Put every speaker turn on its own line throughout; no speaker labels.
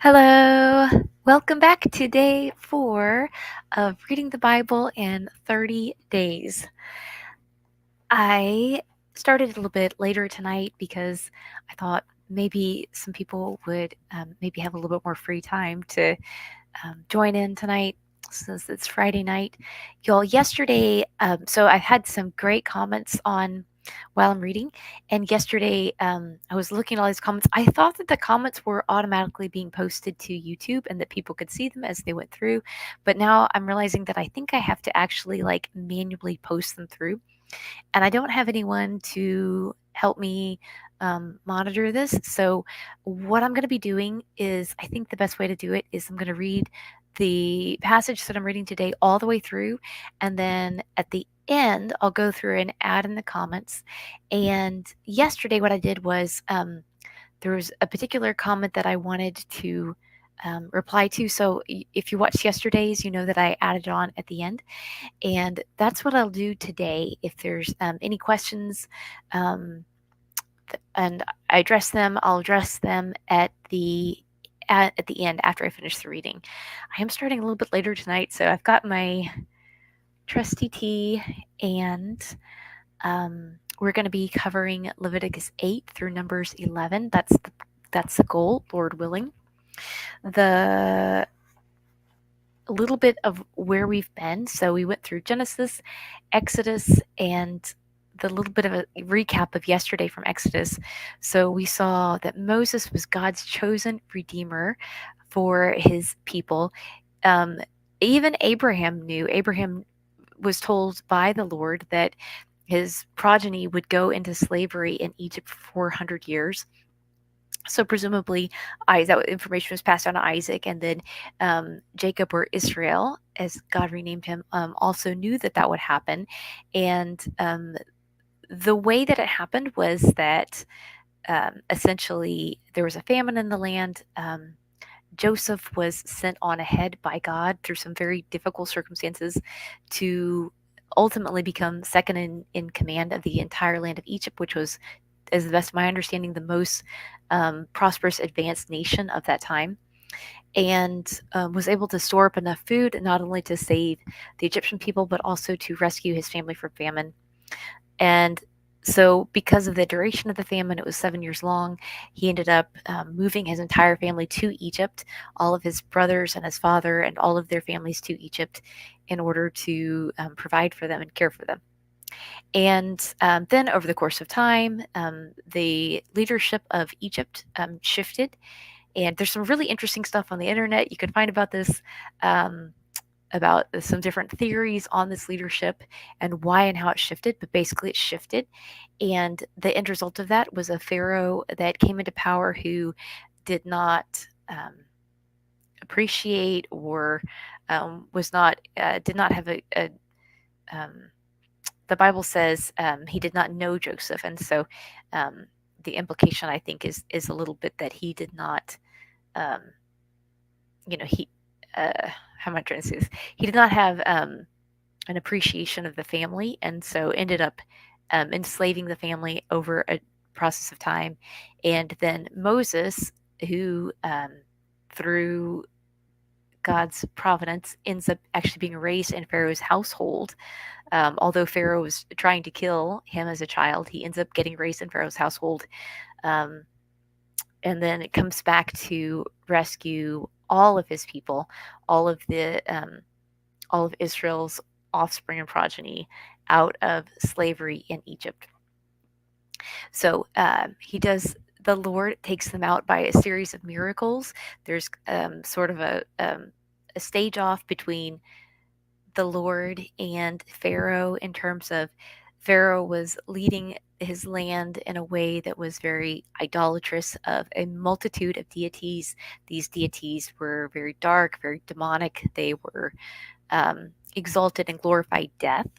Hello, welcome back to day 4 of reading the Bible in 30 days. I started a little bit later tonight because I thought maybe some people would maybe have a little bit more free time to join in tonight since it's Friday night. Y'all, yesterday, so I've had some great comments on while I'm reading. And yesterday, I was looking at all these comments. I thought that the comments were automatically being posted to YouTube and that people could see them as they went through. But now I'm realizing that I think I have to actually like manually post them through. And I don't have anyone to help me monitor this. So, what I'm going to be doing is, I think the best way to do it is I'm going to read the passage that I'm reading today all the way through. And then at the end, I'll go through and add in the comments. And yesterday, what I did was there was a particular comment that I wanted to reply to. So, if you watched yesterday's, you know that I added it on at the end. And that's what I'll do today. If there's any questions and I address them, I'll address them at the end after I finish the reading. I am starting a little bit later tonight, so I've got my trusty tea, and we're going to be covering Leviticus 8 through Numbers 11. That's the goal, Lord willing. The a little bit of where we've been. So we went through Genesis, Exodus, and the little bit of a recap of yesterday from Exodus. So we saw that Moses was God's chosen redeemer for his people. Um, Even Abraham knew. Abraham was told by the Lord that his progeny would go into slavery in Egypt for 400 years. So presumably, that information was passed on to Isaac, and then Jacob or Israel, as God renamed him, also knew that that would happen. And the way that it happened was that essentially there was a famine in the land. Joseph was sent on ahead by God through some very difficult circumstances to ultimately become second in command of the entire land of Egypt, which was, as the best of my understanding, the most prosperous, advanced nation of that time, and was able to store up enough food not only to save the Egyptian people, but also to rescue his family from famine. And so, because of the duration of the famine, it was 7 years long, he ended up moving his entire family to Egypt, all of his brothers and his father, and all of their families to Egypt in order to provide for them and care for them. And then over the course of time, the leadership of Egypt shifted. And there's some really interesting stuff on the internet you can find about this, about some different theories on this leadership and why and how it shifted. But basically, it shifted. And the end result of that was a pharaoh that came into power who did not appreciate or was not did not have a the Bible says he did not know Joseph, and so the implication, I think, is a little bit that he did not, um, he. How am I trying to say this? He did not have an appreciation of the family, and so ended up enslaving the family over a process of time. And then Moses, who through God's providence ends up actually being raised in Pharaoh's household. Although Pharaoh was trying to kill him as a child, he ends up getting raised in Pharaoh's household. Um, and then it comes back to rescue all of his people, all of all of Israel's offspring and progeny out of slavery in Egypt. So he does. The Lord takes them out by a series of miracles. There's sort of a stage off between the Lord and Pharaoh in terms of Pharaoh was leading his land in a way that was very idolatrous of a multitude of deities. These deities were very dark, very demonic. They were exalted and glorified death.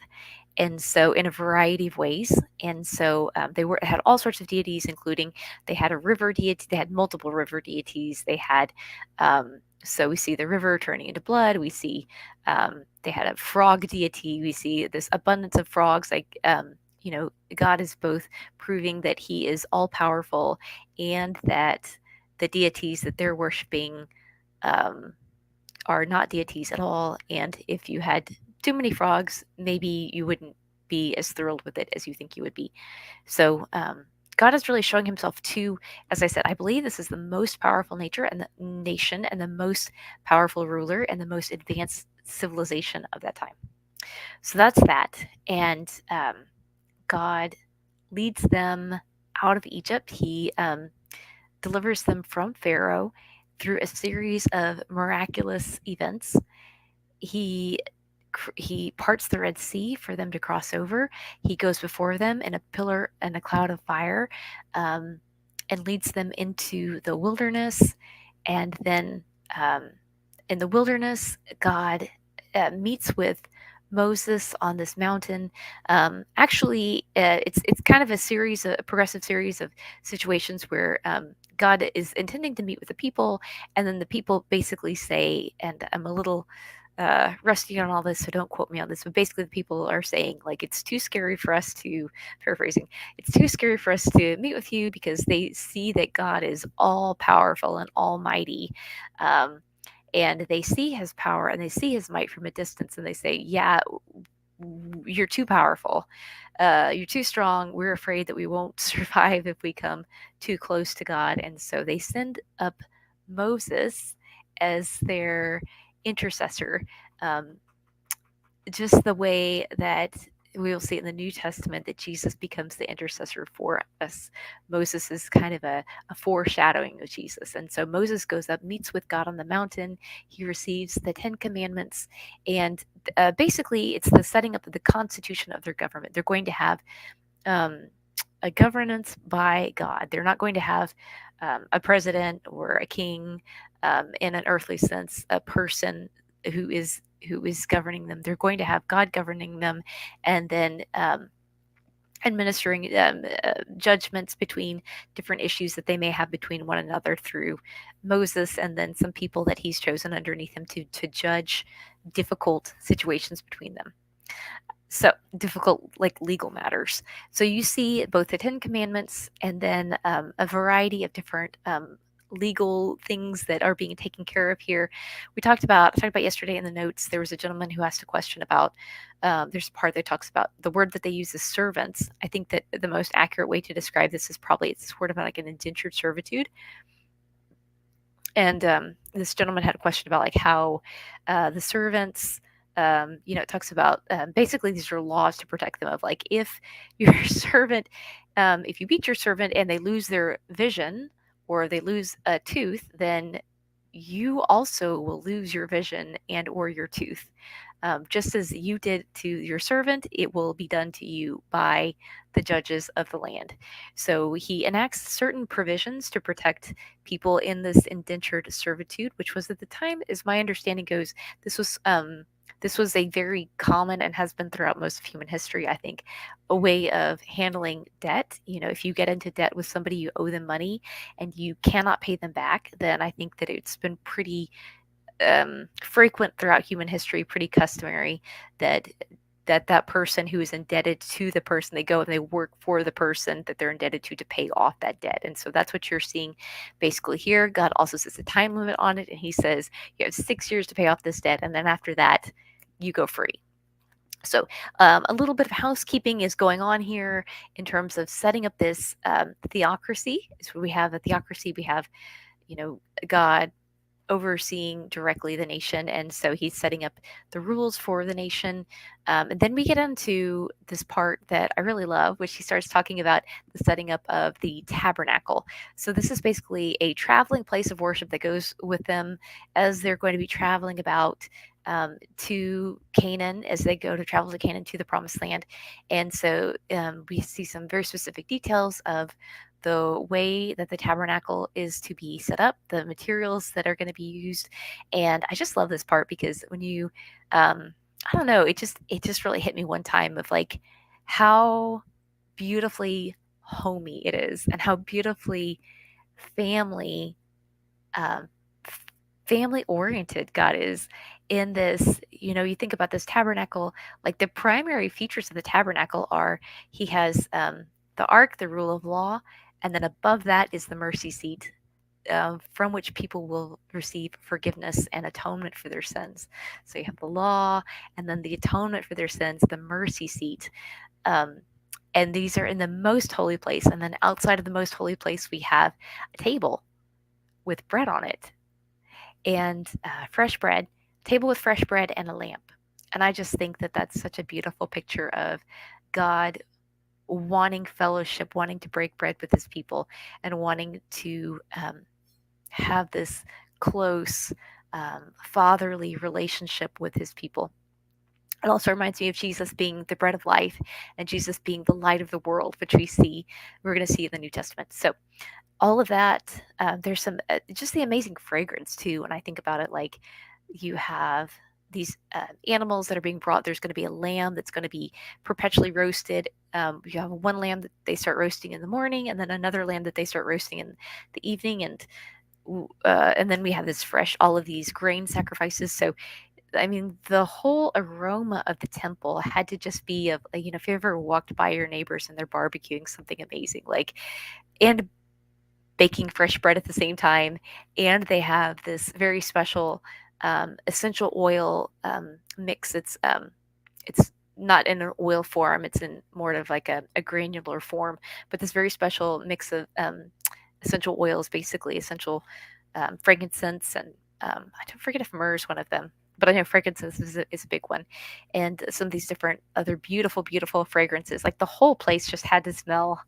And so, in a variety of ways, and so they had all sorts of deities, including they had a river deity. They had multiple river deities. They had so we see the river turning into blood. We see they had a frog deity. We see this abundance of frogs. Like God is both proving that He is all powerful and that the deities that they're worshiping um, are not deities at all. And if you had too many frogs, maybe you wouldn't be as thrilled with it as you think you would be. So God is really showing himself to, as I said, I believe this is the most powerful nature and the nation and the most powerful ruler and the most advanced civilization of that time. So that's that. And God leads them out of Egypt. He delivers them from Pharaoh through a series of miraculous events. He he parts the Red Sea for them to cross over. He goes before them in a pillar and a cloud of fire, um, and leads them into the wilderness. And then in the wilderness, God meets with Moses on this mountain. It's kind of a progressive series of situations where God is intending to meet with the people, and then the people basically say, and I'm a little rusty on all this, so don't quote me on this. But basically, the people are saying like it's too scary for us to, paraphrasing, it's too scary for us to meet with you because they see that God is all powerful and almighty. Um, and they see his power and they see his might from a distance and they say, yeah, you're too powerful. You're too strong. We're afraid that we won't survive if we come too close to God. And so they send up Moses as their intercessor. Um, just the way that we will see in the New Testament that Jesus becomes the intercessor for us. Moses is kind of a foreshadowing of Jesus. And so Moses goes up, meets with God on the mountain. He receives the Ten Commandments. And basically, it's the setting up of the constitution of their government. They're going to have um, a governance by God. They're not going to have a president or a king in an earthly sense, a person who is governing them. They're going to have God governing them, and then administering judgments between different issues that they may have between one another through Moses, and then some people that he's chosen underneath him to judge difficult situations between them. So difficult, like legal matters. So you see both the Ten Commandments and then a variety of different legal things that are being taken care of here. I talked about yesterday in the notes. There was a gentleman who asked a question about. There's a part that talks about the word that they use as servants. I think that the most accurate way to describe this is probably it's sort of like an indentured servitude. And this gentleman had a question about like how the servants it talks about basically these are laws to protect them of like if your servant if you beat your servant and they lose their vision or they lose a tooth, then you also will lose your vision and or your tooth. Just as you did to your servant, it will be done to you by the judges of the land. So he enacts certain provisions to protect people in this indentured servitude, which was at the time, as my understanding goes, this was this was a very common and has been throughout most of human history, I think, a way of handling debt. If you get into debt with somebody, you owe them money and you cannot pay them back, then I think that it's been pretty frequent throughout human history, pretty customary that that person who is indebted to the person, they go and they work for the person that they're indebted to pay off that debt. And so that's what you're seeing basically here. God also sets a time limit on it, and he says you have 6 years to pay off this debt, and then after that you go free. So a little bit of housekeeping is going on here in terms of setting up this theocracy. So we have a theocracy, we have God overseeing directly the nation. And so he's setting up the rules for the nation. And then we get into this part that I really love, which he starts talking about the setting up of the tabernacle. So this is basically a traveling place of worship that goes with them as they're going to be traveling about to Canaan, as they go to travel to Canaan to the promised land. And so we see some very specific details of the way that the tabernacle is to be set up, the materials that are going to be used. And I just love this part because when you I don't know, it just really hit me one time of like how beautifully homey it is and how beautifully family um, family oriented God is in this. You think about this tabernacle, like the primary features of the tabernacle are he has the ark, the rule of law, and then above that is the mercy seat. from which people will receive forgiveness and atonement for their sins. So you have the law, and then the atonement for their sins, the mercy seat. Um, and these are in the most holy place. And then outside of the most holy place, we have a table with bread on it and fresh bread, table with fresh bread and a lamp. And I just think that that's such a beautiful picture of God wanting fellowship, wanting to break bread with his people, and wanting to have this close fatherly relationship with his people. It also reminds me of Jesus being the bread of life and Jesus being the light of the world, which we're going to see in the New Testament. So all of that, there's some just the amazing fragrance too. When I think about it, like you have these animals that are being brought. There's going to be a lamb that's going to be perpetually roasted. You have one lamb that they start roasting in the morning, and then another lamb that they start roasting in the evening, and then we have this fresh, all of these grain sacrifices. So I mean, the whole aroma of the temple had to just be of, if you ever walked by your neighbors and they're barbecuing something amazing, like, and baking fresh bread at the same time. And they have this very special essential oil mix. It's not in an oil form, it's in more of like a granular form, but this very special mix of essential oils, basically essential frankincense, and I don't forget if myrrh is one of them, but I know frankincense is a big one, and some of these different other beautiful, beautiful fragrances. Like the whole place just had to smell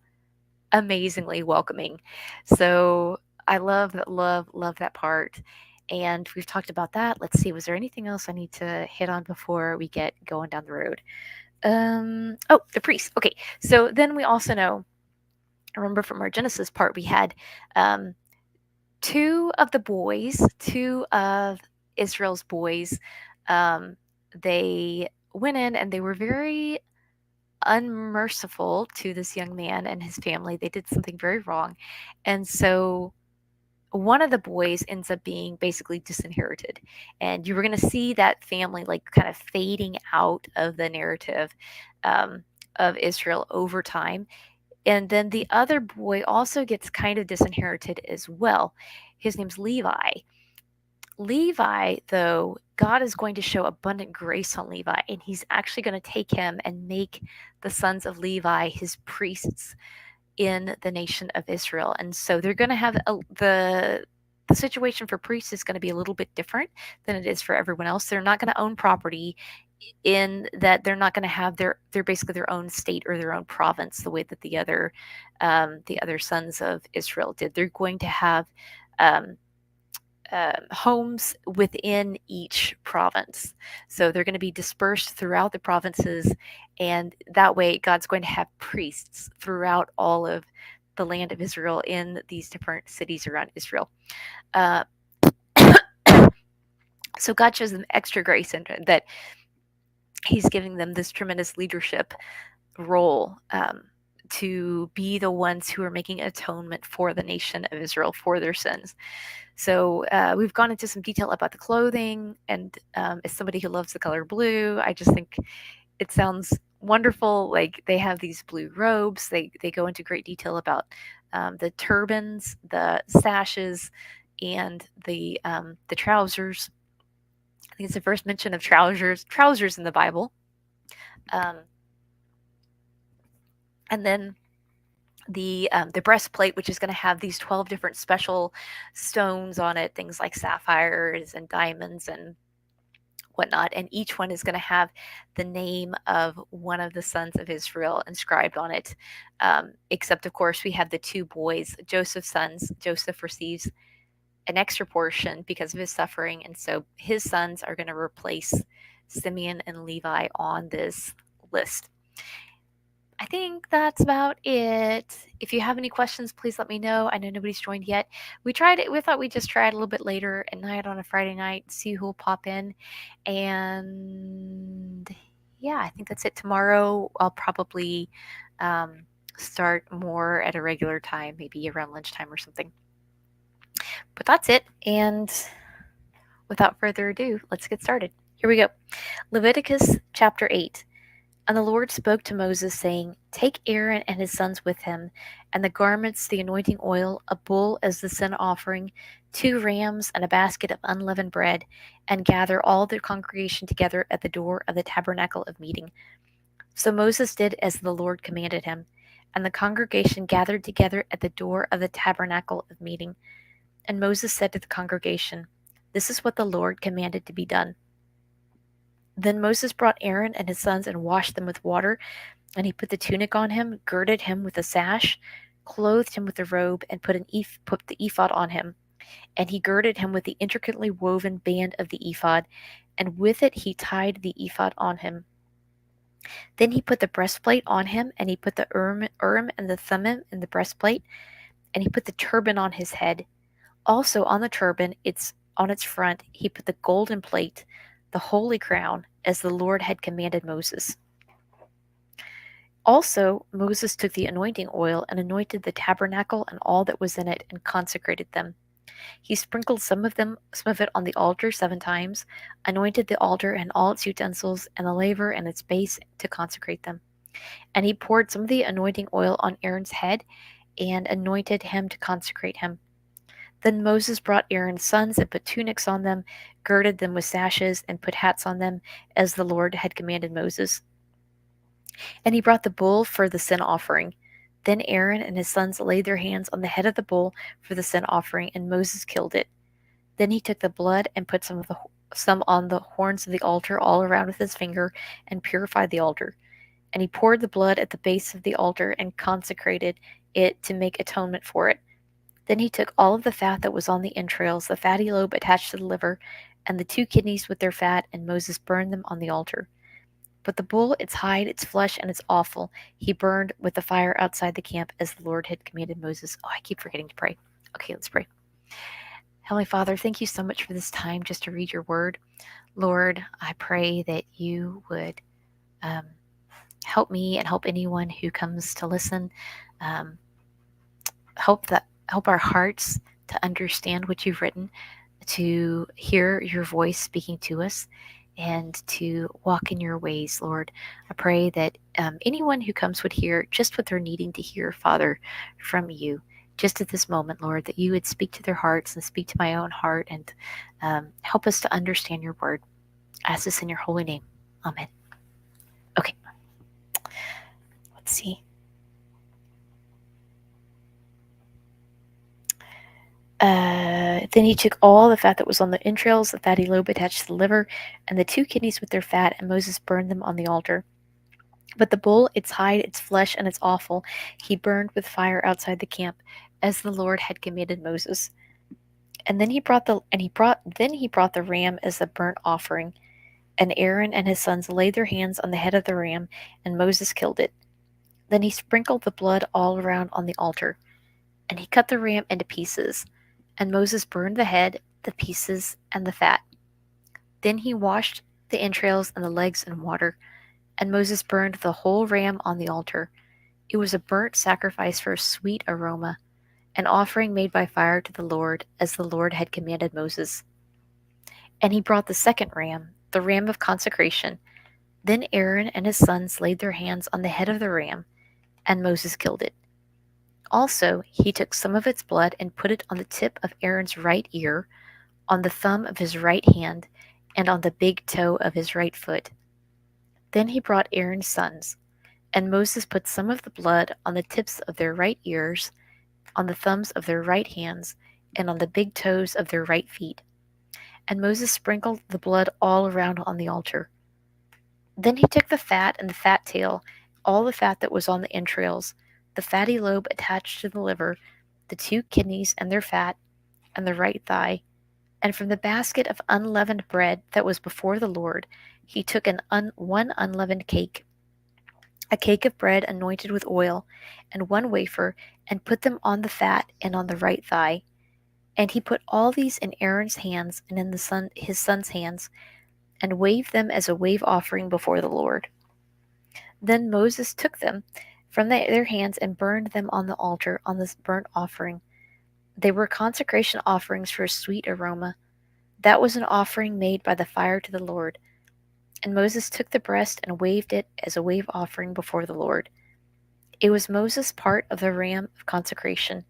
amazingly welcoming. So I love that part. And we've talked about that. Let's see, was there anything else I need to hit on before we get going down the road? Oh, the priest. Okay, so then we also know, I remember from our Genesis part, we had um, two of Israel's boys. Um, they went in and they were very unmerciful to this young man and his family. They did something very wrong. And so one of the boys ends up being basically disinherited. And you were going to see that family like kind of fading out of the narrative um, of Israel over time. And then the other boy also gets kind of disinherited as well. His name's Levi. Levi, though, God is going to show abundant grace on Levi, and he's actually going to take him and make the sons of Levi his priests in the nation of Israel. And so they're going to have the situation for priests is going to be a little bit different than it is for everyone else. They're not going to own property, in that they're not going to have they're basically their own state or their own province the way that the other sons of Israel did. They're going to have um, homes within each province. So they're going to be dispersed throughout the provinces, and that way God's going to have priests throughout all of the land of Israel in these different cities around Israel. Uh, so God shows them extra grace, and that He's giving them this tremendous leadership role, to be the ones who are making atonement for the nation of Israel for their sins. So we've gone into some detail about the clothing, and as somebody who loves the color blue, I just think it sounds wonderful. Like they have these blue robes. They go into great detail about the turbans, the sashes, and the trousers. I think it's the first mention of trousers in the Bible. Um, and then the breastplate, which is going to have these 12 different special stones on it, things like sapphires and diamonds and whatnot, and each one is going to have the name of one of the sons of Israel inscribed on it. Except, of course, we have the two boys, Joseph's sons. Joseph receives an extra portion because of his suffering, and so his sons are going to replace Simeon and Levi on this list. I think that's about it. If you have any questions, please let me know. I know nobody's joined yet. We tried it. We thought we'd just try it a little bit later at night on a Friday night, see who will pop in. And yeah, I think that's it. Tomorrow, I'll probably um, start more at a regular time, maybe around lunchtime or something. But that's it. And without further ado, let's get started. Here we go. Leviticus chapter 8. And the Lord spoke to Moses, saying, Take Aaron and his sons with him, and the garments, the anointing oil, a bull as the sin offering, 2 rams, and a basket of unleavened bread, and gather all the congregation together at the door of the tabernacle of meeting. So Moses did as the Lord commanded him, and the congregation gathered together at the door of the tabernacle of meeting. And Moses said to the congregation, This is what the Lord commanded to be done. Then Moses brought Aaron and his sons and washed them with water, and he put the tunic on him, girded him with a sash, clothed him with a robe, and put the ephod on him. And he girded him with the intricately woven band of the ephod, and with it he tied the ephod on him. Then he put the breastplate on him, and he put the Urim and the Thummim in the breastplate, and he put the turban on his head. Also on the turban, on its front, he put the golden plate, the holy crown, as the Lord had commanded Moses. Also, Moses took the anointing oil and anointed the tabernacle and all that was in it, and consecrated them. He sprinkled some of it on the altar 7 times, anointed the altar and all its utensils, and the laver and its base to consecrate them. And he poured some of the anointing oil on Aaron's head, and anointed him to consecrate him. Then Moses brought Aaron's sons and put tunics on them, girded them with sashes, and put hats on them, as the Lord had commanded Moses. And he brought the bull for the sin offering. Then Aaron and his sons laid their hands on the head of the bull for the sin offering, and Moses killed it. Then he took the blood and put some on the horns of the altar all around with his finger, and purified the altar. And he poured the blood at the base of the altar and consecrated it to make atonement for it. Then he took all of the fat that was on the entrails, the fatty lobe attached to the liver, and the 2 kidneys with their fat, and Moses burned them on the altar. But the bull, its hide, its flesh, and its offal, he burned with the fire outside the camp, as the Lord had commanded Moses. Oh, I keep forgetting to pray. Okay, let's pray. Heavenly Father, thank you so much for this time just to read your word. Lord, I pray that you would help me and help anyone who comes to listen. Um, help our hearts to understand what you've written, to hear your voice speaking to us, and to walk in your ways, Lord. I pray that anyone who comes would hear just what they're needing to hear, Father, from you. Just at this moment, Lord, that you would speak to their hearts and speak to my own heart, and help us to understand your word. I ask this in your holy name. Amen. Okay. Let's see. Then he took all the fat that was on the entrails, the fatty lobe attached to the liver, and the 2 kidneys with their fat, and Moses burned them on the altar. But the bull, its hide, its flesh, and its offal, he burned with fire outside the camp, as the Lord had commanded Moses. And then he brought the ram as a burnt offering, and Aaron and his sons laid their hands on the head of the ram, and Moses killed it. Then he sprinkled the blood all around on the altar, and he cut the ram into pieces, and Moses burned the head, the pieces, and the fat. Then he washed the entrails and the legs in water, and Moses burned the whole ram on the altar. It was a burnt sacrifice for a sweet aroma, an offering made by fire to the Lord, as the Lord had commanded Moses. And he brought the second ram, the ram of consecration. Then Aaron and his sons laid their hands on the head of the ram, and Moses killed it. Also, he took some of its blood and put it on the tip of Aaron's right ear, on the thumb of his right hand, and on the big toe of his right foot. Then he brought Aaron's sons, and Moses put some of the blood on the tips of their right ears, on the thumbs of their right hands, and on the big toes of their right feet. And Moses sprinkled the blood all around on the altar. Then he took the fat and the fat tail, all the fat that was on the entrails, the fatty lobe attached to the liver, the 2 kidneys and their fat, and the right thigh, and from the basket of unleavened bread that was before the Lord, he took one unleavened cake, a cake of bread anointed with oil, and 1 wafer, and put them on the fat and on the right thigh. And he put all these in Aaron's hands and in his son's hands, and waved them as a wave offering before the Lord. Then Moses took them from their hands and burned them on the altar on this burnt offering. They were consecration offerings for a sweet aroma. That was an offering made by the fire to the Lord. And Moses took the breast and waved it as a wave offering before the Lord. It was Moses' part of the ram of consecration,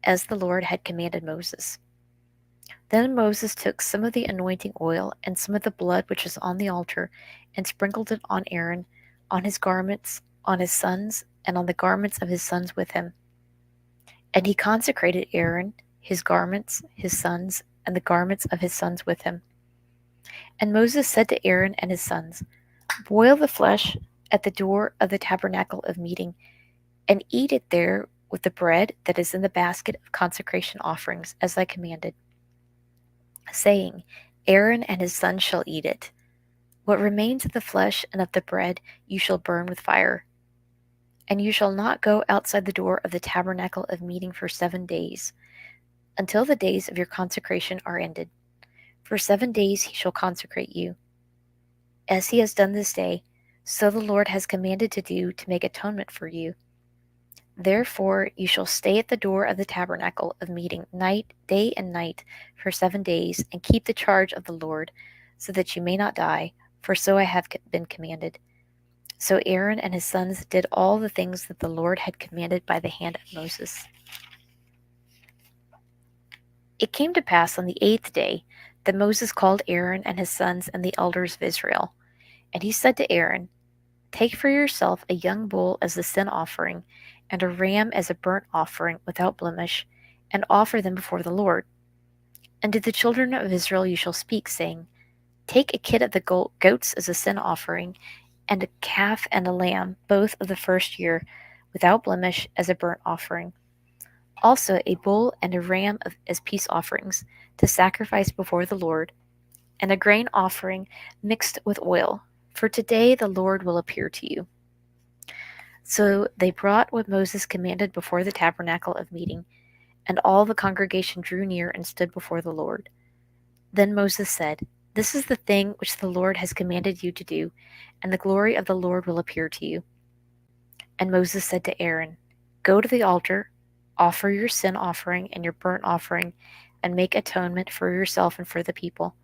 as the Lord had commanded Moses. Then Moses took some of the anointing oil and some of the blood which was on the altar, and sprinkled it on Aaron, on his garments, on his sons, and on the garments of his sons with him. And he consecrated Aaron, his garments, his sons, and the garments of his sons with him. And Moses said to Aaron and his sons, Boil the flesh at the door of the tabernacle of meeting, and eat it there with the bread that is in the basket of consecration offerings, as I commanded, saying, Aaron and his sons shall eat it. What remains of the flesh and of the bread you shall burn with fire. And you shall not go outside the door of the tabernacle of meeting for 7 days, until the days of your consecration are ended. For 7 days he shall consecrate you, as he has done this day, so the Lord has commanded to do, to make atonement for you. Therefore you shall stay at the door of the tabernacle of meeting day and night for 7 days, and keep the charge of the Lord, so that you may not die, for so I have been commanded. So Aaron and his sons did all the things that the Lord had commanded by the hand of Moses. It came to pass on the 8th day that Moses called Aaron and his sons and the elders of Israel. And he said to Aaron, Take for yourself a young bull as a sin offering, and a ram as a burnt offering without blemish, and offer them before the Lord. And to the children of Israel you shall speak, saying, Take a kid of the goats as a sin offering, and a calf and a lamb, both of the first year, without blemish, as a burnt offering. Also a bull and a ram as peace offerings, to sacrifice before the Lord, and a grain offering mixed with oil, for today the Lord will appear to you. So they brought what Moses commanded before the tabernacle of meeting, and all the congregation drew near and stood before the Lord. Then Moses said, This is the thing which the Lord has commanded you to do, and the glory of the Lord will appear to you. And Moses said to Aaron, Go to the altar, offer your sin offering and your burnt offering, and make atonement for yourself and for the people.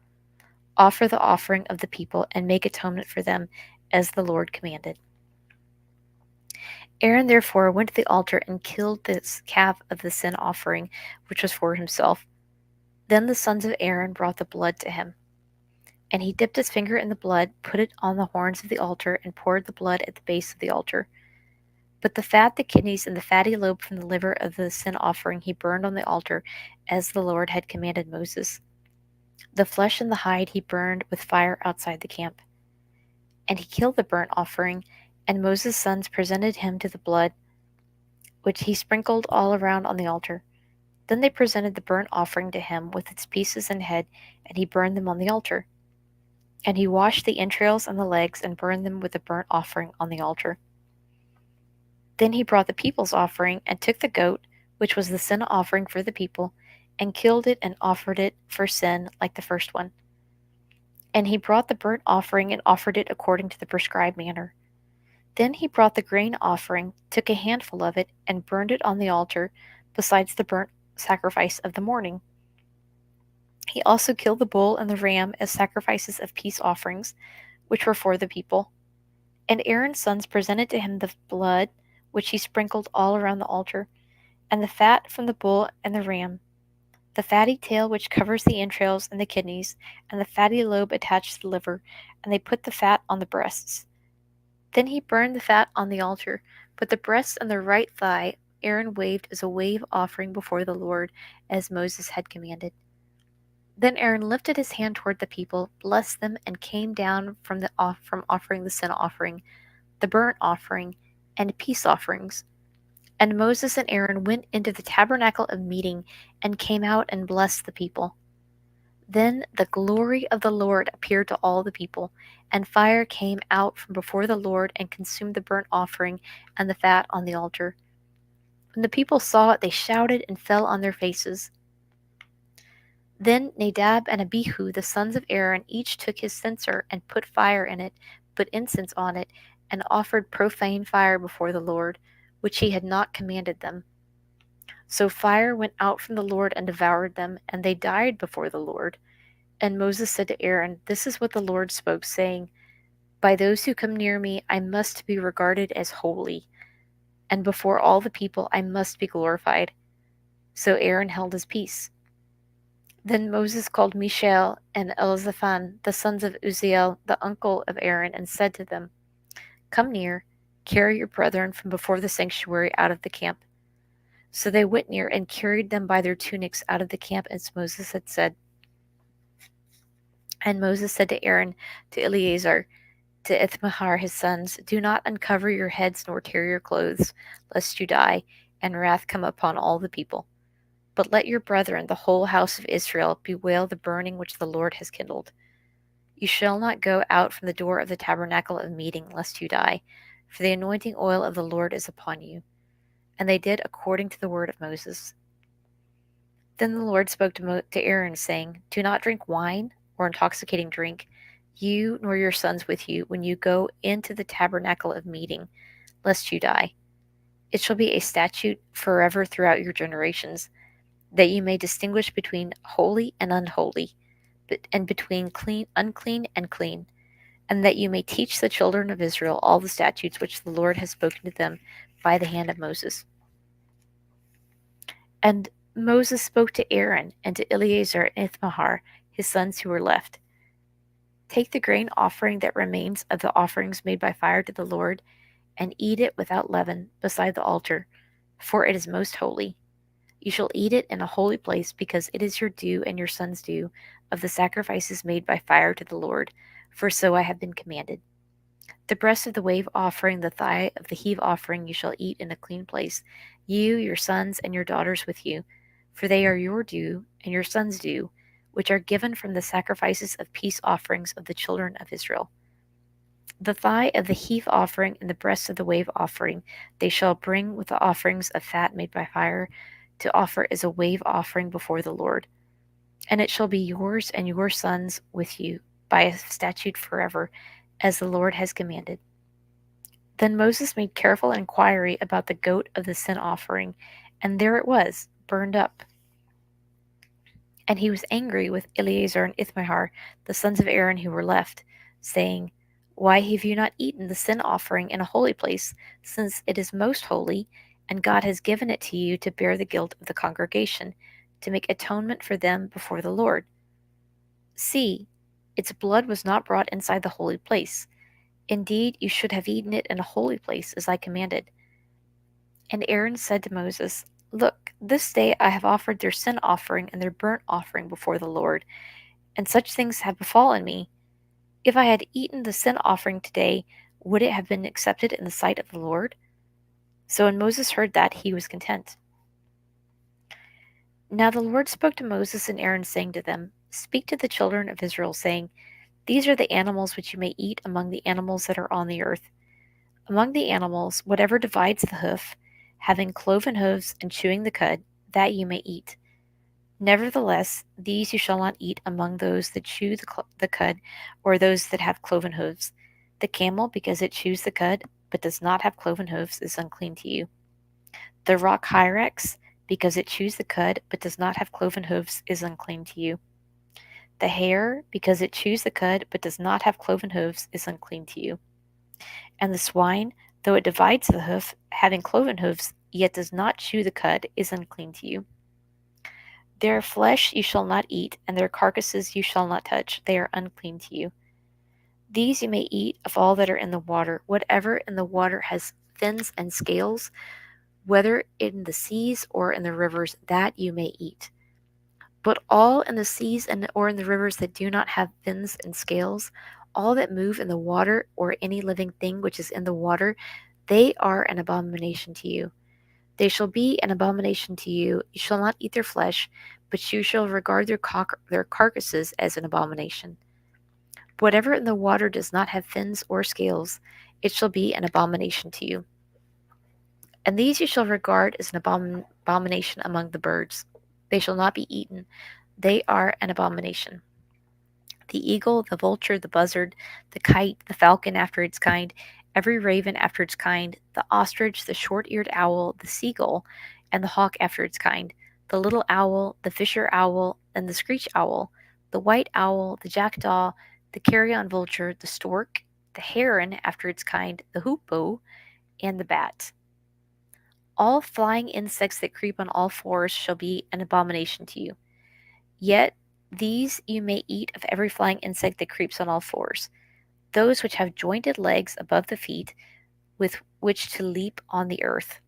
Offer the offering of the people, and make atonement for them, as the Lord commanded. Aaron therefore went to the altar and killed this calf of the sin offering, which was for himself. Then the sons of Aaron brought the blood to him. And he dipped his finger in the blood, put it on the horns of the altar, and poured the blood at the base of the altar. But the fat, the kidneys, and the fatty lobe from the liver of the sin offering he burned on the altar, as the Lord had commanded Moses. The flesh and the hide he burned with fire outside the camp. And he killed the burnt offering, and Moses' sons presented him to the blood, which he sprinkled all around on the altar. Then they presented the burnt offering to him with its pieces and head, and he burned them on the altar. And he washed the entrails and the legs, and burned them with the burnt offering on the altar. Then he brought the people's offering, and took the goat, which was the sin offering for the people, and killed it and offered it for sin like the first one. And he brought the burnt offering and offered it according to the prescribed manner. Then he brought the grain offering, took a handful of it, and burned it on the altar, besides the burnt sacrifice of the morning. He also killed the bull and the ram as sacrifices of peace offerings, which were for the people. And Aaron's sons presented to him the blood, which he sprinkled all around the altar, and the fat from the bull and the ram, the fatty tail which covers the entrails and the kidneys, and the fatty lobe attached to the liver, and they put the fat on the breasts. Then he burned the fat on the altar, but the breast and the right thigh Aaron waved as a wave offering before the Lord, as Moses had commanded. Then Aaron lifted his hand toward the people, blessed them, and came down from offering the sin offering, the burnt offering, and peace offerings. And Moses and Aaron went into the tabernacle of meeting, and came out and blessed the people. Then the glory of the Lord appeared to all the people, and fire came out from before the Lord and consumed the burnt offering and the fat on the altar. When the people saw it, they shouted and fell on their faces. Then Nadab and Abihu, the sons of Aaron, each took his censer and put fire in it, put incense on it, and offered profane fire before the Lord, which he had not commanded them. So fire went out from the Lord and devoured them, and they died before the Lord. And Moses said to Aaron, This is what the Lord spoke, saying, By those who come near me, I must be regarded as holy, and before all the people I must be glorified. So Aaron held his peace. Then Moses called Mishael and Elzaphan, the sons of Uzziel, the uncle of Aaron, and said to them, Come near, carry your brethren from before the sanctuary out of the camp. So they went near and carried them by their tunics out of the camp as Moses had said. And Moses said to Aaron, to Eleazar, to Ithamar his sons, Do not uncover your heads nor tear your clothes, lest you die, and wrath come upon all the people. But let your brethren, the whole house of Israel, bewail the burning which the Lord has kindled. You shall not go out from the door of the tabernacle of meeting, lest you die, for the anointing oil of the Lord is upon you. And they did according to the word of Moses. Then the Lord spoke to Aaron, saying, Do not drink wine or intoxicating drink, you nor your sons with you, when you go into the tabernacle of meeting, lest you die. It shall be a statute forever throughout your generations, that you may distinguish between holy and unholy, and between unclean and clean, and that you may teach the children of Israel all the statutes which the Lord has spoken to them by the hand of Moses. And Moses spoke to Aaron and to Eleazar and Ithamar, his sons who were left. Take the grain offering that remains of the offerings made by fire to the Lord, and eat it without leaven beside the altar, for it is most holy. You shall eat it in a holy place, because it is your due and your son's due of the sacrifices made by fire to the Lord, for so I have been commanded. The breast of the wave offering, the thigh of the heave offering you shall eat in a clean place, you, your sons, and your daughters with you, for they are your due and your son's due, which are given from the sacrifices of peace offerings of the children of Israel. The thigh of the heave offering and the breast of the wave offering they shall bring with the offerings of fat made by fire to offer as a wave offering before the Lord. And it shall be yours and your sons with you by a statute forever, as the Lord has commanded. Then Moses made careful inquiry about the goat of the sin offering, and there it was, burned up. And he was angry with Eleazar and Ithamar, the sons of Aaron who were left, saying, Why have you not eaten the sin offering in a holy place, since it is most holy, and God has given it to you to bear the guilt of the congregation, to make atonement for them before the Lord? See, its blood was not brought inside the holy place. Indeed, you should have eaten it in a holy place, as I commanded. And Aaron said to Moses, Look, this day I have offered their sin offering and their burnt offering before the Lord, and such things have befallen me. If I had eaten the sin offering today, would it have been accepted in the sight of the Lord? So when Moses heard that, he was content. Now the Lord spoke to Moses and Aaron, saying to them, Speak to the children of Israel, saying, These are the animals which you may eat among the animals that are on the earth. Among the animals, whatever divides the hoof, having cloven hoofs and chewing the cud, that you may eat. Nevertheless, these you shall not eat among those that chew the cud, or those that have cloven hoofs. The camel, because it chews the cud, but does not have cloven hoofs, is unclean to you. The rock hyrax, because it chews the cud, but does not have cloven hoofs, is unclean to you. The hare, because it chews the cud, but does not have cloven hoofs, is unclean to you. And the swine, though it divides the hoof, having cloven hoofs, yet does not chew the cud, is unclean to you. Their flesh you shall not eat, and their carcasses you shall not touch, they are unclean to you. These you may eat of all that are in the water, whatever in the water has fins and scales, whether in the seas or in the rivers, that you may eat. But all in the seas or in the rivers that do not have fins and scales, all that move in the water, or any living thing which is in the water, they are an abomination to you. They shall be an abomination to you. You shall not eat their flesh, but you shall regard their carcasses as an abomination. Whatever in the water does not have fins or scales, it shall be an abomination to you. And these you shall regard as an abomination among the birds. They shall not be eaten. They are an abomination. The eagle, the vulture, the buzzard, the kite, the falcon after its kind, every raven after its kind, the ostrich, the short-eared owl, the seagull, and the hawk after its kind, the little owl, the fisher owl, and the screech owl, the white owl, the jackdaw, the carrion vulture, the stork, the heron after its kind, the hoopoe, and the bat. All flying insects that creep on all fours shall be an abomination to you. Yet these you may eat of every flying insect that creeps on all fours, those which have jointed legs above the feet, with which to leap on the earth.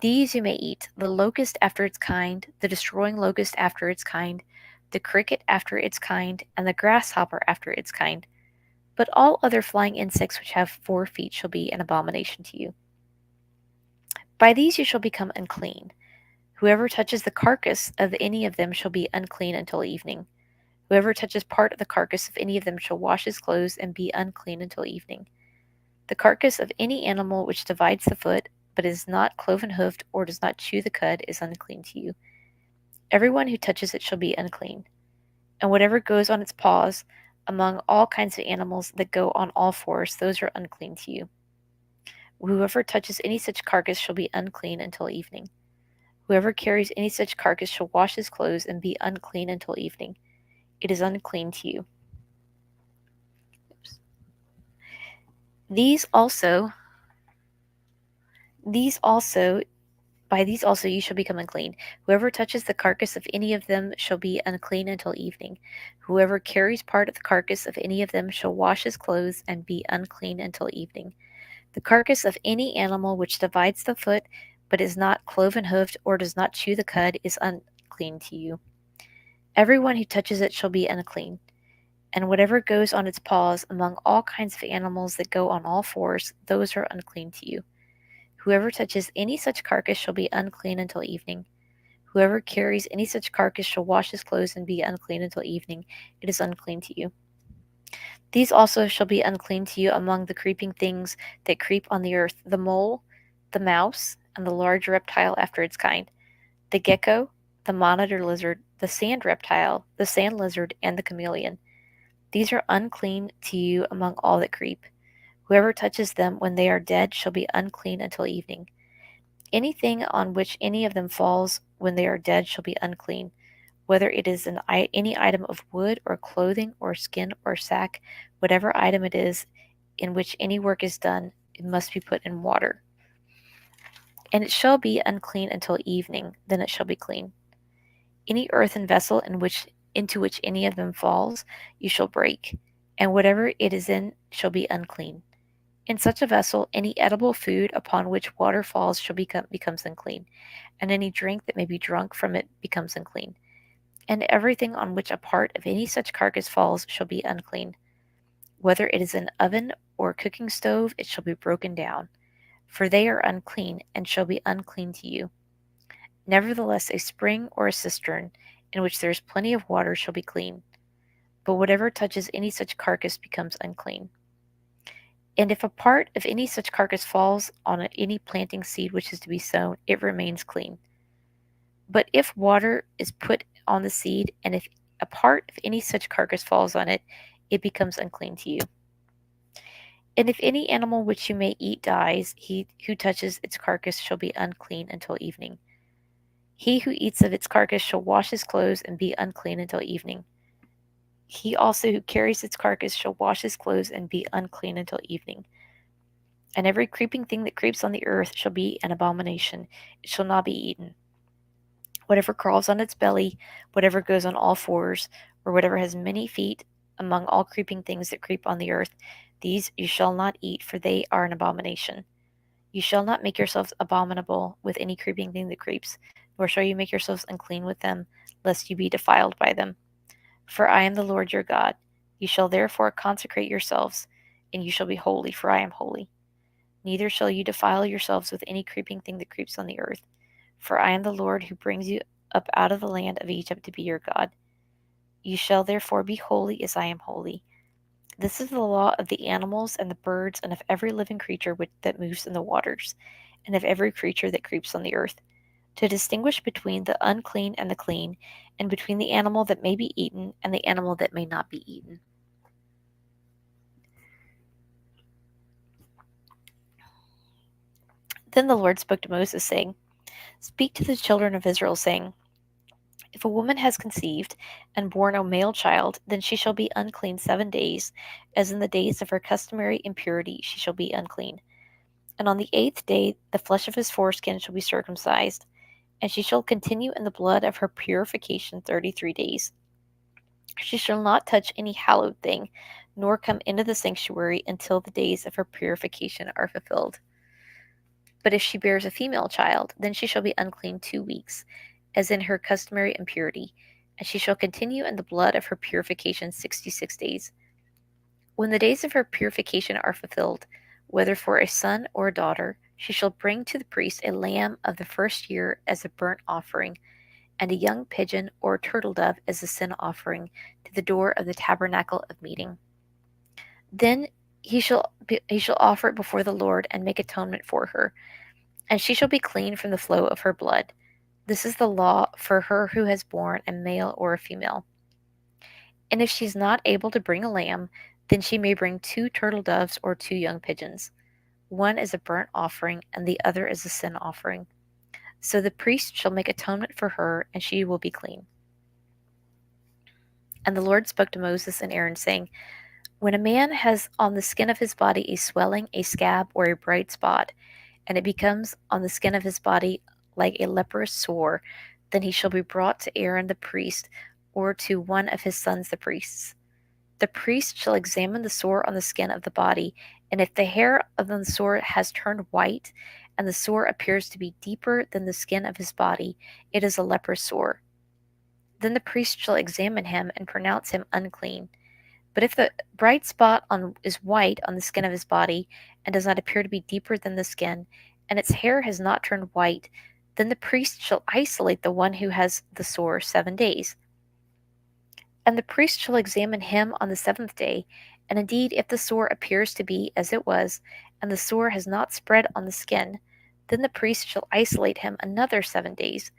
These you may eat: the locust after its kind, the destroying locust after its kind, the cricket after its kind, and the grasshopper after its kind. But all other flying insects which have 4 feet shall be an abomination to you. By these you shall become unclean. Whoever touches the carcass of any of them shall be unclean until evening. Whoever touches part of the carcass of any of them shall wash his clothes and be unclean until evening. The carcass of any animal which divides the foot, but is not cloven hoofed or does not chew the cud, is unclean to you. Everyone who touches it shall be unclean. And whatever goes on its paws, among all kinds of animals that go on all fours, those are unclean to you. Whoever touches any such carcass shall be unclean until evening. Whoever carries any such carcass shall wash his clothes and be unclean until evening. It is unclean to you. These also, by these also you shall become unclean. Whoever touches the carcass of any of them shall be unclean until evening. Whoever carries part of the carcass of any of them shall wash his clothes and be unclean until evening. The carcass of any animal which divides the foot, but is not cloven hoofed or does not chew the cud, is unclean to you. Everyone who touches it shall be unclean. And whatever goes on its paws, among all kinds of animals that go on all fours, those are unclean to you. Whoever touches any such carcass shall be unclean until evening. Whoever carries any such carcass shall wash his clothes and be unclean until evening. It is unclean to you. These also shall be unclean to you among the creeping things that creep on the earth: the mole, the mouse, and the large reptile after its kind, the gecko, the monitor lizard, the sand reptile, the sand lizard, and the chameleon. These are unclean to you among all that creep. Whoever touches them when they are dead shall be unclean until evening. Anything on which any of them falls when they are dead shall be unclean, whether it is any item of wood or clothing or skin or sack, whatever item it is in which any work is done, it must be put in water. And it shall be unclean until evening, then it shall be clean. Any earthen vessel into which any of them falls, you shall break, and whatever it is in shall be unclean. In such a vessel, any edible food upon which water falls becomes unclean, and any drink that may be drunk from it becomes unclean. And everything on which a part of any such carcass falls shall be unclean. Whether it is an oven or cooking stove, it shall be broken down, for they are unclean, and shall be unclean to you. Nevertheless, a spring or a cistern, in which there is plenty of water, shall be clean. But whatever touches any such carcass becomes unclean. And if a part of any such carcass falls on any planting seed which is to be sown, it remains clean. But if water is put on the seed, and if a part of any such carcass falls on it, it becomes unclean to you. And if any animal which you may eat dies, he who touches its carcass shall be unclean until evening. He who eats of its carcass shall wash his clothes and be unclean until evening. He also who carries its carcass shall wash his clothes and be unclean until evening. And every creeping thing that creeps on the earth shall be an abomination. It shall not be eaten. Whatever crawls on its belly, whatever goes on all fours, or whatever has many feet, among all creeping things that creep on the earth, these you shall not eat, for they are an abomination. You shall not make yourselves abominable with any creeping thing that creeps, nor shall you make yourselves unclean with them, lest you be defiled by them. For I am the Lord your God. You shall therefore consecrate yourselves, and you shall be holy, for I am holy. Neither shall you defile yourselves with any creeping thing that creeps on the earth, for I am the Lord who brings you up out of the land of Egypt to be your God. You shall therefore be holy as I am holy. This is the law of the animals and the birds and of every living creature that moves in the waters, and of every creature that creeps on the earth, to distinguish between the unclean and the clean, and between the animal that may be eaten and the animal that may not be eaten. Then the Lord spoke to Moses, saying, Speak to the children of Israel, saying, If a woman has conceived and borne a male child, then she shall be unclean 7 days, as in the days of her customary impurity she shall be unclean. And on the 8th day the flesh of his foreskin shall be circumcised, and she shall continue in the blood of her purification 33 days. She shall not touch any hallowed thing, nor come into the sanctuary until the days of her purification are fulfilled. But if she bears a female child, then she shall be unclean 2 weeks, as in her customary impurity, and she shall continue in the blood of her purification 66 days. When the days of her purification are fulfilled, whether for a son or a daughter, she shall bring to the priest a lamb of the first year as a burnt offering, and a young pigeon or a turtle dove as a sin offering to the door of the tabernacle of meeting. Then he shall offer it before the Lord and make atonement for her, and she shall be clean from the flow of her blood. This is the law for her who has borne a male or a female. And if she is not able to bring a lamb, then she may bring 2 turtle doves or 2 young pigeons. One is a burnt offering, and the other is a sin offering. So the priest shall make atonement for her, and she will be clean. And the Lord spoke to Moses and Aaron, saying, When a man has on the skin of his body a swelling, a scab, or a bright spot, and it becomes on the skin of his body like a leprous sore, then he shall be brought to Aaron the priest, or to one of his sons the priests. The priest shall examine the sore on the skin of the body, and if the hair of the sore has turned white, and the sore appears to be deeper than the skin of his body, it is a leprous sore. Then the priest shall examine him and pronounce him unclean. But if the bright spot is white on the skin of his body, and does not appear to be deeper than the skin, and its hair has not turned white, then the priest shall isolate the one who has the sore 7 days. And the priest shall examine him on the 7th day, and indeed if the sore appears to be as it was, and the sore has not spread on the skin, then the priest shall isolate him another 7 days.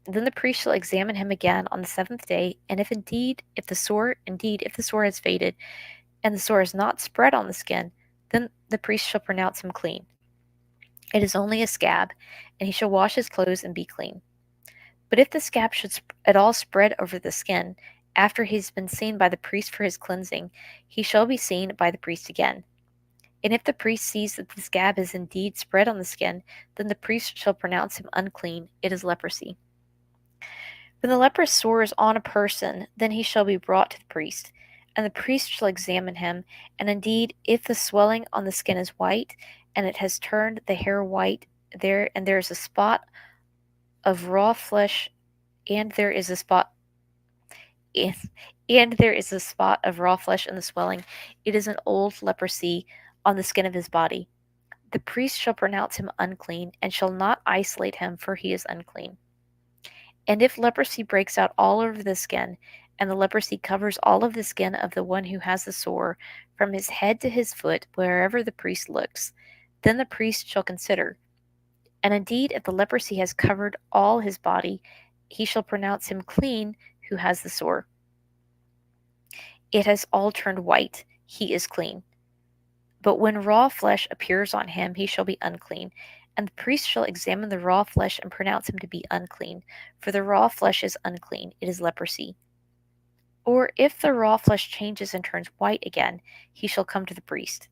Then the priest shall examine him again on the 7th day, and if the sore has faded, and the sore has not spread on the skin, then the priest shall pronounce him clean. It is only a scab, and he shall wash his clothes and be clean. But if the scab should at all spread over the skin, after he has been seen by the priest for his cleansing, he shall be seen by the priest again. And if the priest sees that the scab is indeed spread on the skin, then the priest shall pronounce him unclean. It is leprosy. When the leprous sore is on a person, then he shall be brought to the priest, and the priest shall examine him, and indeed, if the swelling on the skin is white, and it has turned the hair white, there is a spot of raw flesh, and there is a spot of raw flesh in the swelling, it is an old leprosy on the skin of his body. The priest shall pronounce him unclean, and shall not isolate him, for he is unclean. And if leprosy breaks out all over the skin, and the leprosy covers all of the skin of the one who has the sore, from his head to his foot, wherever the priest looks, then the priest shall consider. And indeed, if the leprosy has covered all his body, he shall pronounce him clean who has the sore. It has all turned white, he is clean. But when raw flesh appears on him, he shall be unclean. And the priest shall examine the raw flesh and pronounce him to be unclean, for the raw flesh is unclean, it is leprosy. Or if the raw flesh changes and turns white again, he shall come to the priest.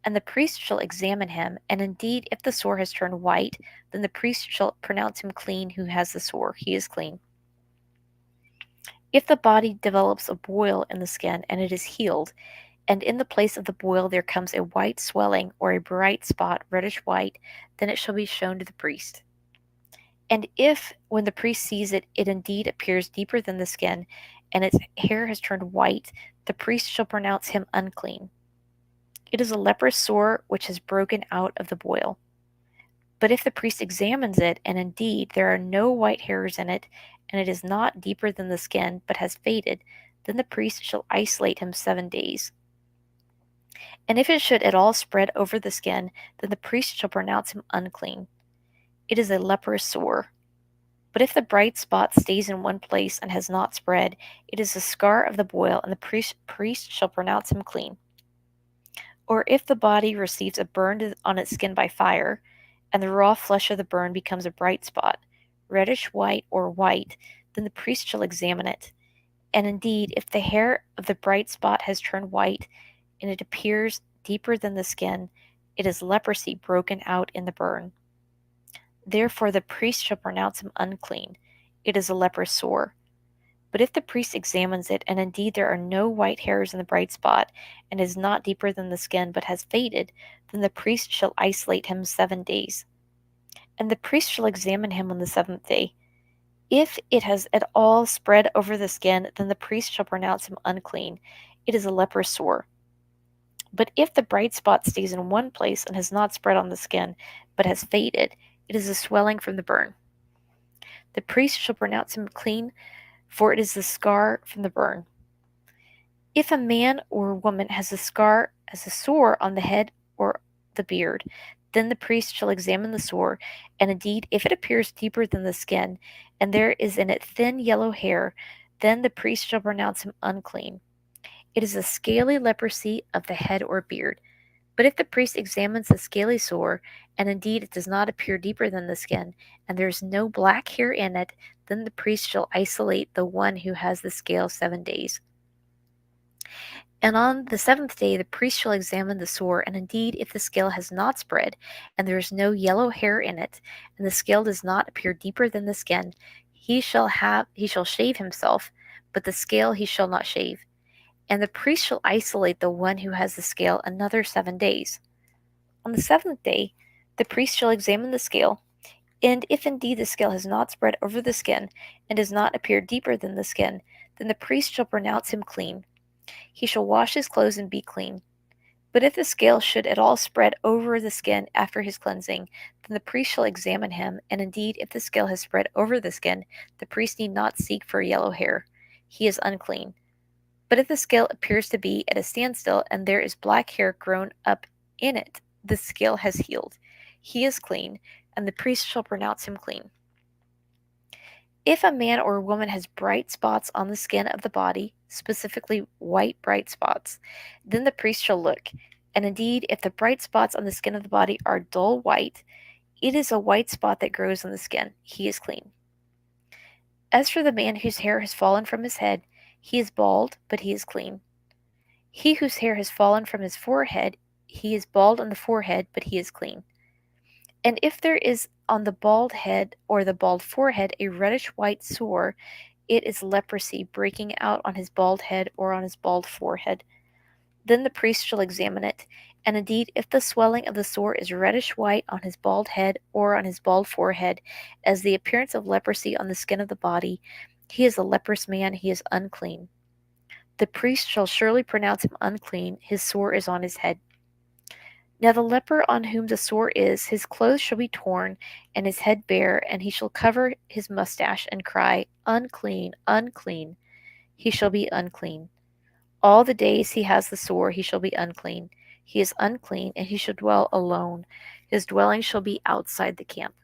And the priest shall examine him, and indeed if the sore has turned white, then the priest shall pronounce him clean who has the sore, he is clean. If the body develops a boil in the skin, and it is healed, and in the place of the boil there comes a white swelling or a bright spot, reddish white, then it shall be shown to the priest. And if, when the priest sees it, it indeed appears deeper than the skin, and its hair has turned white, the priest shall pronounce him unclean. It is a leprous sore which has broken out of the boil. But if the priest examines it, and indeed there are no white hairs in it, and it is not deeper than the skin, but has faded, then the priest shall isolate him 7 days. And if it should at all spread over the skin, then the priest shall pronounce him unclean. It is a leprous sore. But if the bright spot stays in one place and has not spread, it is a scar of the boil, and the priest shall pronounce him clean. Or if the body receives a burn on its skin by fire, and the raw flesh of the burn becomes a bright spot, reddish white or white, then the priest shall examine it. And indeed, if the hair of the bright spot has turned white, and it appears deeper than the skin, it is leprosy broken out in the burn. Therefore the priest shall pronounce him unclean. It is a leprous sore. But if the priest examines it, and indeed there are no white hairs in the bright spot, and is not deeper than the skin, but has faded, then the priest shall isolate him 7 days. And the priest shall examine him on the 7th day. If it has at all spread over the skin, then the priest shall pronounce him unclean. It is a leprous sore. But if the bright spot stays in one place and has not spread on the skin, but has faded, it is a swelling from the burn. The priest shall pronounce him clean, for it is the scar from the burn. If a man or a woman has a sore on the head or the beard, then the priest shall examine the sore, and indeed, if it appears deeper than the skin, and there is in it thin yellow hair, then the priest shall pronounce him unclean. It is a scaly leprosy of the head or beard. But if the priest examines the scaly sore, and indeed it does not appear deeper than the skin, and there is no black hair in it, then the priest shall isolate the one who has the scale 7 days. And on the 7th day the priest shall examine the sore, and indeed if the scale has not spread, and there is no yellow hair in it, and the scale does not appear deeper than the skin, he shall shave himself, but the scale he shall not shave. And the priest shall isolate the one who has the scale another 7 days. On the 7th day the priest shall examine the scale, and if indeed the scale has not spread over the skin, and does not appear deeper than the skin, then the priest shall pronounce him clean. He shall wash his clothes and be clean. But if the scale should at all spread over the skin after his cleansing, then the priest shall examine him, and indeed if the scale has spread over the skin, the priest need not seek for yellow hair. He is unclean. But if the scale appears to be at a standstill, and there is black hair grown up in it, the scale has healed. He is clean, and the priest shall pronounce him clean. If a man or a woman has bright spots on the skin of the body, specifically white bright spots, then the priest shall look. And indeed, if the bright spots on the skin of the body are dull white, it is a white spot that grows on the skin. He is clean. As for the man whose hair has fallen from his head, he is bald, but he is clean. He whose hair has fallen from his forehead, he is bald on the forehead, but he is clean. And if there is on the bald head or the bald forehead a reddish white sore, it is leprosy breaking out on his bald head or on his bald forehead. Then the priest shall examine it, and indeed if the swelling of the sore is reddish white on his bald head or on his bald forehead, as the appearance of leprosy on the skin of the body, he is a leprous man, he is unclean. The priest shall surely pronounce him unclean, his sore is on his head. Now the leper on whom the sore is, his clothes shall be torn, and his head bare, and he shall cover his mustache, and cry, Unclean, unclean. He shall be unclean. All the days he has the sore, he shall be unclean. He is unclean, and he shall dwell alone. His dwelling shall be outside the camp.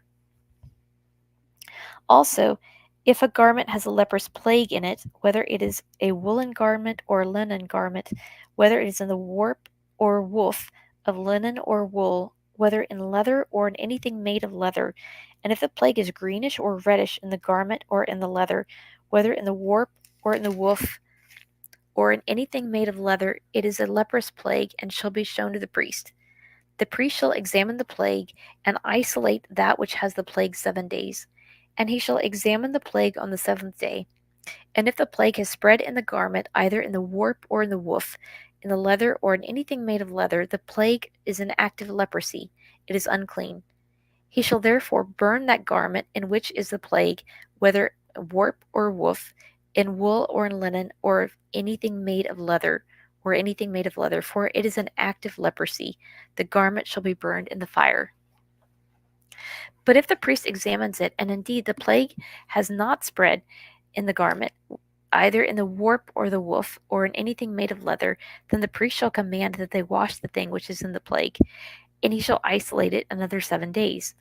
Also, if a garment has a leprous plague in it, whether it is a woolen garment or a linen garment, whether it is in the warp or woof of linen or wool, whether in leather or in anything made of leather, and if the plague is greenish or reddish in the garment or in the leather, whether in the warp or in the woof or in anything made of leather, it is a leprous plague, and shall be shown to the priest. The priest shall examine the plague, and isolate that which has the plague 7 days. And he shall examine the plague on the 7th day. And if the plague has spread in the garment, either in the warp or in the woof, in the leather or in anything made of leather, the plague is an active leprosy. It is unclean. He shall therefore burn that garment in which is the plague, whether warp or woof, in wool or in linen, or anything made of leather, for it is an active leprosy. The garment shall be burned in the fire. But if the priest examines it, and indeed the plague has not spread in the garment, either in the warp or the woof, or in anything made of leather, then the priest shall command that they wash the thing which is in the plague, and he shall isolate it another 7 days.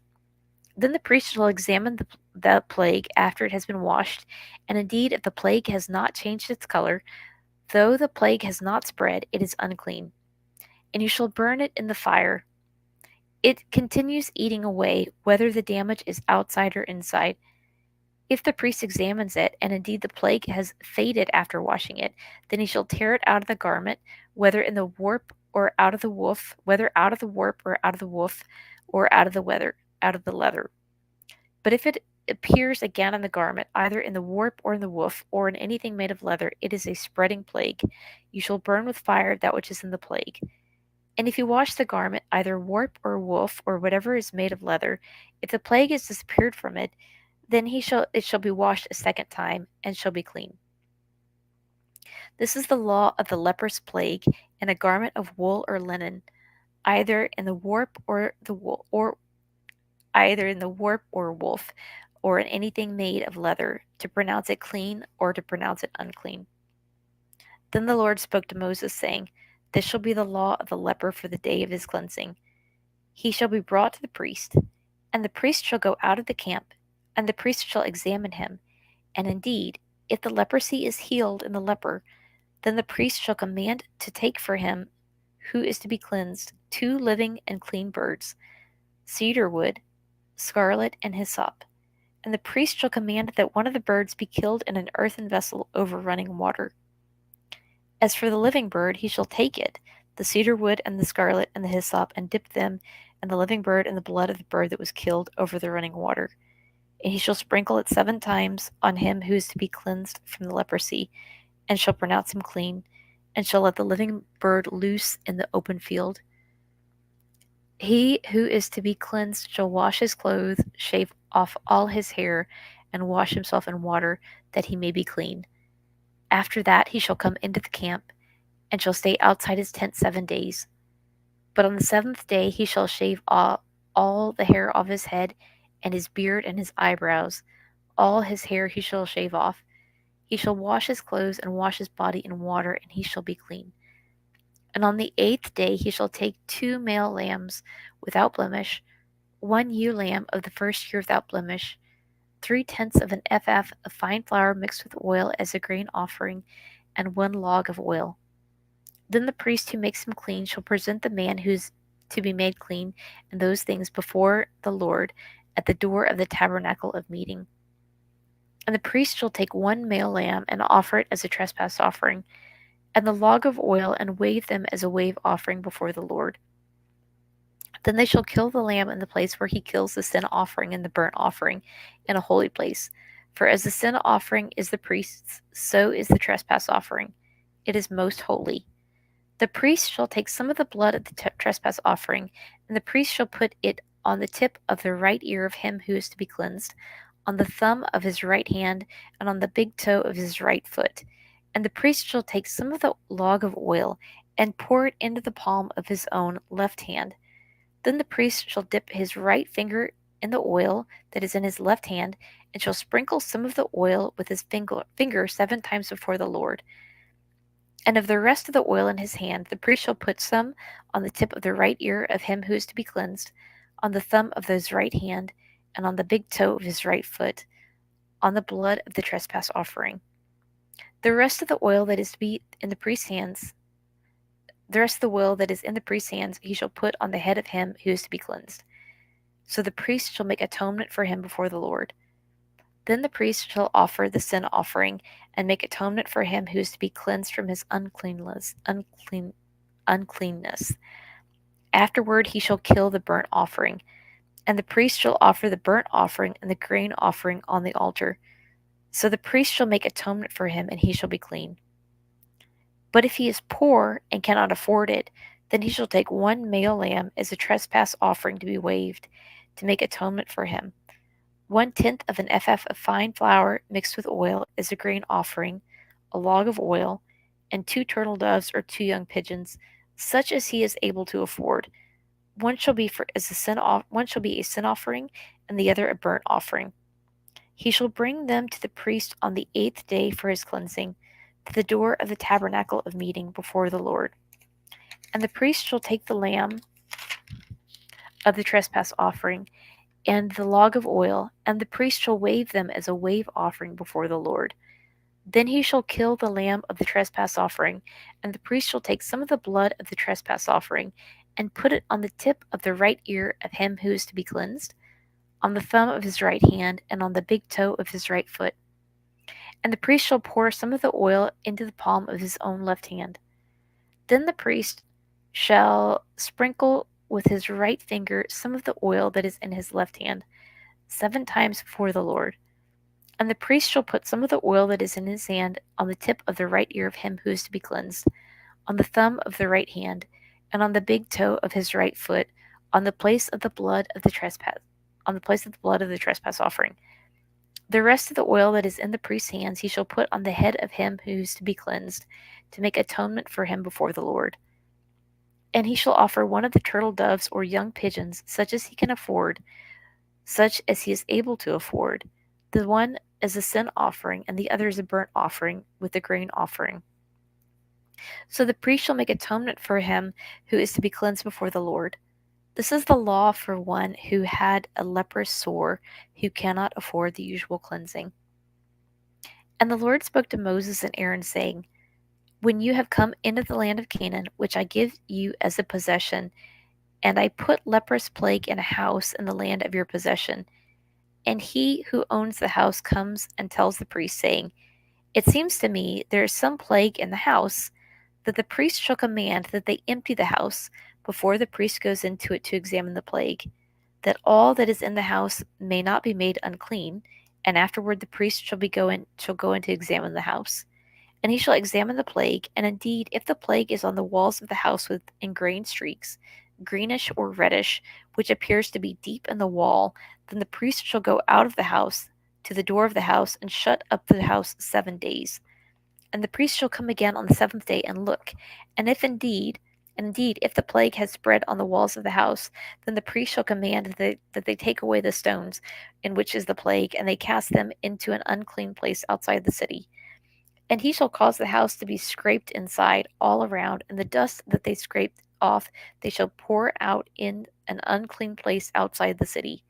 Then the priest shall examine the plague after it has been washed, and indeed if the plague has not changed its color, though the plague has not spread, it is unclean. And you shall burn it in the fire. It continues eating away, whether the damage is outside or inside. If the priest examines it, and indeed the plague has faded after washing it, then he shall tear it out of the garment, whether in the warp or out of the woof, whether out of the warp or out of the woof, or out of the leather. But if it appears again on the garment, either in the warp or in the woof, or in anything made of leather, it is a spreading plague. You shall burn with fire that which is in the plague. And if you wash the garment, either warp or woof, or whatever is made of leather, if the plague has disappeared from it, then it shall be washed a second time, and shall be clean. This is the law of the leprous plague, in a garment of wool or linen, either in the warp or the wool, or either in the warp or woof, or in anything made of leather, to pronounce it clean or to pronounce it unclean. Then the Lord spoke to Moses, saying, This shall be the law of the leper for the day of his cleansing. He shall be brought to the priest, and the priest shall go out of the camp, and the priest shall examine him. And indeed, if the leprosy is healed in the leper, then the priest shall command to take for him who is to be cleansed 2 living and clean birds, cedar wood, scarlet, and hyssop. And the priest shall command that one of the birds be killed in an earthen vessel over running water. As for the living bird, he shall take it, the cedar wood and the scarlet and the hyssop, and dip them and the living bird in the blood of the bird that was killed over the running water. And he shall sprinkle it 7 times on him who is to be cleansed from the leprosy, and shall pronounce him clean, and shall let the living bird loose in the open field. He who is to be cleansed shall wash his clothes, shave off all his hair, and wash himself in water, that he may be clean. After that he shall come into the camp, and shall stay outside his tent 7 days. But on the 7th day he shall shave all the hair off his head, and his beard and his eyebrows. All his hair he shall shave off. He shall wash his clothes and wash his body in water, and he shall be clean. And on the 8th day he shall take 2 male lambs without blemish, 1 ewe lamb of the first year without blemish, 3/10 of an ephah of fine flour mixed with oil as a grain offering, and 1 log of oil. Then the priest who makes him clean shall present the man who is to be made clean and those things before the Lord at the door of the tabernacle of meeting. And the priest shall take 1 male lamb and offer it as a trespass offering, and the log of oil, and wave them as a wave offering before the Lord. Then they shall kill the lamb in the place where he kills the sin offering and the burnt offering, in a holy place. For as the sin offering is the priest's, so is the trespass offering. It is most holy. The priest shall take some of the blood of the trespass offering, and the priest shall put it on the tip of the right ear of him who is to be cleansed, on the thumb of his right hand, and on the big toe of his right foot. And the priest shall take some of the log of oil, and pour it into the palm of his own left hand. Then the priest shall dip his right finger in the oil that is in his left hand, and shall sprinkle some of the oil with his finger 7 times before the Lord. And of the rest of the oil in his hand, the priest shall put some on the tip of the right ear of him who is to be cleansed, on the thumb of his right hand, and on the big toe of his right foot, on the blood of the trespass offering. The rest of the oil that is to be in the priest's hands, he shall put on the head of him who is to be cleansed. So the priest shall make atonement for him before the Lord. Then the priest shall offer the sin offering, and make atonement for him who is to be cleansed from his uncleanness. Afterward he shall kill the burnt offering, and the priest shall offer the burnt offering and the grain offering on the altar. So the priest shall make atonement for him, and he shall be clean. But if he is poor and cannot afford it, then he shall take 1 male lamb as a trespass offering to be waved, to make atonement for him. 1/10 of an ephah of fine flour mixed with oil as a grain offering, a log of oil, and 2 turtle doves or 2 young pigeons, such as he is able to afford. One shall be a sin offering, and the other a burnt offering. He shall bring them to the priest on the 8th day for his cleansing, to the door of the tabernacle of meeting before the Lord. And the priest shall take the lamb of the trespass offering and the log of oil, and the priest shall wave them as a wave offering before the Lord. Then he shall kill the lamb of the trespass offering, and the priest shall take some of the blood of the trespass offering, and put it on the tip of the right ear of him who is to be cleansed, on the thumb of his right hand, and on the big toe of his right foot. And the priest shall pour some of the oil into the palm of his own left hand. Then the priest shall sprinkle with his right finger some of the oil that is in his left hand 7 times before the Lord. And the priest shall put some of the oil that is in his hand on the tip of the right ear of him who is to be cleansed, on the thumb of the right hand, and on the big toe of his right foot, on the place of the blood of the trespass offering. The rest of the oil that is in the priest's hands he shall put on the head of him who is to be cleansed, to make atonement for him before the Lord. And he shall offer one of the turtle doves or young pigeons, such as he can afford, such as he is able to afford, the one as a sin offering, and the other as a burnt offering with the grain offering. So the priest shall make atonement for him who is to be cleansed before the Lord. This is the law for one who had a leprous sore, who cannot afford the usual cleansing. And the Lord spoke to Moses and Aaron, saying, When you have come into the land of Canaan, which I give you as a possession, and I put leprous plague in a house in the land of your possession, and he who owns the house comes and tells the priest, saying, It seems to me there is some plague in the house, that the priest shall command that they empty the house before the priest goes into it to examine the plague, that all that is in the house may not be made unclean, and afterward the priest shall go in to examine the house. And he shall examine the plague, and indeed, if the plague is on the walls of the house with ingrained streaks, greenish or reddish, which appears to be deep in the wall, then the priest shall go out of the house to the door of the house and shut up the house 7 days. And the priest shall come again on the 7th day and look, and indeed, if the plague has spread on the walls of the house, then the priest shall command that they take away the stones in which is the plague, and they cast them into an unclean place outside the city. And he shall cause the house to be scraped inside all around, and the dust that they scraped off they shall pour out in an unclean place outside the city.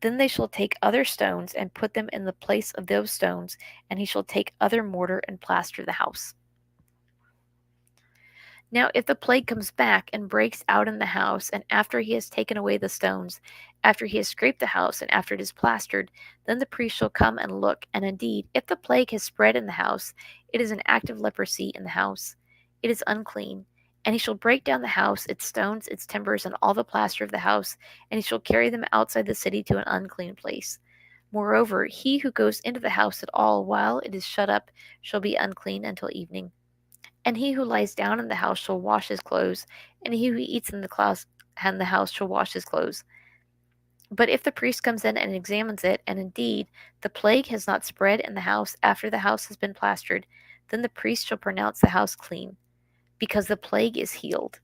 Then they shall take other stones and put them in the place of those stones, and he shall take other mortar and plaster the house. Now, if the plague comes back and breaks out in the house, and after he has taken away the stones, after he has scraped the house, and after it is plastered, then the priest shall come and look, and indeed, if the plague has spread in the house, it is an act of leprosy in the house. It is unclean. And he shall break down the house, its stones, its timbers, and all the plaster of the house, and he shall carry them outside the city to an unclean place. Moreover, he who goes into the house at all while it is shut up shall be unclean until evening. And he who lies down in the house shall wash his clothes, and he who eats in the house shall wash his clothes. But if the priest comes in and examines it, and indeed the plague has not spread in the house after the house has been plastered, then the priest shall pronounce the house clean, because the plague is healed.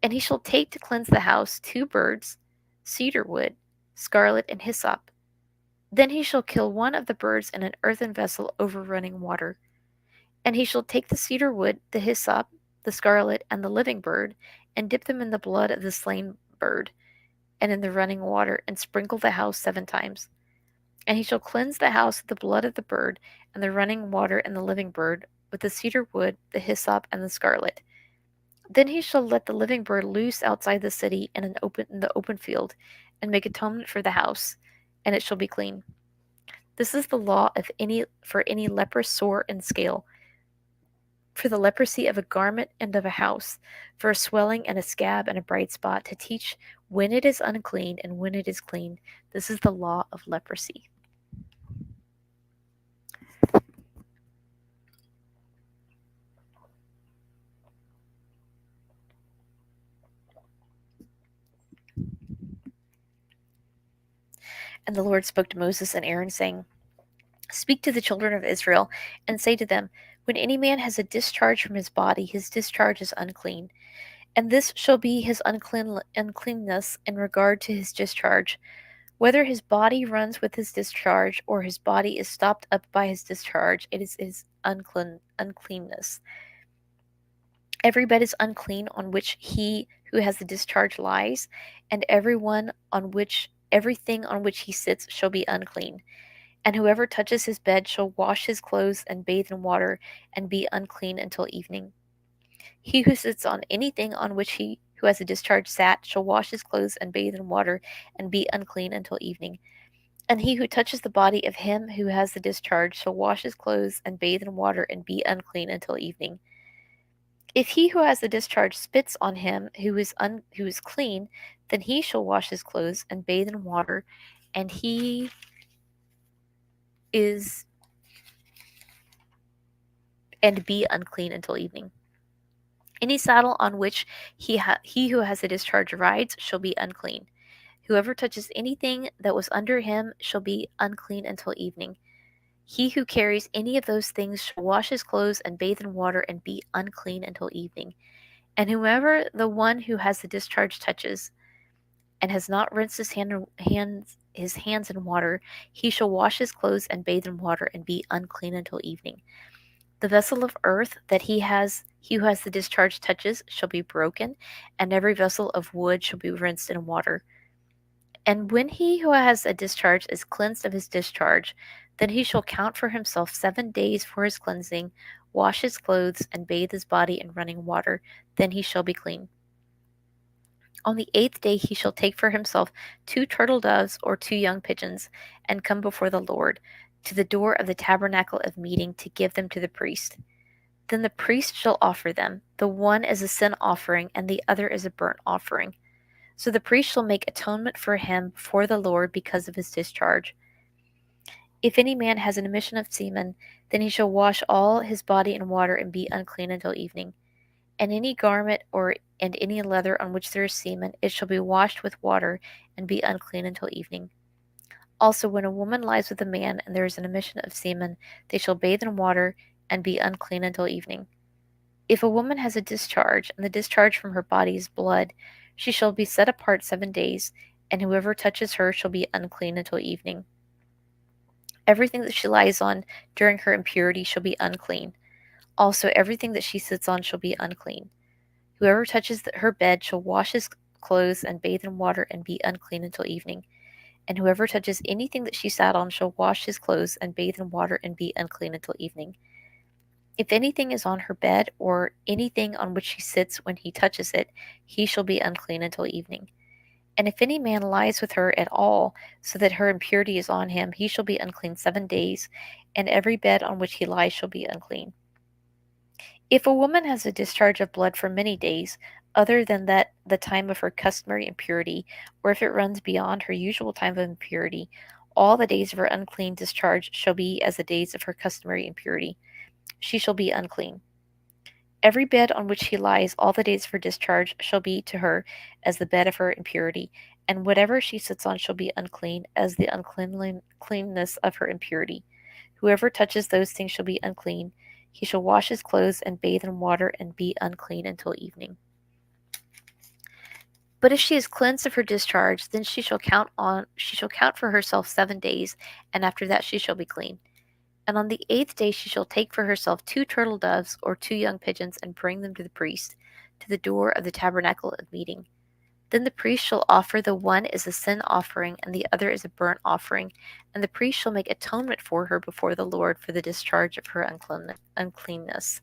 And he shall take to cleanse the house 2 birds, cedar wood, scarlet, and hyssop. Then he shall kill one of the birds in an earthen vessel over running water. And he shall take the cedar wood, the hyssop, the scarlet, and the living bird, and dip them in the blood of the slain bird, and in the running water, and sprinkle the house 7 times. And he shall cleanse the house with the blood of the bird, and the running water, and the living bird, with the cedar wood, the hyssop, and the scarlet. Then he shall let the living bird loose outside the city in the open field, and make atonement for the house, and it shall be clean. This is the law for any leprous sore and scale, for the leprosy of a garment and of a house, for a swelling and a scab and a bright spot, to teach when it is unclean and when it is clean. This is the law of leprosy. And the Lord spoke to Moses and Aaron, saying, Speak to the children of Israel, and say to them, When any man has a discharge from his body, his discharge is unclean. And this shall be his uncleanness in regard to his discharge, whether his body runs with his discharge, or his body is stopped up by his discharge, it is his uncleanness. Every bed is unclean on which he who has the discharge lies, and everything on which he sits shall be unclean. And whoever touches his bed shall wash his clothes and bathe in water, and be unclean until evening. He who sits on anything on which he who has a discharge sat shall wash his clothes and bathe in water, and be unclean until evening. And he who touches the body of him who has the discharge shall wash his clothes and bathe in water and be unclean until evening. If he who has the discharge spits on him who is clean, then he shall wash his clothes and bathe in water, and he is and be unclean until evening. Any saddle on which he who has the discharge rides shall be unclean. Whoever touches anything that was under him shall be unclean until evening. He who carries any of those things shall wash his clothes and bathe in water and be unclean until evening. And whomever the one who has the discharge touches, and has not rinsed his hands in water, he shall wash his clothes and bathe in water and be unclean until evening. The vessel of earth that he who has the discharge touches shall be broken, and every vessel of wood shall be rinsed in water. And when he who has a discharge is cleansed of his discharge, then he shall count for himself 7 days for his cleansing, wash his clothes, and bathe his body in running water. Then he shall be clean. On the 8th day he shall take for himself 2 turtle doves or 2 young pigeons, and come before the Lord to the door of the tabernacle of meeting to give them to the priest. Then the priest shall offer them, the one as a sin offering, and the other as a burnt offering. So the priest shall make atonement for him before the Lord because of his discharge. If any man has an emission of semen, then he shall wash all his body in water and be unclean until evening. And any garment and any leather on which there is semen, it shall be washed with water and be unclean until evening. Also, when a woman lies with a man and there is an emission of semen, they shall bathe in water and be unclean until evening. If a woman has a discharge, and the discharge from her body is blood, she shall be set apart 7 days, and whoever touches her shall be unclean until evening. Everything that she lies on during her impurity shall be unclean. Also, everything that she sits on shall be unclean. Whoever touches her bed shall wash his clothes and bathe in water and be unclean until evening. And whoever touches anything that she sat on shall wash his clothes and bathe in water and be unclean until evening. If anything is on her bed, or anything on which she sits when he touches it, he shall be unclean until evening. And if any man lies with her at all, so that her impurity is on him, he shall be unclean 7 days, and every bed on which he lies shall be unclean. If a woman has a discharge of blood for many days, other than that the time of her customary impurity, or if it runs beyond her usual time of impurity, all the days of her unclean discharge shall be as the days of her customary impurity. She shall be unclean. Every bed on which she lies all the days of her discharge shall be to her as the bed of her impurity, and whatever she sits on shall be unclean as the uncleanness of her impurity. Whoever touches those things shall be unclean. He shall wash his clothes and bathe in water and be unclean until evening. But if she is cleansed of her discharge, then she shall count for herself 7 days, and after that she shall be clean. And on the 8th day she shall take for herself 2 turtle doves or 2 young pigeons, and bring them to the priest, to the door of the tabernacle of meeting. Then the priest shall offer the one as a sin offering, and the other as a burnt offering, and the priest shall make atonement for her before the Lord for the discharge of her uncleanness.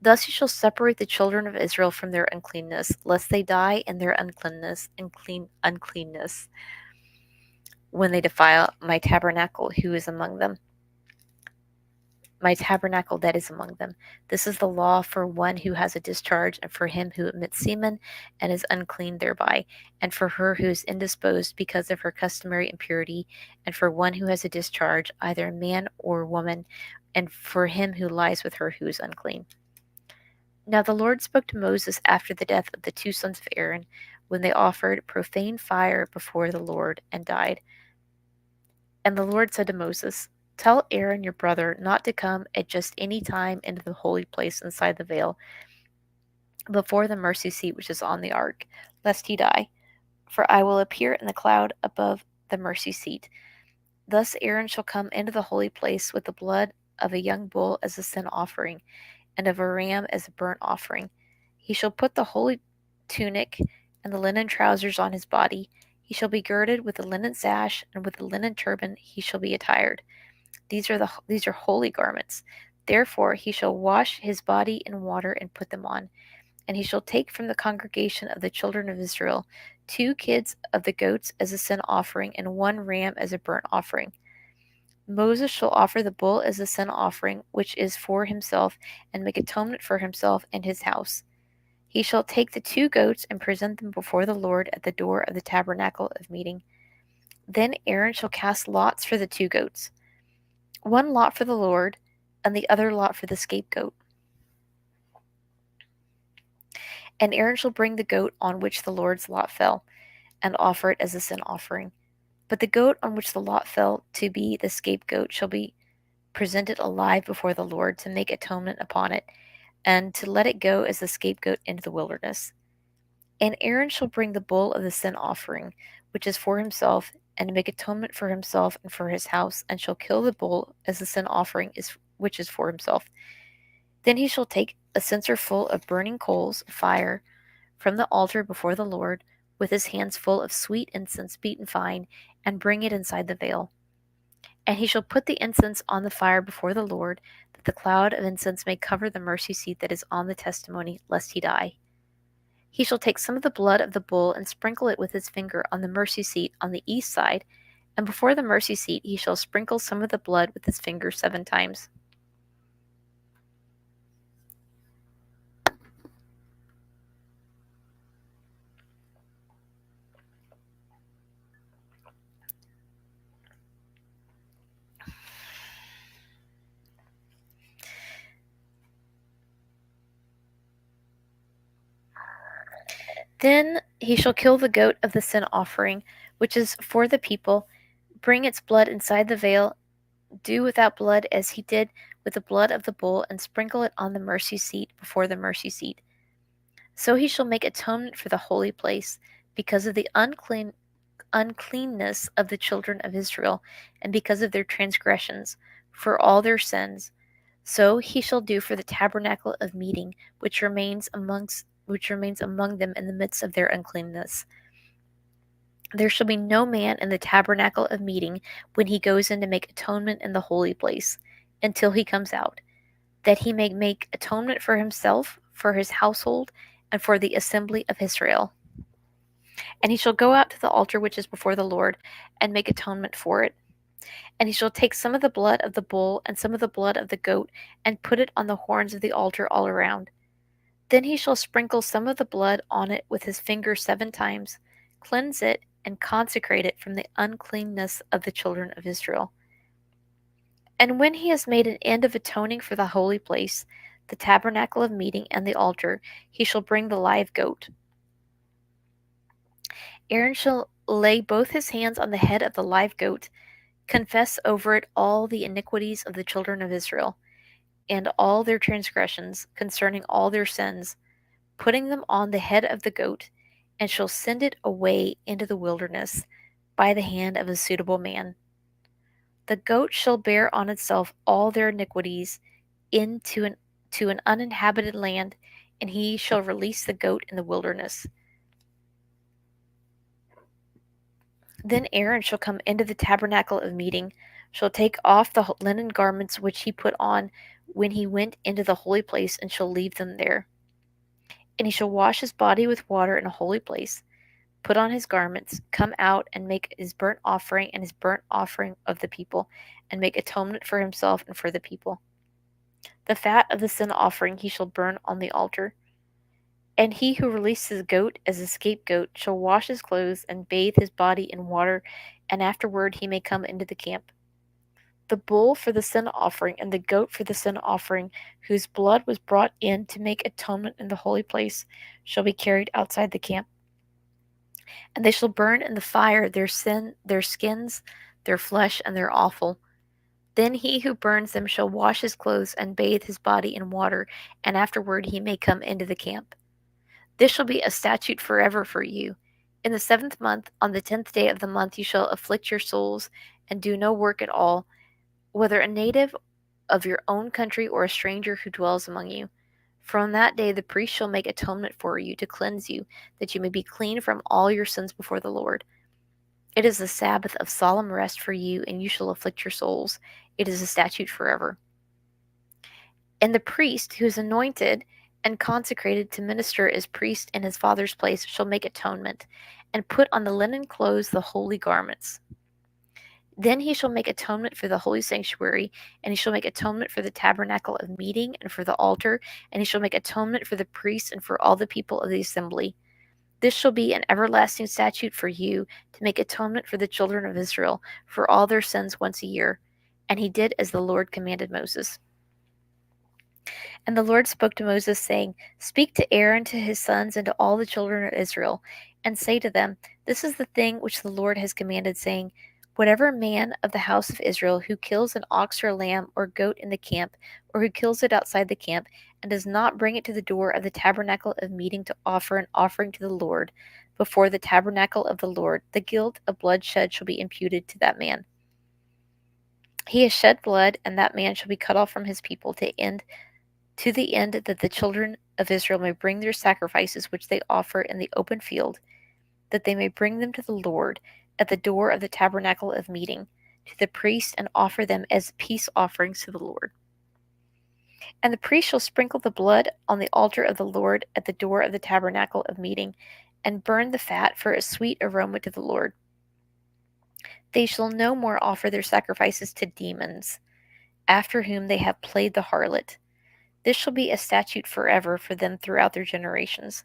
Thus you shall separate the children of Israel from their uncleanness, lest they die in their uncleanness, when they defile my tabernacle my tabernacle that is among them. This is the law for one who has a discharge, and for him who emits semen and is unclean thereby, and for her who is indisposed because of her customary impurity, and for one who has a discharge, either a man or woman, and for him who lies with her who is unclean. Now the Lord spoke to Moses after the death of the 2 sons of Aaron, when they offered profane fire before the Lord, and died. And the Lord said to Moses, Tell Aaron your brother not to come at just any time into the holy place inside the veil, before the mercy seat which is on the ark, lest he die. For I will appear in the cloud above the mercy seat. Thus Aaron shall come into the holy place with the blood of a young bull as a sin offering, and of a ram as a burnt offering. He shall put the holy tunic and the linen trousers on his body. He shall be girded with a linen sash, and with a linen turban he shall be attired. These are holy garments. Therefore he shall wash his body in water and put them on. And he shall take from the congregation of the children of Israel 2 kids of the goats as a sin offering, and 1 ram as a burnt offering. Moses shall offer the bull as a sin offering, which is for himself, and make atonement for himself and his house. He shall take the 2 goats and present them before the Lord at the door of the tabernacle of meeting. Then Aaron shall cast lots for the 2 goats, 1 lot for the Lord, and the other lot for the scapegoat. And Aaron shall bring the goat on which the Lord's lot fell, and offer it as a sin offering. But the goat on which the lot fell to be the scapegoat shall be presented alive before the Lord to make atonement upon it, and to let it go as the scapegoat into the wilderness. And Aaron shall bring the bull of the sin offering, which is for himself, and make atonement for himself and for his house, and shall kill the bull as the sin offering which is for himself. Then he shall take a censer full of burning coals of fire from the altar before the Lord, with his hands full of sweet incense beaten fine, and bring it inside the veil. And he shall put the incense on the fire before the Lord, that the cloud of incense may cover the mercy seat that is on the testimony, lest he die. He shall take some of the blood of the bull and sprinkle it with his finger on the mercy seat on the east side, and before the mercy seat he shall sprinkle some of the blood with his finger 7 times. Then he shall kill the goat of the sin offering, which is for the people, bring its blood inside the veil, do without blood as he did with the blood of the bull, and sprinkle it on the mercy seat before the mercy seat. So he shall make atonement for the holy place, because of the uncleanness of the children of Israel, and because of their transgressions, for all their sins. So he shall do for the tabernacle of meeting, which remains among them in the midst of their uncleanness. There shall be no man in the tabernacle of meeting when he goes in to make atonement in the holy place, until he comes out, that he may make atonement for himself, for his household, and for the assembly of Israel. And he shall go out to the altar which is before the Lord, and make atonement for it. And he shall take some of the blood of the bull and some of the blood of the goat, and put it on the horns of the altar all around. Then he shall sprinkle some of the blood on it with his finger 7 times, cleanse it, and consecrate it from the uncleanness of the children of Israel. And when he has made an end of atoning for the holy place, the tabernacle of meeting, and the altar, he shall bring the live goat. Aaron shall lay both his hands on the head of the live goat, confess over it all the iniquities of the children of Israel, and all their transgressions concerning all their sins, putting them on the head of the goat, and shall send it away into the wilderness by the hand of a suitable man. The goat shall bear on itself all their iniquities into an uninhabited land, and he shall release the goat in the wilderness. Then Aaron shall come into the tabernacle of meeting, shall take off the linen garments which he put on when he went into the holy place, and shall leave them there. And he shall wash his body with water in a holy place, put on his garments, come out, and make his burnt offering and his burnt offering of the people, and make atonement for himself and for the people. The fat of the sin offering he shall burn on the altar. And he who releases the goat as a scapegoat shall wash his clothes and bathe his body in water, and afterward he may come into the camp. The bull for the sin offering and the goat for the sin offering, whose blood was brought in to make atonement in the holy place, shall be carried outside the camp. And they shall burn in the fire their skins, their flesh, and their offal. Then he who burns them shall wash his clothes and bathe his body in water, and afterward he may come into the camp. This shall be a statute forever for you. In the 7th month, on the 10th day of the month, you shall afflict your souls, and do no work at all, whether a native of your own country or a stranger who dwells among you. From that day the priest shall make atonement for you to cleanse you, that you may be clean from all your sins before the Lord. It is a Sabbath of solemn rest for you, and you shall afflict your souls. It is a statute forever. And the priest who is anointed and consecrated to minister as priest in his father's place shall make atonement, and put on the linen clothes the holy garments. Then he shall make atonement for the holy sanctuary, and he shall make atonement for the tabernacle of meeting, and for the altar, and he shall make atonement for the priests and for all the people of the assembly. This shall be an everlasting statute for you, to make atonement for the children of Israel for all their sins once a year. And he did as the Lord commanded Moses. And the Lord spoke to Moses, saying, Speak to Aaron, to his sons, and to all the children of Israel, and say to them, This is the thing which the Lord has commanded, saying, Whatever man of the house of Israel who kills an ox or lamb or goat in the camp, or who kills it outside the camp, and does not bring it to the door of the tabernacle of meeting to offer an offering to the Lord before the tabernacle of the Lord, the guilt of bloodshed shall be imputed to that man. He has shed blood, and that man shall be cut off from his people to the end that the children of Israel may bring their sacrifices which they offer in the open field, that they may bring them to the Lord at the door of the tabernacle of meeting, to the priest, and offer them as peace offerings to the Lord. And the priest shall sprinkle the blood on the altar of the Lord at the door of the tabernacle of meeting, and burn the fat for a sweet aroma to the Lord. They shall no more offer their sacrifices to demons, after whom they have played the harlot. This shall be a statute forever for them throughout their generations.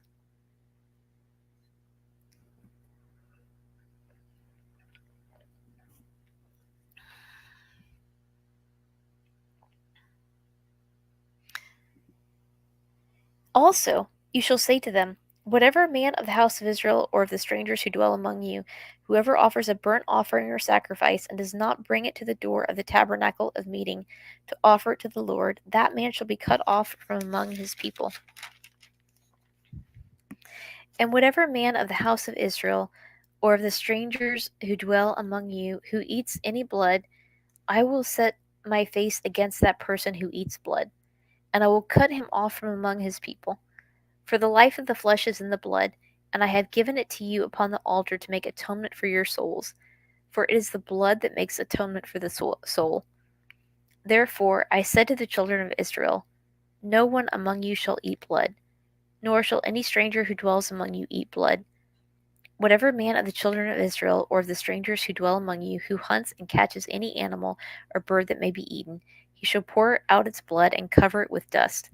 Also, you shall say to them, Whatever man of the house of Israel or of the strangers who dwell among you, whoever offers a burnt offering or sacrifice and does not bring it to the door of the tabernacle of meeting to offer it to the Lord, that man shall be cut off from among his people. And whatever man of the house of Israel or of the strangers who dwell among you who eats any blood, I will set my face against that person who eats blood, and I will cut him off from among his people. For the life of the flesh is in the blood, and I have given it to you upon the altar to make atonement for your souls. For it is the blood that makes atonement for the soul. Therefore I said to the children of Israel, No one among you shall eat blood, nor shall any stranger who dwells among you eat blood. Whatever man of the children of Israel or of the strangers who dwell among you who hunts and catches any animal or bird that may be eaten, he shall pour out its blood and cover it with dust.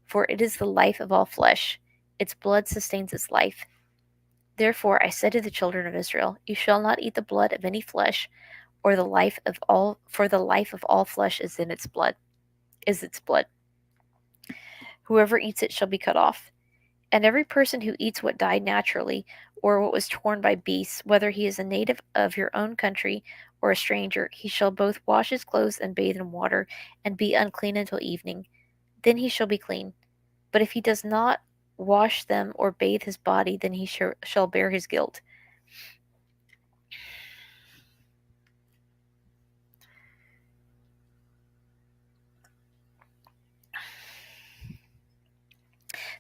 For it is the life of all flesh. Its blood sustains its life. Therefore I said to the children of Israel, You shall not eat the blood of any flesh, or the life of all, for the life of all flesh is in its blood. Whoever eats it shall be cut off. And every person who eats what died naturally, or what was torn by beasts, whether he is a native of your own country or a stranger, he shall both wash his clothes and bathe in water, and be unclean until evening. Then he shall be clean. But if he does not wash them or bathe his body, then he shall bear his guilt.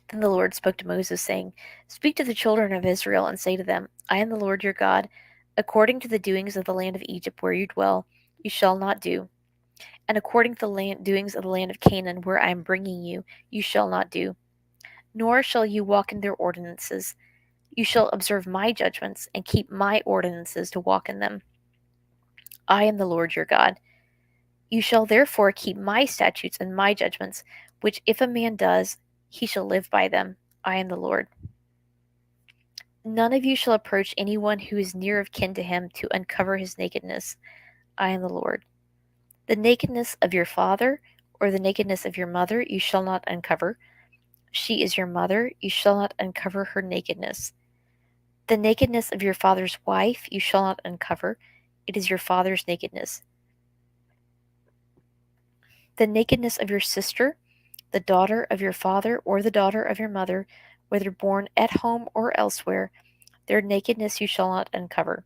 Then the Lord spoke to Moses, saying, Speak to the children of Israel, and say to them, I am the Lord your God. According to the doings of the land of Egypt where you dwell, you shall not do. And according to the doings of the land of Canaan where I am bringing you, you shall not do. Nor shall you walk in their ordinances. You shall observe my judgments, and keep my ordinances to walk in them. I am the Lord your God. You shall therefore keep my statutes and my judgments, which if a man does, he shall live by them. I am the Lord. None of you shall approach anyone who is near of kin to him to uncover his nakedness. I am the Lord. The nakedness of your father or the nakedness of your mother you shall not uncover. She is your mother, you shall not uncover her nakedness. The nakedness of your father's wife you shall not uncover. It is your father's nakedness. The nakedness of your sister, the daughter of your father or the daughter of your mother, whether born at home or elsewhere, their nakedness you shall not uncover.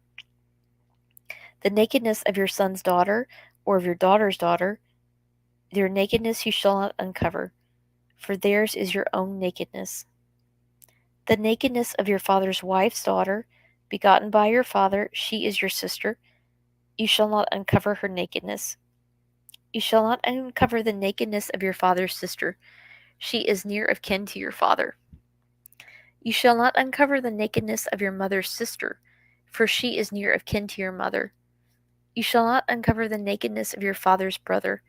The nakedness of your son's daughter or of your daughter's daughter, their nakedness you shall not uncover, for theirs is your own nakedness. The nakedness of your father's wife's daughter, begotten by your father, she is your sister, you shall not uncover her nakedness. You shall not uncover the nakedness of your father's sister, She is near of kin to your father. You shall not uncover the nakedness of your mother's sister, for she is near of kin to your mother. You shall not uncover the nakedness of your father's brother.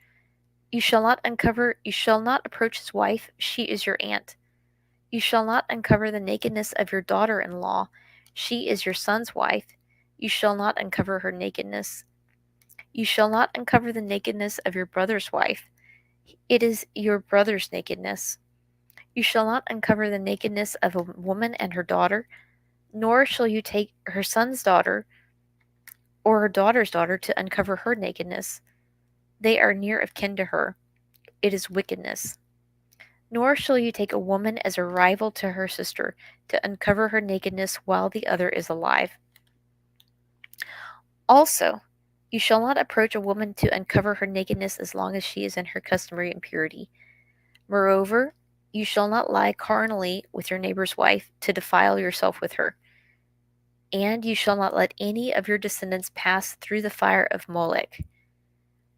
You shall not approach his wife, she is your aunt. You shall not uncover the nakedness of your daughter in law, she is your son's wife. You shall not uncover her nakedness. You shall not uncover the nakedness of your brother's wife, it is your brother's nakedness. You shall not uncover the nakedness of a woman and her daughter, nor shall you take her son's daughter or her daughter's daughter to uncover her nakedness. They are near of kin to her. It is wickedness. Nor shall you take a woman as a rival to her sister to uncover her nakedness while the other is alive. Also, you shall not approach a woman to uncover her nakedness as long as she is in her customary impurity. Moreover, you shall not lie carnally with your neighbor's wife to defile yourself with her. And you shall not let any of your descendants pass through the fire of Molech,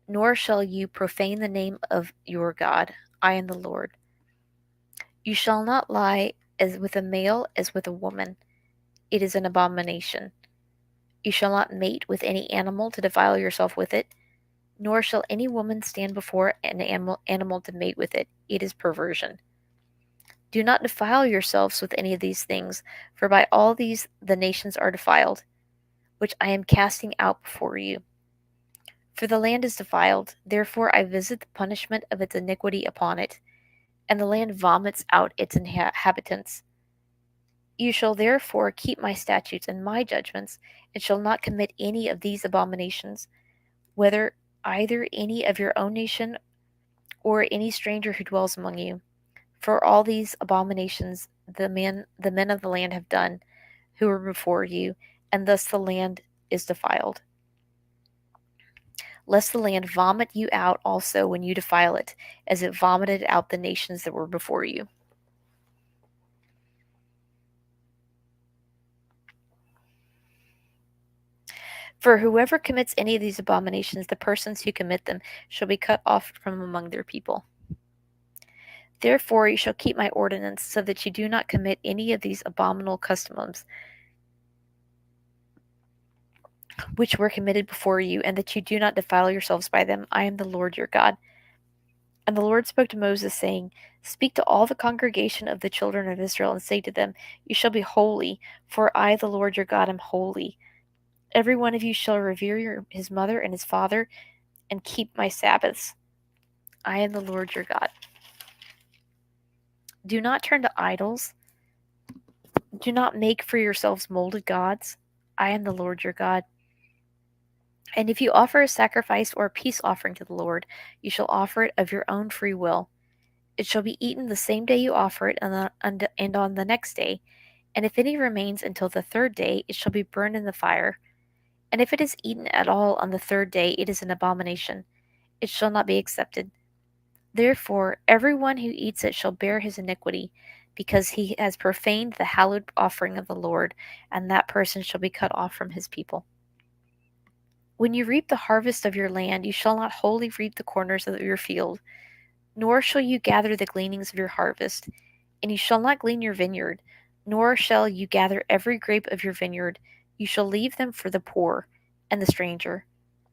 nor shall you profane the name of your God. I am the Lord. You shall not lie as with a male as with a woman. It is an abomination. You shall not mate with any animal to defile yourself with it, nor shall any woman stand before an animal to mate with it. It is perversion. Do not defile yourselves with any of these things, for by all these the nations are defiled, which I am casting out before you. For the land is defiled, therefore I visit the punishment of its iniquity upon it, and the land vomits out its inhabitants. You shall therefore keep my statutes and my judgments, and shall not commit any of these abominations, whether either any of your own nation or any stranger who dwells among you. For all these abominations the men of the land have done, who were before you, and thus the land is defiled. Lest the land vomit you out also when you defile it, as it vomited out the nations that were before you. For whoever commits any of these abominations, the persons who commit them shall be cut off from among their people. Therefore you shall keep my ordinance, so that you do not commit any of these abominable customs which were committed before you, and that you do not defile yourselves by them. I am the Lord your God. And the Lord spoke to Moses, saying, Speak to all the congregation of the children of Israel, and say to them, You shall be holy, for I, the Lord your God, am holy. Every one of you shall revere his mother and his father, and keep my Sabbaths. I am the Lord your God. Do not turn to idols. Do not make for yourselves molded gods. I am the Lord your God. And if you offer a sacrifice or a peace offering to the Lord, you shall offer it of your own free will. It shall be eaten the same day you offer it, and on the next day. And if any remains until the third day, it shall be burned in the fire. And if it is eaten at all on the third day, it is an abomination. It shall not be accepted. Therefore, every one who eats it shall bear his iniquity, because he has profaned the hallowed offering of the Lord, and that person shall be cut off from his people. When you reap the harvest of your land, you shall not wholly reap the corners of your field, nor shall you gather the gleanings of your harvest, and you shall not glean your vineyard, nor shall you gather every grape of your vineyard. You shall leave them for the poor and the stranger.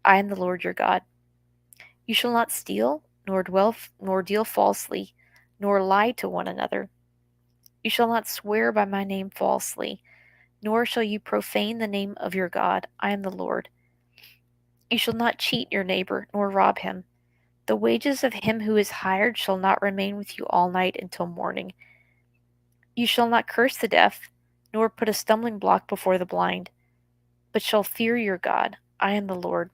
I am the Lord your God. You shall not steal, nor deal falsely, nor lie to one another. You shall not swear by my name falsely, nor shall you profane the name of your God. I am the Lord. You shall not cheat your neighbor, nor rob him. The wages of him who is hired shall not remain with you all night until morning. You shall not curse the deaf, nor put a stumbling block before the blind, but shall fear your God. I am the Lord.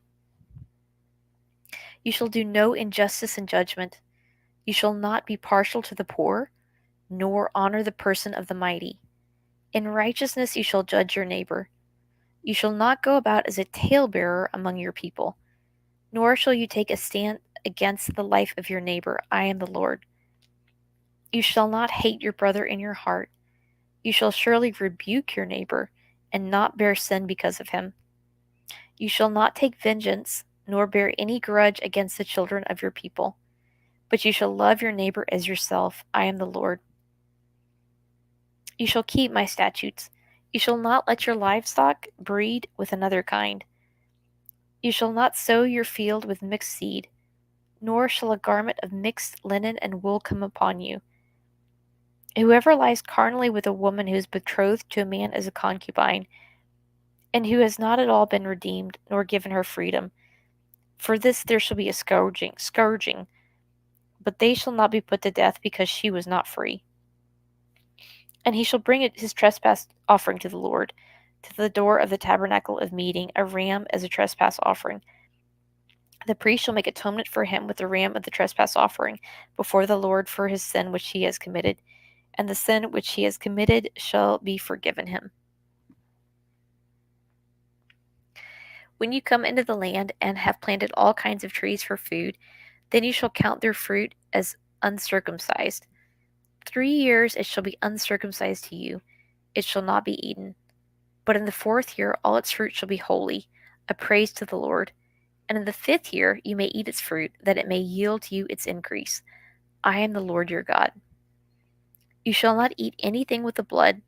You shall do no injustice in judgment. You shall not be partial to the poor, nor honor the person of the mighty. In righteousness you shall judge your neighbor. You shall not go about as a talebearer among your people, nor shall you take a stand against the life of your neighbor. I am the Lord. You shall not hate your brother in your heart. You shall surely rebuke your neighbor, and not bear sin because of him. You shall not take vengeance, nor bear any grudge against the children of your people, But you shall love your neighbor as yourself. I am the Lord. You shall keep my statutes. You shall not let your livestock breed with another kind. You shall not sow your field with mixed seed, nor shall a garment of mixed linen and wool come upon you. Whoever lies carnally with a woman who is betrothed to a man as a concubine, and who has not at all been redeemed, nor given her freedom, for this there shall be a scourging, but they shall not be put to death because she was not free. And he shall bring his trespass offering to the Lord, to the door of the tabernacle of meeting, a ram as a trespass offering. The priest shall make atonement for him with the ram of the trespass offering before the Lord for his sin which he has committed, and the sin which he has committed shall be forgiven him. When you come into the land and have planted all kinds of trees for food, then you shall count their fruit as uncircumcised. 3 years it shall be uncircumcised to you, it shall not be eaten. But in the 4th year all its fruit shall be holy, a praise to the Lord. And in the 5th year you may eat its fruit, that it may yield to you its increase. I am the Lord your God. You shall not eat anything with the blood,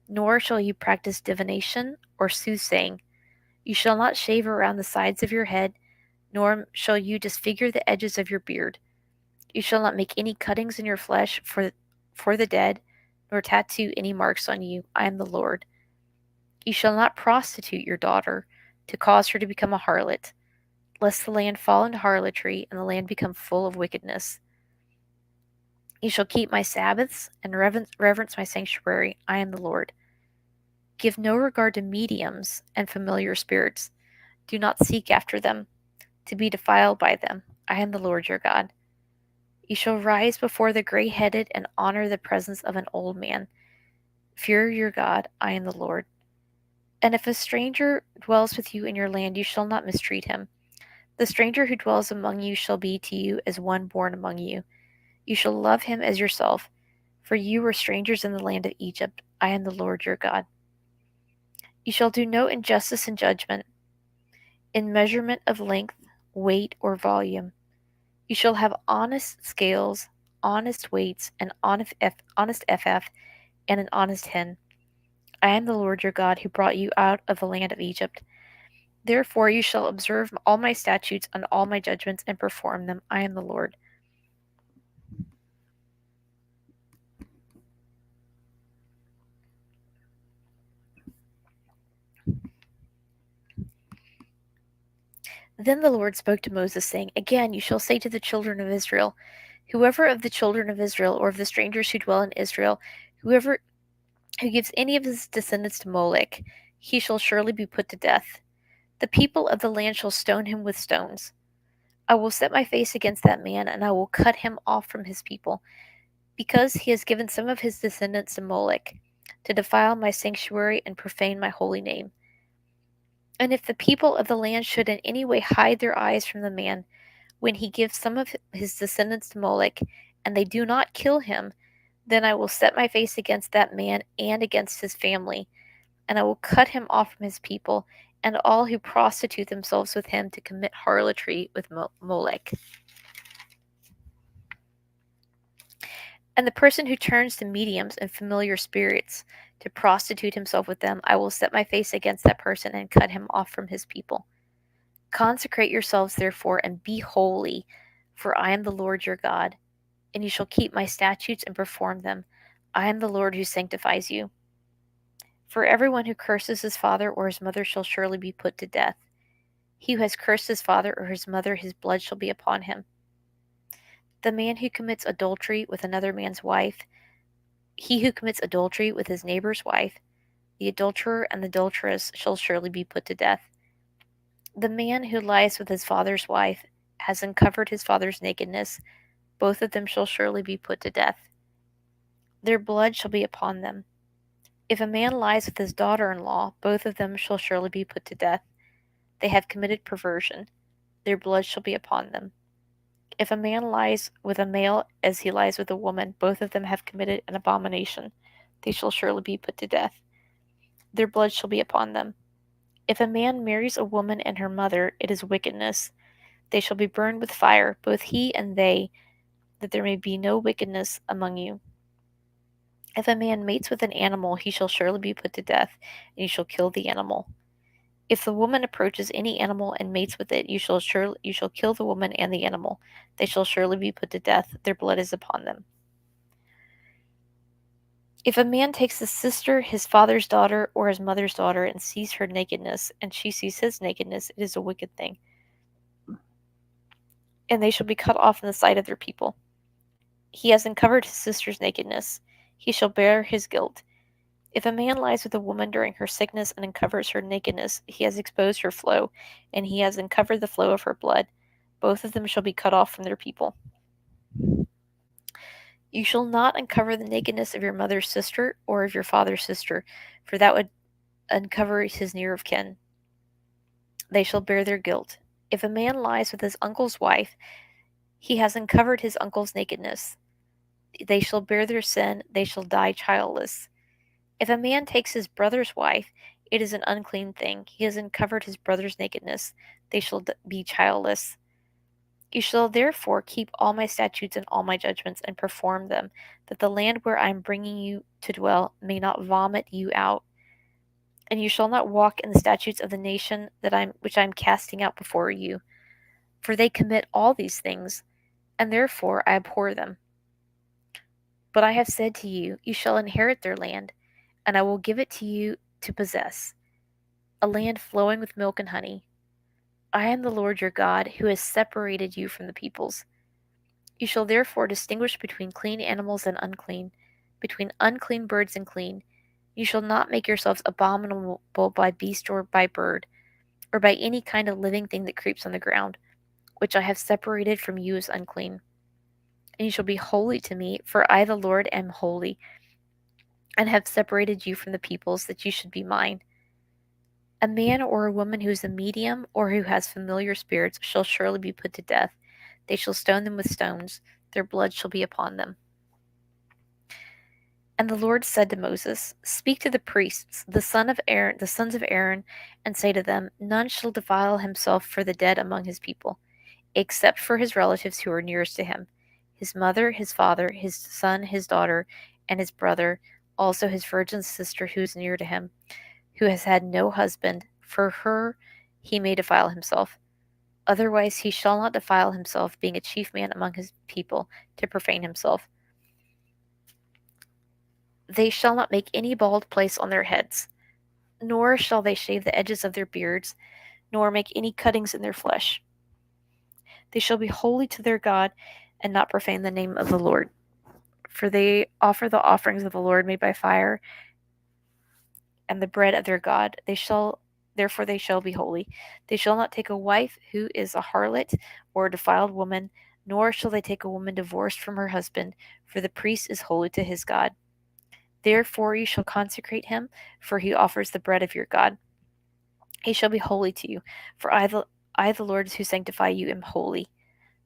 nor shall you practice divination or soothsaying. You shall not shave around the sides of your head, nor shall you disfigure the edges of your beard. You shall not make any cuttings in your flesh for the dead, nor tattoo any marks on you. I am the Lord. You shall not prostitute your daughter, to cause her to become a harlot, lest the land fall into harlotry, and the land become full of wickedness. You shall keep my Sabbaths, and reverence my sanctuary. I am the Lord. Give no regard to mediums and familiar spirits. Do not seek after them, to be defiled by them. I am the Lord your God. You shall rise before the gray-headed and honor the presence of an old man. Fear your God. I am the Lord. And if a stranger dwells with you in your land, you shall not mistreat him. The stranger who dwells among you shall be to you as one born among you. You shall love him as yourself, for you were strangers in the land of Egypt. I am the Lord your God. You shall do no injustice in judgment, in measurement of length, weight, or volume. You shall have honest scales, honest weights, an honest ephah, and an honest hin. I am the Lord your God who brought you out of the land of Egypt. Therefore you shall observe all my statutes and all my judgments and perform them. I am the Lord. Then the Lord spoke to Moses, saying, Again you shall say to the children of Israel, Whoever of the children of Israel, or of the strangers who dwell in Israel, whoever who gives any of his descendants to Molech, he shall surely be put to death. The people of the land shall stone him with stones. I will set my face against that man, and I will cut him off from his people, because he has given some of his descendants to Molech, to defile my sanctuary and profane my holy name. And if the people of the land should in any way hide their eyes from the man, when he gives some of his descendants to Molech, and they do not kill him, then I will set my face against that man and against his family, and I will cut him off from his people, and all who prostitute themselves with him to commit harlotry with Molech. And the person who turns to mediums and familiar spirits to prostitute himself with them, I will set my face against that person and cut him off from his people. Consecrate yourselves, therefore, and be holy, for I am the Lord your God, and you shall keep my statutes and perform them. I am the Lord who sanctifies you. For everyone who curses his father or his mother shall surely be put to death. He who has cursed his father or his mother, his blood shall be upon him. The man who commits adultery with another man's wife, he who commits adultery with his neighbor's wife, the adulterer and the adulteress shall surely be put to death. The man who lies with his father's wife has uncovered his father's nakedness. Both of them shall surely be put to death. Their blood shall be upon them. If a man lies with his daughter-in-law, both of them shall surely be put to death. They have committed perversion. Their blood shall be upon them. If a man lies with a male as he lies with a woman, both of them have committed an abomination. They shall surely be put to death. Their blood shall be upon them. If a man marries a woman and her mother, it is wickedness. They shall be burned with fire, both he and they, that there may be no wickedness among you. If a man mates with an animal, he shall surely be put to death, and you shall kill the animal. If the woman approaches any animal and mates with it, you shall kill the woman and the animal. They shall surely be put to death. Their blood is upon them. If a man takes his sister, his father's daughter, or his mother's daughter, and sees her nakedness, and she sees his nakedness, it is a wicked thing. And they shall be cut off in the sight of their people. He has uncovered his sister's nakedness. He shall bear his guilt. If a man lies with a woman during her sickness and uncovers her nakedness, he has exposed her flow, and he has uncovered the flow of her blood. Both of them shall be cut off from their people. You shall not uncover the nakedness of your mother's sister or of your father's sister, for that would uncover his near of kin. They shall bear their guilt. If a man lies with his uncle's wife, he has uncovered his uncle's nakedness. They shall bear their sin, they shall die childless. If a man takes his brother's wife, it is an unclean thing. He has uncovered his brother's nakedness. They shall be childless. You shall therefore keep all my statutes and all my judgments and perform them, that the land where I am bringing you to dwell may not vomit you out. And you shall not walk in the statutes of the nation which I am casting out before you, for they commit all these things, and therefore I abhor them. But I have said to you, you shall inherit their land, and I will give it to you to possess, a land flowing with milk and honey. I am the Lord your God, who has separated you from the peoples. You shall therefore distinguish between clean animals and unclean, between unclean birds and clean. You shall not make yourselves abominable by beast or by bird, or by any kind of living thing that creeps on the ground, which I have separated from you as unclean. And you shall be holy to me, for I, the Lord, am holy, and have separated you from the peoples, that you should be mine. A man or a woman who is a medium or who has familiar spirits shall surely be put to death. They shall stone them with stones. Their blood shall be upon them. And the Lord said to Moses, Speak to the priests, the sons of Aaron, and say to them, None shall defile himself for the dead among his people, except for his relatives who are nearest to him, his mother, his father, his son, his daughter, and his brother, also his virgin sister who is near to him, who has had no husband. For her he may defile himself. Otherwise he shall not defile himself, being a chief man among his people, to profane himself. They shall not make any bald place on their heads, nor shall they shave the edges of their beards, nor make any cuttings in their flesh. They shall be holy to their God, and not profane the name of the Lord. For they offer the offerings of the Lord made by fire, and the bread of their God. Therefore they shall be holy. They shall not take a wife who is a harlot or a defiled woman, nor shall they take a woman divorced from her husband, for the priest is holy to his God. Therefore you shall consecrate him, for he offers the bread of your God. He shall be holy to you, for I, the Lord who sanctify you, am holy.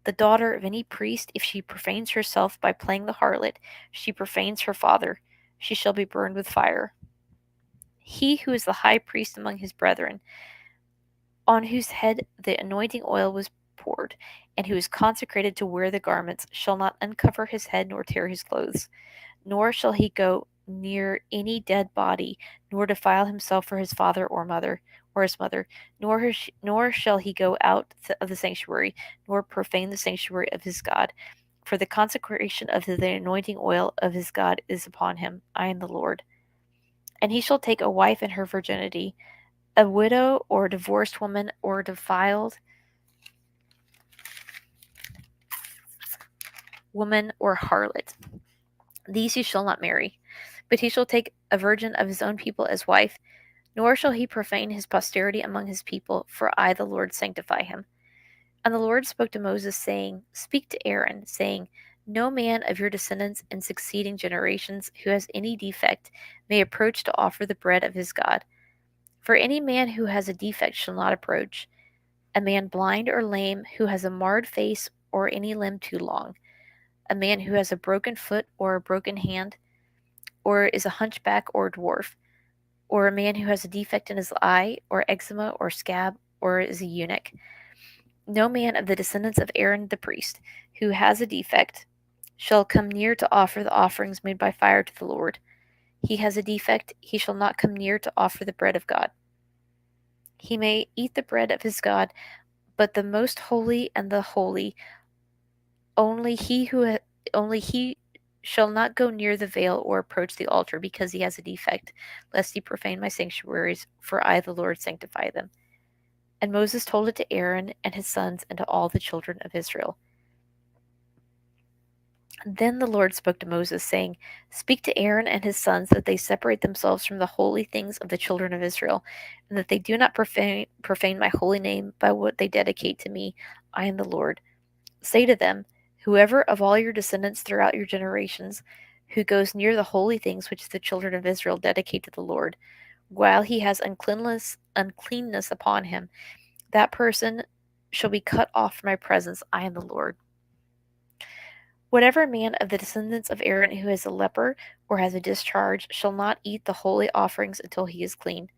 The daughter of any priest, if she profanes herself by playing the harlot, she profanes her father. She shall be burned with fire. He who is the high priest among his brethren, on whose head the anointing oil was poured, and who is consecrated to wear the garments, shall not uncover his head nor tear his clothes, nor shall he go near any dead body, nor defile himself for his father or his mother, nor shall he go out of the sanctuary, nor profane the sanctuary of his God. For the consecration of the anointing oil of his God is upon him. I am the Lord. And he shall take a wife in her virginity, a widow or a divorced woman or a defiled woman or harlot. These he shall not marry. But he shall take a virgin of his own people as wife, nor shall he profane his posterity among his people, for I, the Lord, sanctify him. And the Lord spoke to Moses, saying, Speak to Aaron, saying, No man of your descendants in succeeding generations who has any defect may approach to offer the bread of his God. For any man who has a defect shall not approach, a man blind or lame who has a marred face or any limb too long, a man who has a broken foot or a broken hand, or is a hunchback or a dwarf, or a man who has a defect in his eye, or eczema, or scab, or is a eunuch. No man of the descendants of Aaron the priest who has a defect shall come near to offer the offerings made by fire to the Lord. He has a defect, he shall not come near to offer the bread of God. He may eat the bread of his God, but the most holy and the holy, only he shall not go near the veil or approach the altar, because he has a defect, lest he profane my sanctuaries, for I the Lord sanctify them. And Moses told it to Aaron and his sons and to all the children of Israel. Then the Lord spoke to Moses, saying, Speak to Aaron and his sons that they separate themselves from the holy things of the children of Israel, and that they do not profane my holy name by what they dedicate to me. I am the Lord. Say to them, Whoever of all your descendants throughout your generations who goes near the holy things which the children of Israel dedicate to the Lord, while he has uncleanness upon him, that person shall be cut off from my presence. I am the Lord. Whatever man of the descendants of Aaron who is a leper or has a discharge shall not eat the holy offerings until he is clean.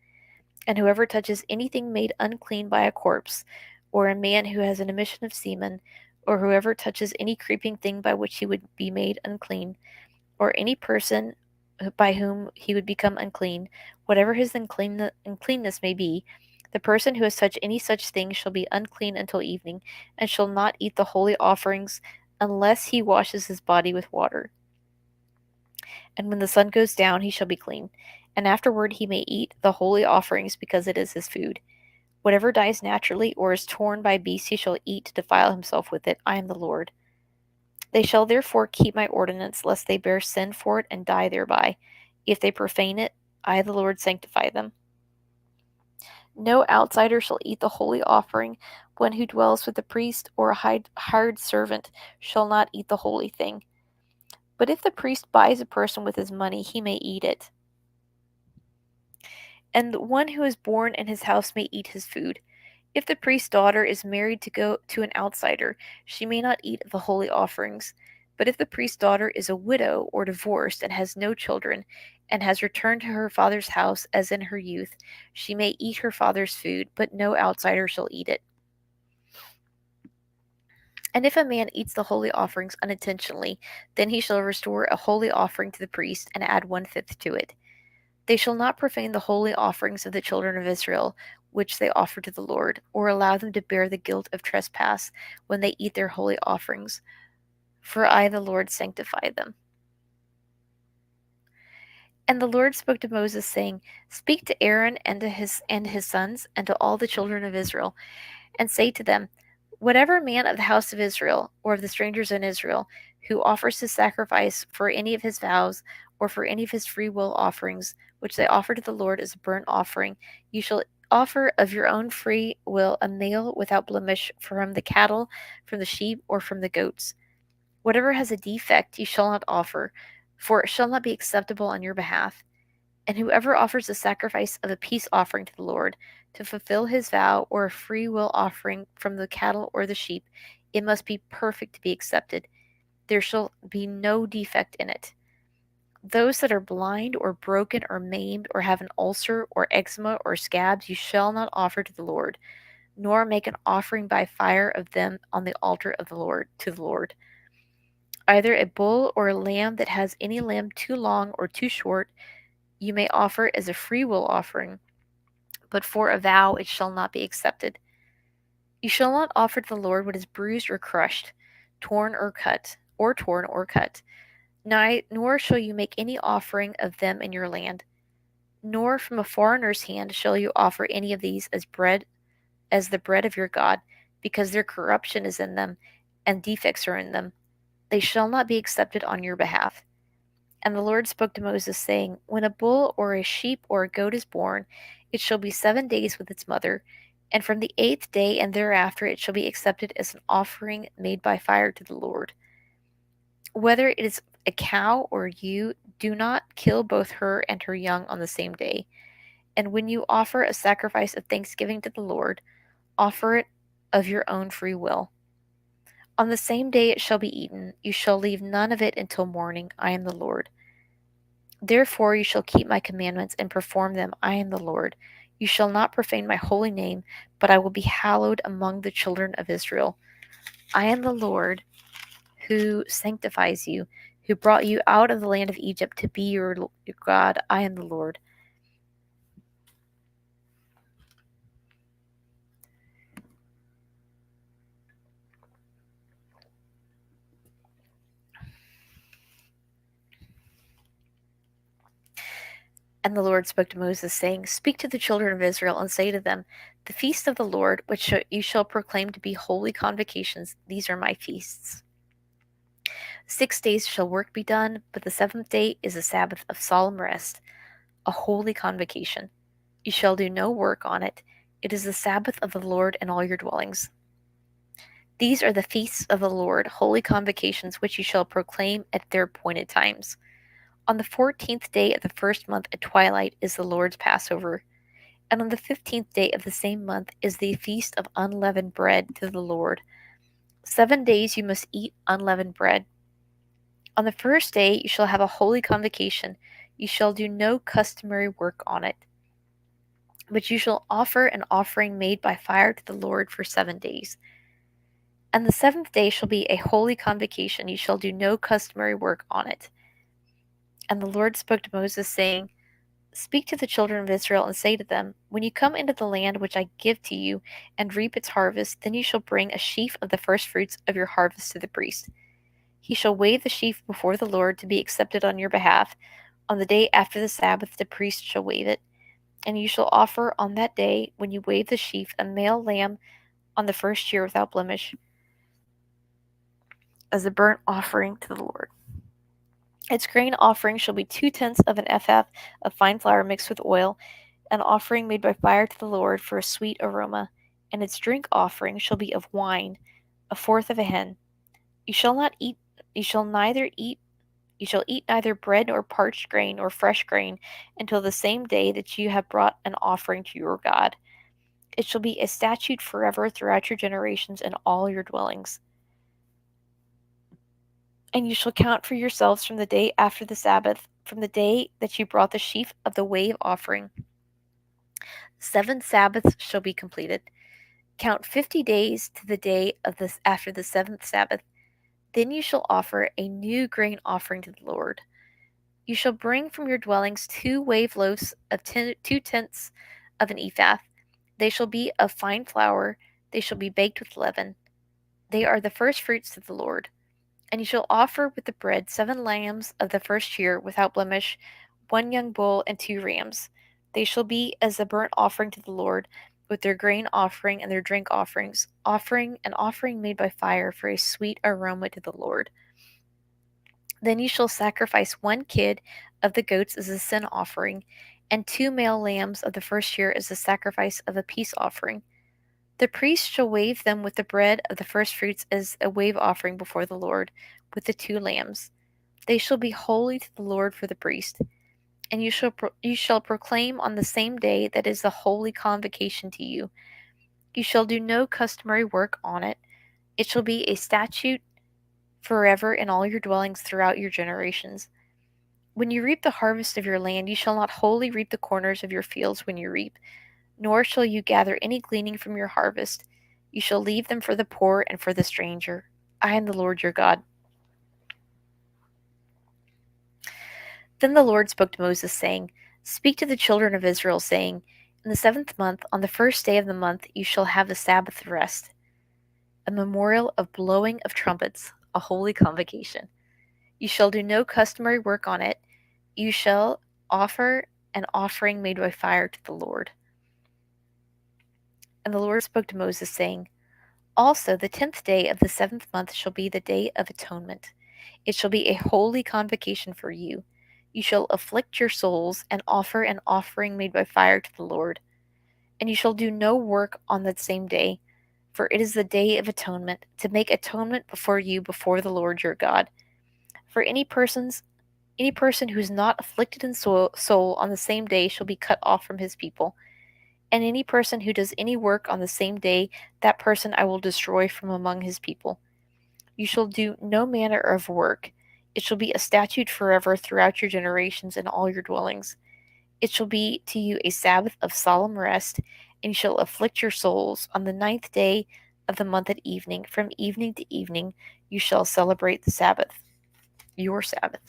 And whoever touches anything made unclean by a corpse, or a man who has an emission of semen, or whoever touches any creeping thing by which he would be made unclean, or any person by whom he would become unclean, whatever his uncleanness may be, the person who has touched any such thing shall be unclean until evening, and shall not eat the holy offerings unless he washes his body with water. And when the sun goes down, he shall be clean. And afterward he may eat the holy offerings, because it is his food. Whatever dies naturally or is torn by beasts he shall eat to defile himself with it. I am the Lord. They shall therefore keep my ordinance, lest they bear sin for it and die thereby. If they profane it, I the Lord sanctify them. No outsider shall eat the holy offering. One who dwells with the priest or a hired servant shall not eat the holy thing. But if the priest buys a person with his money, he may eat it. And the one who is born in his house may eat his food. If the priest's daughter is married to an outsider, she may not eat of the holy offerings. But if the priest's daughter is a widow or divorced and has no children, and has returned to her father's house as in her youth, she may eat her father's food, but no outsider shall eat it. And if a man eats the holy offerings unintentionally, then he shall restore a holy offering to the priest and add 1/5 to it. They shall not profane the holy offerings of the children of Israel, which they offer to the Lord, or allow them to bear the guilt of trespass when they eat their holy offerings, for I, the Lord, sanctify them. And the Lord spoke to Moses, saying, Speak to Aaron and to his sons, and to all the children of Israel, and say to them, Whatever man of the house of Israel, or of the strangers in Israel, who offers his sacrifice for any of his vows, or for any of his free will offerings, which they offer to the Lord as a burnt offering, you shall offer of your own free will a male without blemish from the cattle, from the sheep, or from the goats. Whatever has a defect you shall not offer, for it shall not be acceptable on your behalf. And whoever offers a sacrifice of a peace offering to the Lord, to fulfill his vow, or a free will offering from the cattle or the sheep, it must be perfect to be accepted. There shall be no defect in it. Those that are blind or broken or maimed or have an ulcer or eczema or scabs you shall not offer to the Lord, nor make an offering by fire of them on the altar of the Lord to the Lord. Either a bull or a lamb that has any limb too long or too short, you may offer as a free will offering, but for a vow it shall not be accepted. You shall not offer to the Lord what is bruised or crushed, torn or cut, nor shall you make any offering of them in your land. Nor from a foreigner's hand shall you offer any of these as the bread of your God, because their corruption is in them, and defects are in them. They shall not be accepted on your behalf. And the Lord spoke to Moses, saying, When a bull or a sheep or a goat is born, it shall be 7 days with its mother, and from the 8th day and thereafter it shall be accepted as an offering made by fire to the Lord. Whether it is a cow or ewe, do not kill both her and her young on the same day. And when you offer a sacrifice of thanksgiving to the Lord, offer it of your own free will. On the same day it shall be eaten. You shall leave none of it until morning. I am the Lord. Therefore you shall keep my commandments and perform them. I am the Lord. You shall not profane my holy name, but I will be hallowed among the children of Israel. I am the Lord who sanctifies you, who brought you out of the land of Egypt to be your God. I am the Lord. And the Lord spoke to Moses, saying, Speak to the children of Israel, and say to them, The feast of the Lord, which you shall proclaim to be holy convocations, these are my feasts. 6 days shall work be done, but the seventh day is a Sabbath of solemn rest, a holy convocation. You shall do no work on it. It is the Sabbath of the Lord in all your dwellings. These are the feasts of the Lord, holy convocations, which you shall proclaim at their appointed times. On the 14th day of the first month at twilight is the Lord's Passover, and on the 15th day of the same month is the feast of unleavened bread to the Lord. 7 days you must eat unleavened bread. On the first day you shall have a holy convocation. You shall do no customary work on it, but you shall offer an offering made by fire to the Lord for 7 days. And the seventh day shall be a holy convocation. You shall do no customary work on it. And the Lord spoke to Moses, saying, Speak to the children of Israel and say to them, When you come into the land which I give to you and reap its harvest, then you shall bring a sheaf of the firstfruits of your harvest to the priest. He shall wave the sheaf before the Lord to be accepted on your behalf. On the day after the Sabbath, the priest shall wave it. And you shall offer on that day, when you wave the sheaf, a male lamb on the first year without blemish, as a burnt offering to the Lord. Its grain offering shall be 2/10 of an ephah of fine flour mixed with oil, an offering made by fire to the Lord for a sweet aroma. And its drink offering shall be of wine, 1/4 of a hin. You shall not eat. You shall neither eat. You shall eat neither bread nor parched grain nor fresh grain until the same day that you have brought an offering to your God. It shall be a statute forever throughout your generations in all your dwellings. And you shall count for yourselves from the day after the Sabbath, from the day that you brought the sheaf of the wave offering. 7 Sabbaths shall be completed. Count 50 days to the day of this after the 7th Sabbath. Then you shall offer a new grain offering to the Lord. You shall bring from your dwellings 2 wave loaves of 2/10 of an ephah. They shall be of fine flour. They shall be baked with leaven. They are the first fruits to the Lord. And you shall offer with the bread 7 lambs of the first year without blemish, 1 young bull, and 2 rams. They shall be as a burnt offering to the Lord, with their grain offering and their drink offerings, offering an offering made by fire for a sweet aroma to the Lord. Then you shall sacrifice 1 kid of the goats as a sin offering, and 2 male lambs of the first year as a sacrifice of a peace offering. The priest shall wave them with the bread of the firstfruits as a wave offering before the Lord, with the 2 lambs. They shall be holy to the Lord for the priest. And you shall proclaim on the same day that is the holy convocation to you. You shall do no customary work on it. It shall be a statute forever in all your dwellings throughout your generations. When you reap the harvest of your land, you shall not wholly reap the corners of your fields when you reap, nor shall you gather any gleaning from your harvest. You shall leave them for the poor and for the stranger. I am the Lord your God. Then the Lord spoke to Moses, saying, Speak to the children of Israel, saying, In the 7th month, on the first day of the month, you shall have a Sabbath rest, a memorial of blowing of trumpets, a holy convocation. You shall do no customary work on it. You shall offer an offering made by fire to the Lord. And the Lord spoke to Moses, saying, Also the 10th day of the 7th month shall be the day of atonement. It shall be a holy convocation for you. You shall afflict your souls and offer an offering made by fire to the Lord. And you shall do no work on that same day, for it is the day of atonement, to make atonement before you before the Lord your God. For any person who is not afflicted in soul on the same day shall be cut off from his people. And any person who does any work on the same day, that person I will destroy from among his people. You shall do no manner of work. It shall be a statute forever throughout your generations in all your dwellings. It shall be to you a Sabbath of solemn rest, and you shall afflict your souls. On the 9th day of the month at evening, from evening to evening, You shall celebrate the Sabbath, your Sabbath.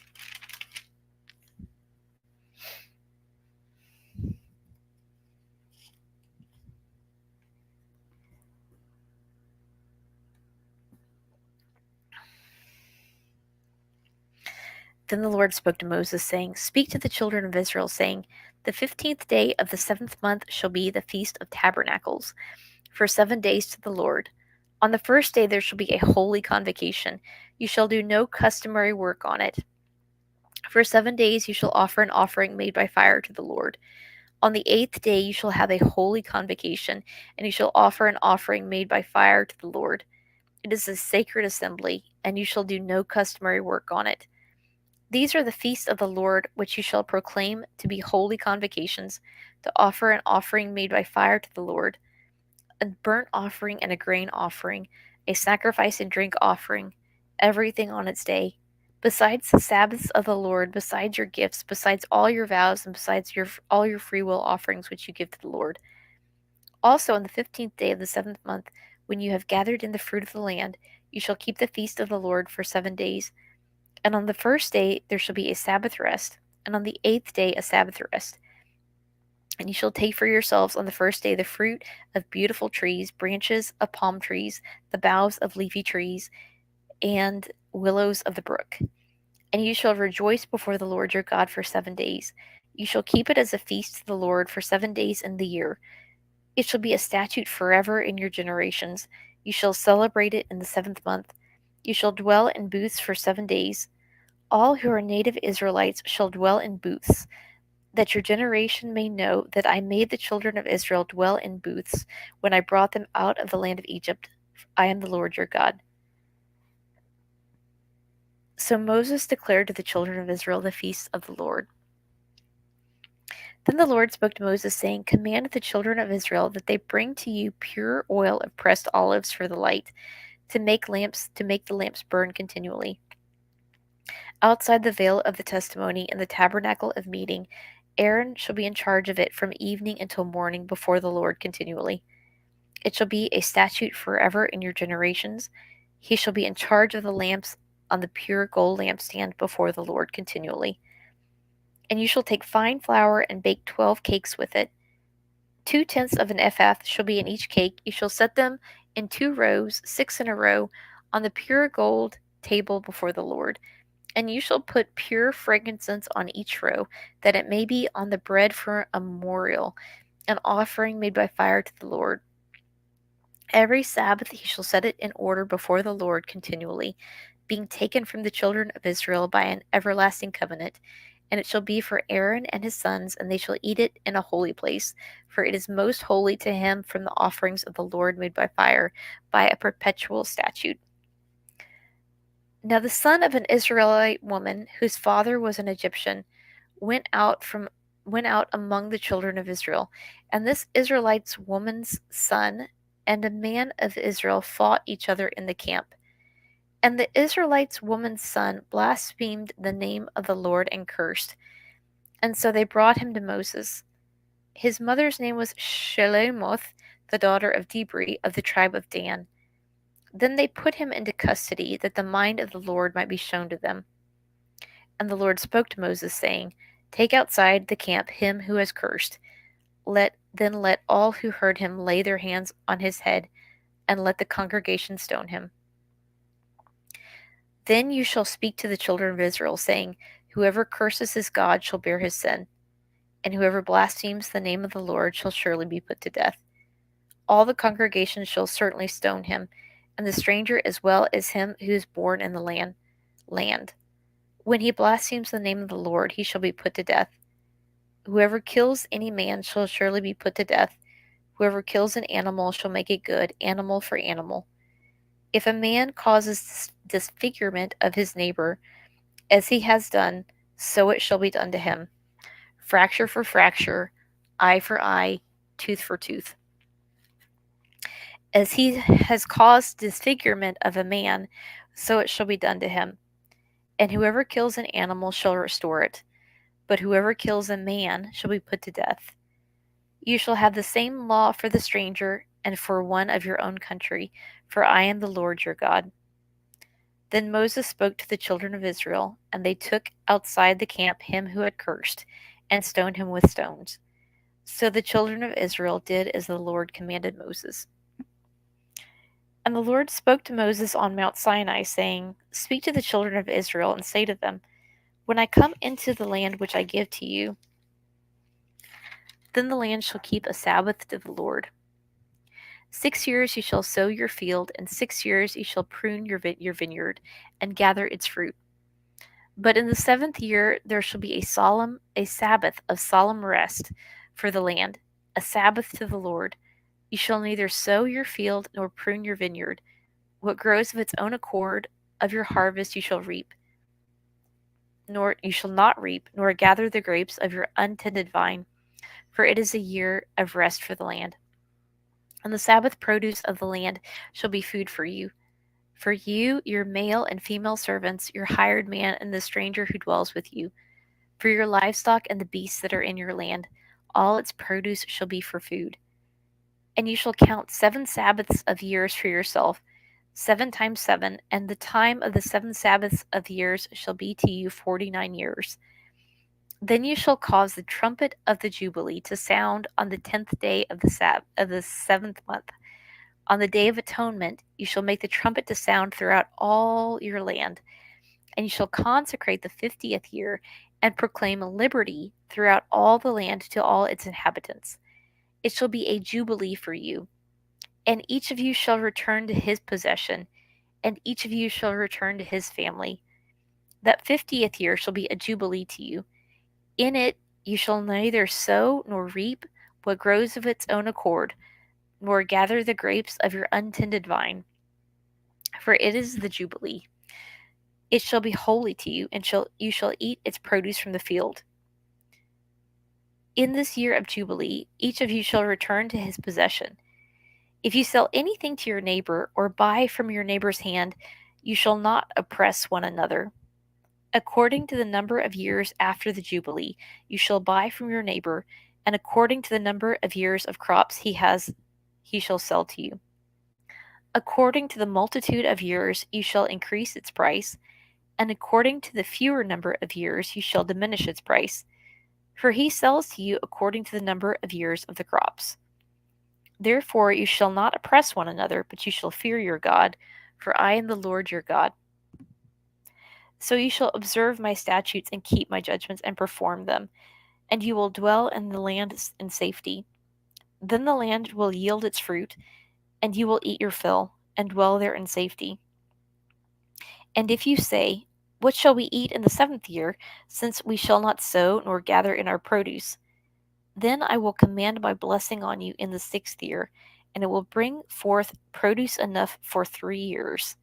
Then the Lord spoke to Moses, saying, Speak to the children of Israel, saying, The 15th day of the 7th month shall be the Feast of Tabernacles, for 7 days to the Lord. On the first day there shall be a holy convocation. You shall do no customary work on it. For 7 days you shall offer an offering made by fire to the Lord. On the 8th day you shall have a holy convocation, and you shall offer an offering made by fire to the Lord. It is a sacred assembly, and you shall do no customary work on it. These are the feasts of the Lord, which you shall proclaim to be holy convocations, to offer an offering made by fire to the Lord, a burnt offering and a grain offering, a sacrifice and drink offering, everything on its day. Besides the Sabbaths of the Lord, besides your gifts, besides all your vows, and besides all your freewill offerings which you give to the Lord. Also on the 15th day of the 7th month, when you have gathered in the fruit of the land, you shall keep the feast of the Lord for 7 days. And on the first day there shall be a Sabbath rest, and on the 8th day a Sabbath rest. And you shall take for yourselves on the first day the fruit of beautiful trees, branches of palm trees, the boughs of leafy trees, and willows of the brook. And you shall rejoice before the Lord your God for 7 days. You shall keep it as a feast to the Lord for 7 days in the year. It shall be a statute forever in your generations. You shall celebrate it in the 7th month. You shall dwell in booths for 7 days. All who are native Israelites shall dwell in booths, that your generation may know that I made the children of Israel dwell in booths when I brought them out of the land of Egypt. I am the Lord your God. So Moses declared to the children of Israel the feasts of the Lord. Then the Lord spoke to Moses, saying, Command the children of Israel that they bring to you pure oil of pressed olives for the light, to make the lamps burn continually. Outside the veil of the testimony in the tabernacle of meeting, Aaron shall be in charge of it from evening until morning before the Lord continually. It shall be a statute forever in your generations. He shall be in charge of the lamps on the pure gold lampstand before the Lord continually. And you shall take fine flour and bake 12 cakes with it. 2/10 of an ephah shall be in each cake. You shall set them in 2 rows, 6 in a row, on the pure gold table before the Lord. And you shall put pure frankincense on each row, that it may be on the bread for a memorial, an offering made by fire to the Lord. Every Sabbath he shall set it in order before the Lord continually, being taken from the children of Israel by an everlasting covenant. And it shall be for Aaron and his sons, and they shall eat it in a holy place, for it is most holy to him from the offerings of the Lord made by fire, by a perpetual statute. Now the son of an Israelite woman, whose father was an Egyptian, went out among the children of Israel, and this Israelite woman's son and a man of Israel fought each other in the camp. And the Israelite woman's son blasphemed the name of the Lord and cursed. And so they brought him to Moses. His mother's name was Shelomoth, the daughter of Dibri of the tribe of Dan. Then they put him into custody, that the mind of the Lord might be shown to them. And the Lord spoke to Moses, saying, Take outside the camp him who has cursed. Let all who heard him lay their hands on his head, and let the congregation stone him. Then you shall speak to the children of Israel, saying, Whoever curses his God shall bear his sin, and whoever blasphemes the name of the Lord shall surely be put to death. All the congregation shall certainly stone him, and the stranger as well as him who is born in the land. When he blasphemes the name of the Lord, he shall be put to death. Whoever kills any man shall surely be put to death. Whoever kills an animal shall make it good, animal for animal. If a man causes disfigurement of his neighbor, as he has done, so it shall be done to him. Fracture for fracture, eye for eye, tooth for tooth. As he has caused disfigurement of a man, so it shall be done to him. And whoever kills an animal shall restore it, but whoever kills a man shall be put to death. You shall have the same law for the stranger and for one of your own country, for I am the Lord your God. Then Moses spoke to the children of Israel, and they took outside the camp him who had cursed, and stoned him with stones. So the children of Israel did as the Lord commanded Moses. And the Lord spoke to Moses on Mount Sinai, saying, Speak to the children of Israel, and say to them, When I come into the land which I give to you, then the land shall keep a Sabbath to the Lord. 6 years you shall sow your field, and 6 years you shall prune your vineyard, and gather its fruit. But in the 7th year there shall be a Sabbath of solemn rest for the land, a Sabbath to the Lord. You shall neither sow your field nor prune your vineyard. What grows of its own accord of your harvest you shall reap, nor you shall not reap, nor gather the grapes of your untended vine, for it is a year of rest for the land. And the Sabbath produce of the land shall be food for you. For you, your male and female servants, your hired man, and the stranger who dwells with you, for your livestock and the beasts that are in your land, all its produce shall be for food. And you shall count 7 Sabbaths of years for yourself, 7 times 7, and the time of the 7 Sabbaths of years shall be to you 49 years. Then you shall cause the trumpet of the Jubilee to sound on the 10th day of the 7th month. On the Day of Atonement you shall make the trumpet to sound throughout all your land, and you shall consecrate the 50th year, and proclaim liberty throughout all the land to all its inhabitants. It shall be a jubilee for you, and each of you shall return to his possession, and each of you shall return to his family. That 50th year shall be a jubilee to you. In it you shall neither sow nor reap what grows of its own accord, nor gather the grapes of your untended vine, for it is the jubilee. It shall be holy to you, and you shall eat its produce from the field. In this year of Jubilee, each of you shall return to his possession. If you sell anything to your neighbor, or buy from your neighbor's hand, you shall not oppress one another. According to the number of years after the Jubilee, you shall buy from your neighbor, and according to the number of years of crops he shall sell to you. According to the multitude of years, you shall increase its price, and according to the fewer number of years, you shall diminish its price. For he sells to you according to the number of years of the crops. Therefore you shall not oppress one another, but you shall fear your God, for I am the Lord your God. So you shall observe my statutes and keep my judgments and perform them, and you will dwell in the land in safety. Then the land will yield its fruit, and you will eat your fill, and dwell there in safety. And if you say, What shall we eat in the 7th year, since we shall not sow nor gather in our produce? Then I will command my blessing on you in the 6th year, and it will bring forth produce enough for 3 years.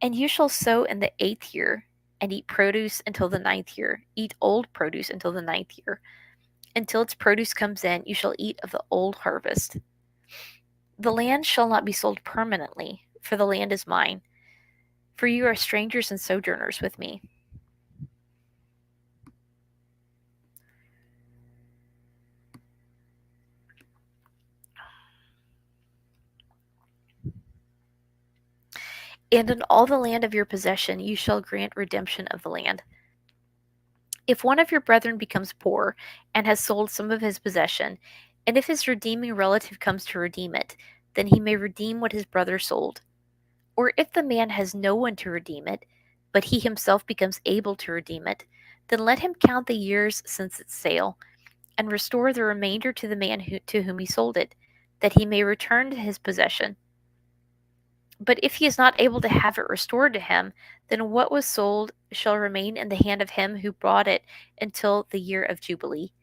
And you shall sow in the 8th year, and eat produce until the 9th year. Eat old produce until the 9th year. Until its produce comes in, you shall eat of the old harvest. The land shall not be sold permanently, for the land is mine. For you are strangers and sojourners with me. And in all the land of your possession you shall grant redemption of the land. If one of your brethren becomes poor and has sold some of his possession, and if his redeeming relative comes to redeem it, then he may redeem what his brother sold. Or if the man has no one to redeem it, but he himself becomes able to redeem it, then let him count the years since its sale, and restore the remainder to the man to whom he sold it, that he may return to his possession. But if he is not able to have it restored to him, then what was sold shall remain in the hand of him who bought it until the year of Jubilee.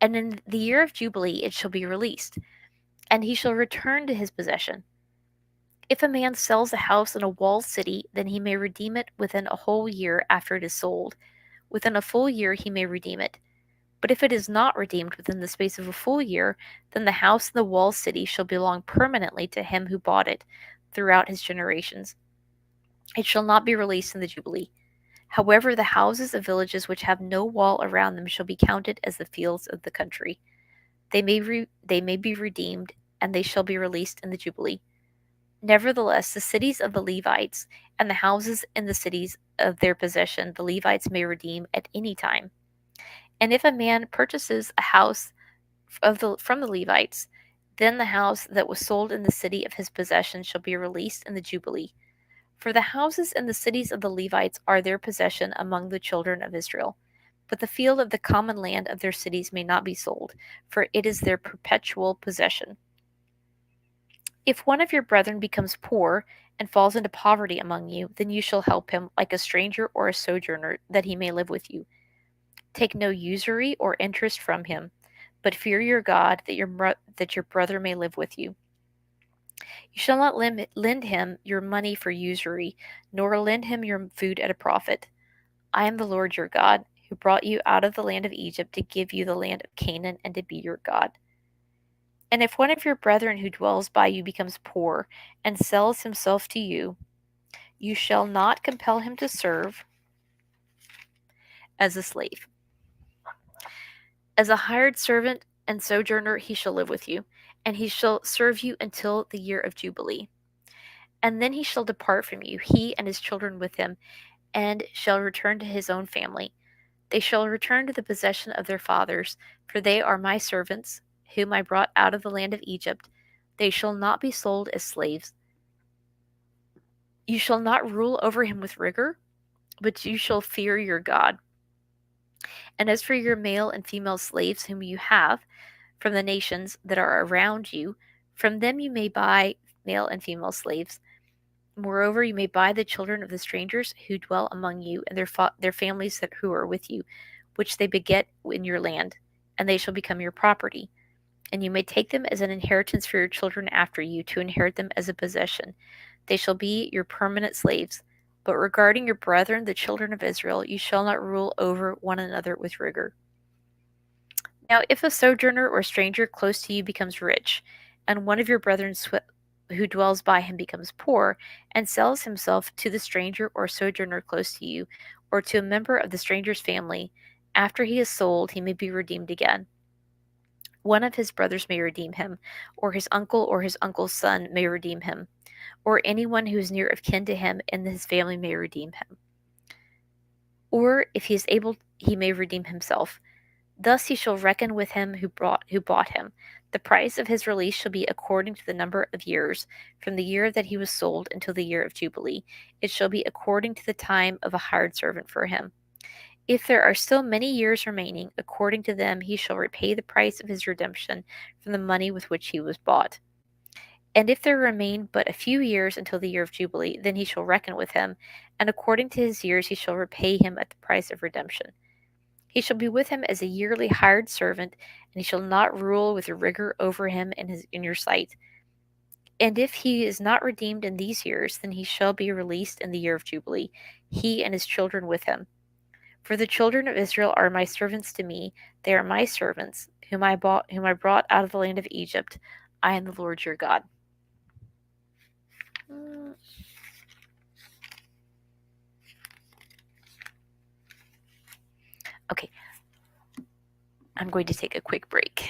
And in the year of Jubilee it shall be released, and he shall return to his possession. If a man sells a house in a walled city, then he may redeem it within a whole year after it is sold. Within a full year he may redeem it. But if it is not redeemed within the space of a full year, then the house in the walled city shall belong permanently to him who bought it throughout his generations. It shall not be released in the Jubilee. However, the houses of villages which have no wall around them shall be counted as the fields of the country. They may be redeemed, and they shall be released in the Jubilee. Nevertheless, the cities of the Levites and the houses in the cities of their possession the Levites may redeem at any time. And if a man purchases a house from the Levites, then the house that was sold in the city of his possession shall be released in the Jubilee. For the houses and the cities of the Levites are their possession among the children of Israel. But the field of the common land of their cities may not be sold, for it is their perpetual possession. If one of your brethren becomes poor and falls into poverty among you, then you shall help him like a stranger or a sojourner, that he may live with you. Take no usury or interest from him, but fear your God, that your brother may live with you. You shall not lend him your money for usury, nor lend him your food at a profit. I am the Lord your God, who brought you out of the land of Egypt to give you the land of Canaan and to be your God. And if one of your brethren who dwells by you becomes poor and sells himself to you, you shall not compel him to serve as a slave. As a hired servant and sojourner, he shall live with you, and he shall serve you until the year of Jubilee. And then he shall depart from you, he and his children with him, and shall return to his own family. They shall return to the possession of their fathers, for they are my servants, whom I brought out of the land of Egypt. They shall not be sold as slaves. You shall not rule over him with rigor, but you shall fear your God. And as for your male and female slaves whom you have from the nations that are around you, from them you may buy male and female slaves. Moreover, you may buy the children of the strangers who dwell among you and their families who are with you, which they beget in your land, and they shall become your property. And you may take them as an inheritance for your children after you, to inherit them as a possession. They shall be your permanent slaves. But regarding your brethren, the children of Israel, you shall not rule over one another with rigor. Now, if a sojourner or stranger close to you becomes rich, and one of your brethren who dwells by him becomes poor, and sells himself to the stranger or sojourner close to you, or to a member of the stranger's family, after he is sold, he may be redeemed again. One of his brothers may redeem him, or his uncle's son may redeem him, or anyone who is near of kin to him and his family may redeem him. Or if he is able, he may redeem himself. Thus he shall reckon with him who bought him. The price of his release shall be according to the number of years, from the year that he was sold until the year of Jubilee. It shall be according to the time of a hired servant for him. If there are still many years remaining, according to them he shall repay the price of his redemption from the money with which he was bought. And if there remain but a few years until the year of Jubilee, then he shall reckon with him, and according to his years he shall repay him at the price of redemption. He shall be with him as a yearly hired servant, and he shall not rule with rigor over him in your sight. And if he is not redeemed in these years, then he shall be released in the year of Jubilee, he and his children with him. For the children of Israel are my servants to me; they are my servants, whom I brought out of the land of Egypt. I am the Lord your God. Okay, I'm going to take a quick break.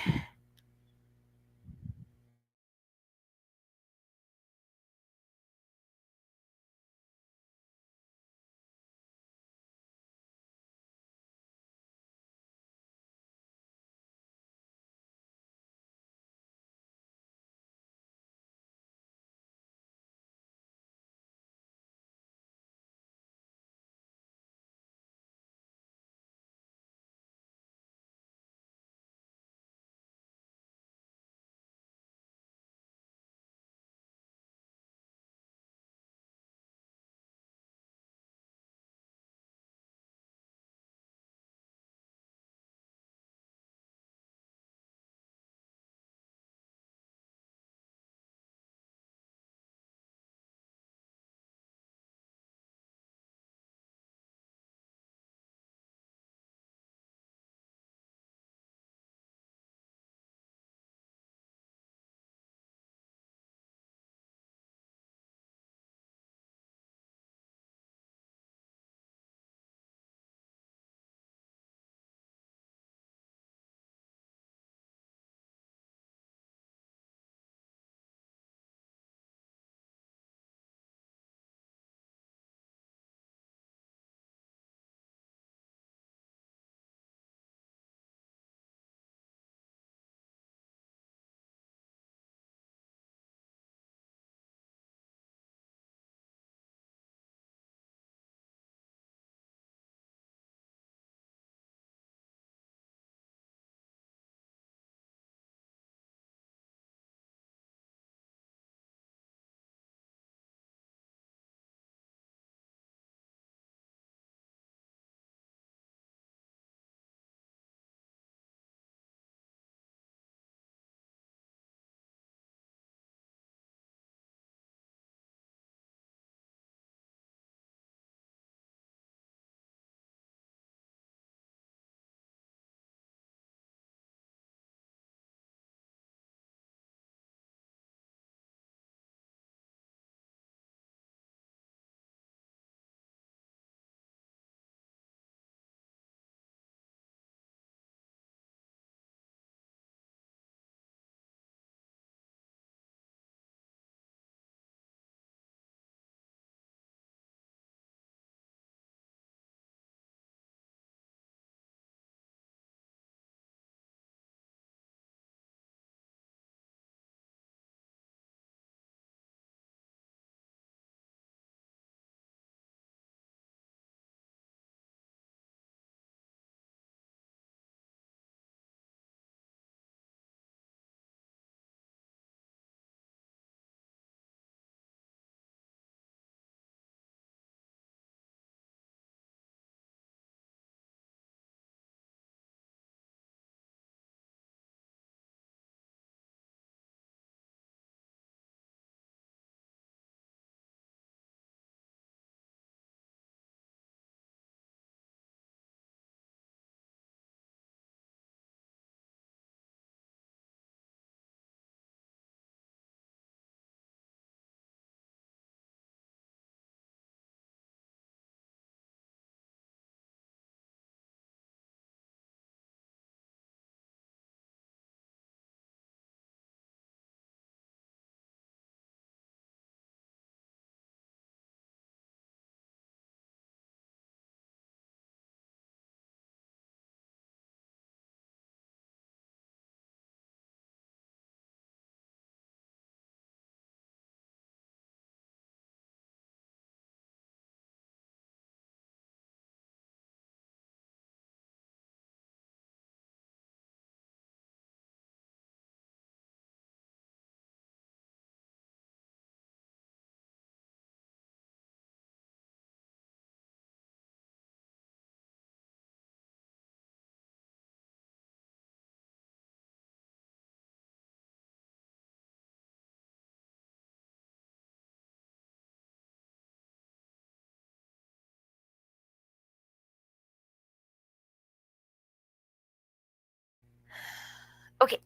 Okay.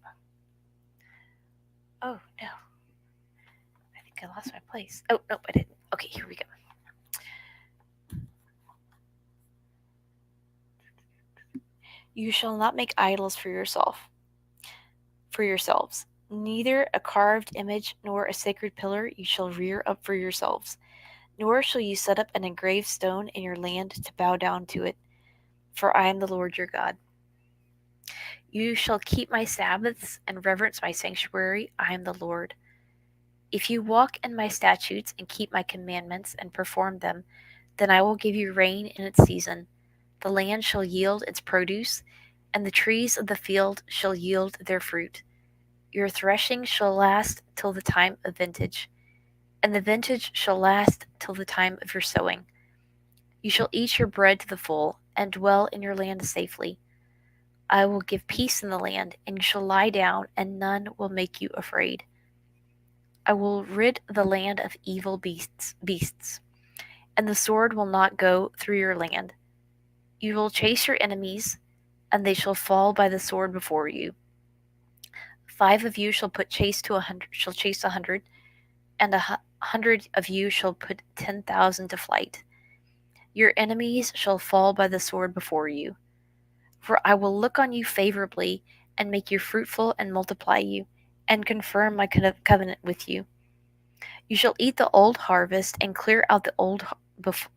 Oh, no. I think I lost my place. Oh, nope, I didn't. Okay, here we go. You shall not make idols for yourselves. Neither a carved image nor a sacred pillar you shall rear up for yourselves, nor shall you set up an engraved stone in your land to bow down to it, for I am the Lord your God. You shall keep my Sabbaths and reverence my sanctuary. I am the Lord. If you walk in my statutes and keep my commandments and perform them, then I will give you rain in its season. The land shall yield its produce, and the trees of the field shall yield their fruit. Your threshing shall last till the time of vintage, and the vintage shall last till the time of your sowing. You shall eat your bread to the full, and dwell in your land safely. I will give peace in the land, and you shall lie down, and none will make you afraid. I will rid the land of evil beasts, and the sword will not go through your land. You will chase your enemies, and they shall fall by the sword before you. 5 of you shall chase 100, and 100 of you shall put 10,000 to flight. Your enemies shall fall by the sword before you. For I will look on you favorably, and make you fruitful and multiply you, and confirm my covenant with you. You shall eat the old harvest, and clear out the old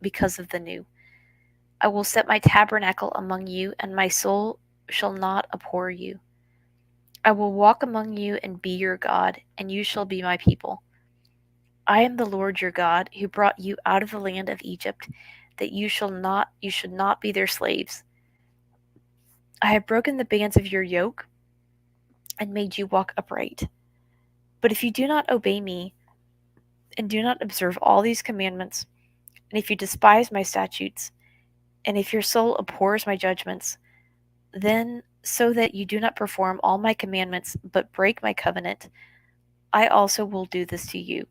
because of the new. I will set my tabernacle among you, and my soul shall not abhor you. I will walk among you and be your God, and you shall be my people. I am the Lord your God, who brought you out of the land of Egypt, that you should not be their slaves. I have broken the bands of your yoke and made you walk upright. But if you do not obey me and do not observe all these commandments, and if you despise my statutes, and if your soul abhors my judgments, then so that you do not perform all my commandments but break my covenant, I also will do this to you.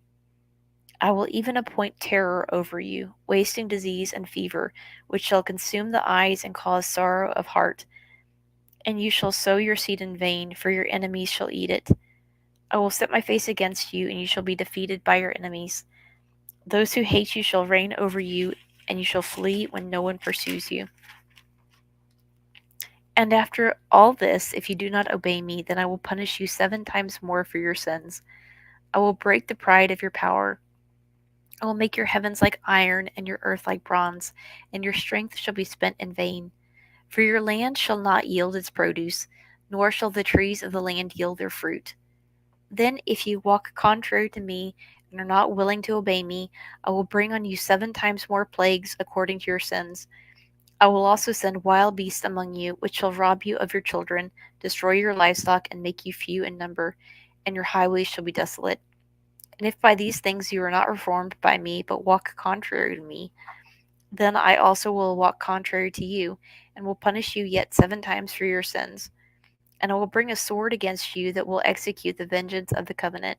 I will even appoint terror over you, wasting disease and fever, which shall consume the eyes and cause sorrow of heart. And you shall sow your seed in vain, for your enemies shall eat it. I will set my face against you, and you shall be defeated by your enemies. Those who hate you shall reign over you, and you shall flee when no one pursues you. And after all this, if you do not obey me, then I will punish you 7 times more for your sins. I will break the pride of your power. I will make your heavens like iron, and your earth like bronze, and your strength shall be spent in vain. For your land shall not yield its produce, nor shall the trees of the land yield their fruit. Then, if you walk contrary to me, and are not willing to obey me, I will bring on you 7 times more plagues according to your sins. I will also send wild beasts among you, which shall rob you of your children, destroy your livestock, and make you few in number, and your highways shall be desolate. And if by these things you are not reformed by me, but walk contrary to me, then I also will walk contrary to you, and will punish you yet 7 times for your sins. And I will bring a sword against you that will execute the vengeance of the covenant.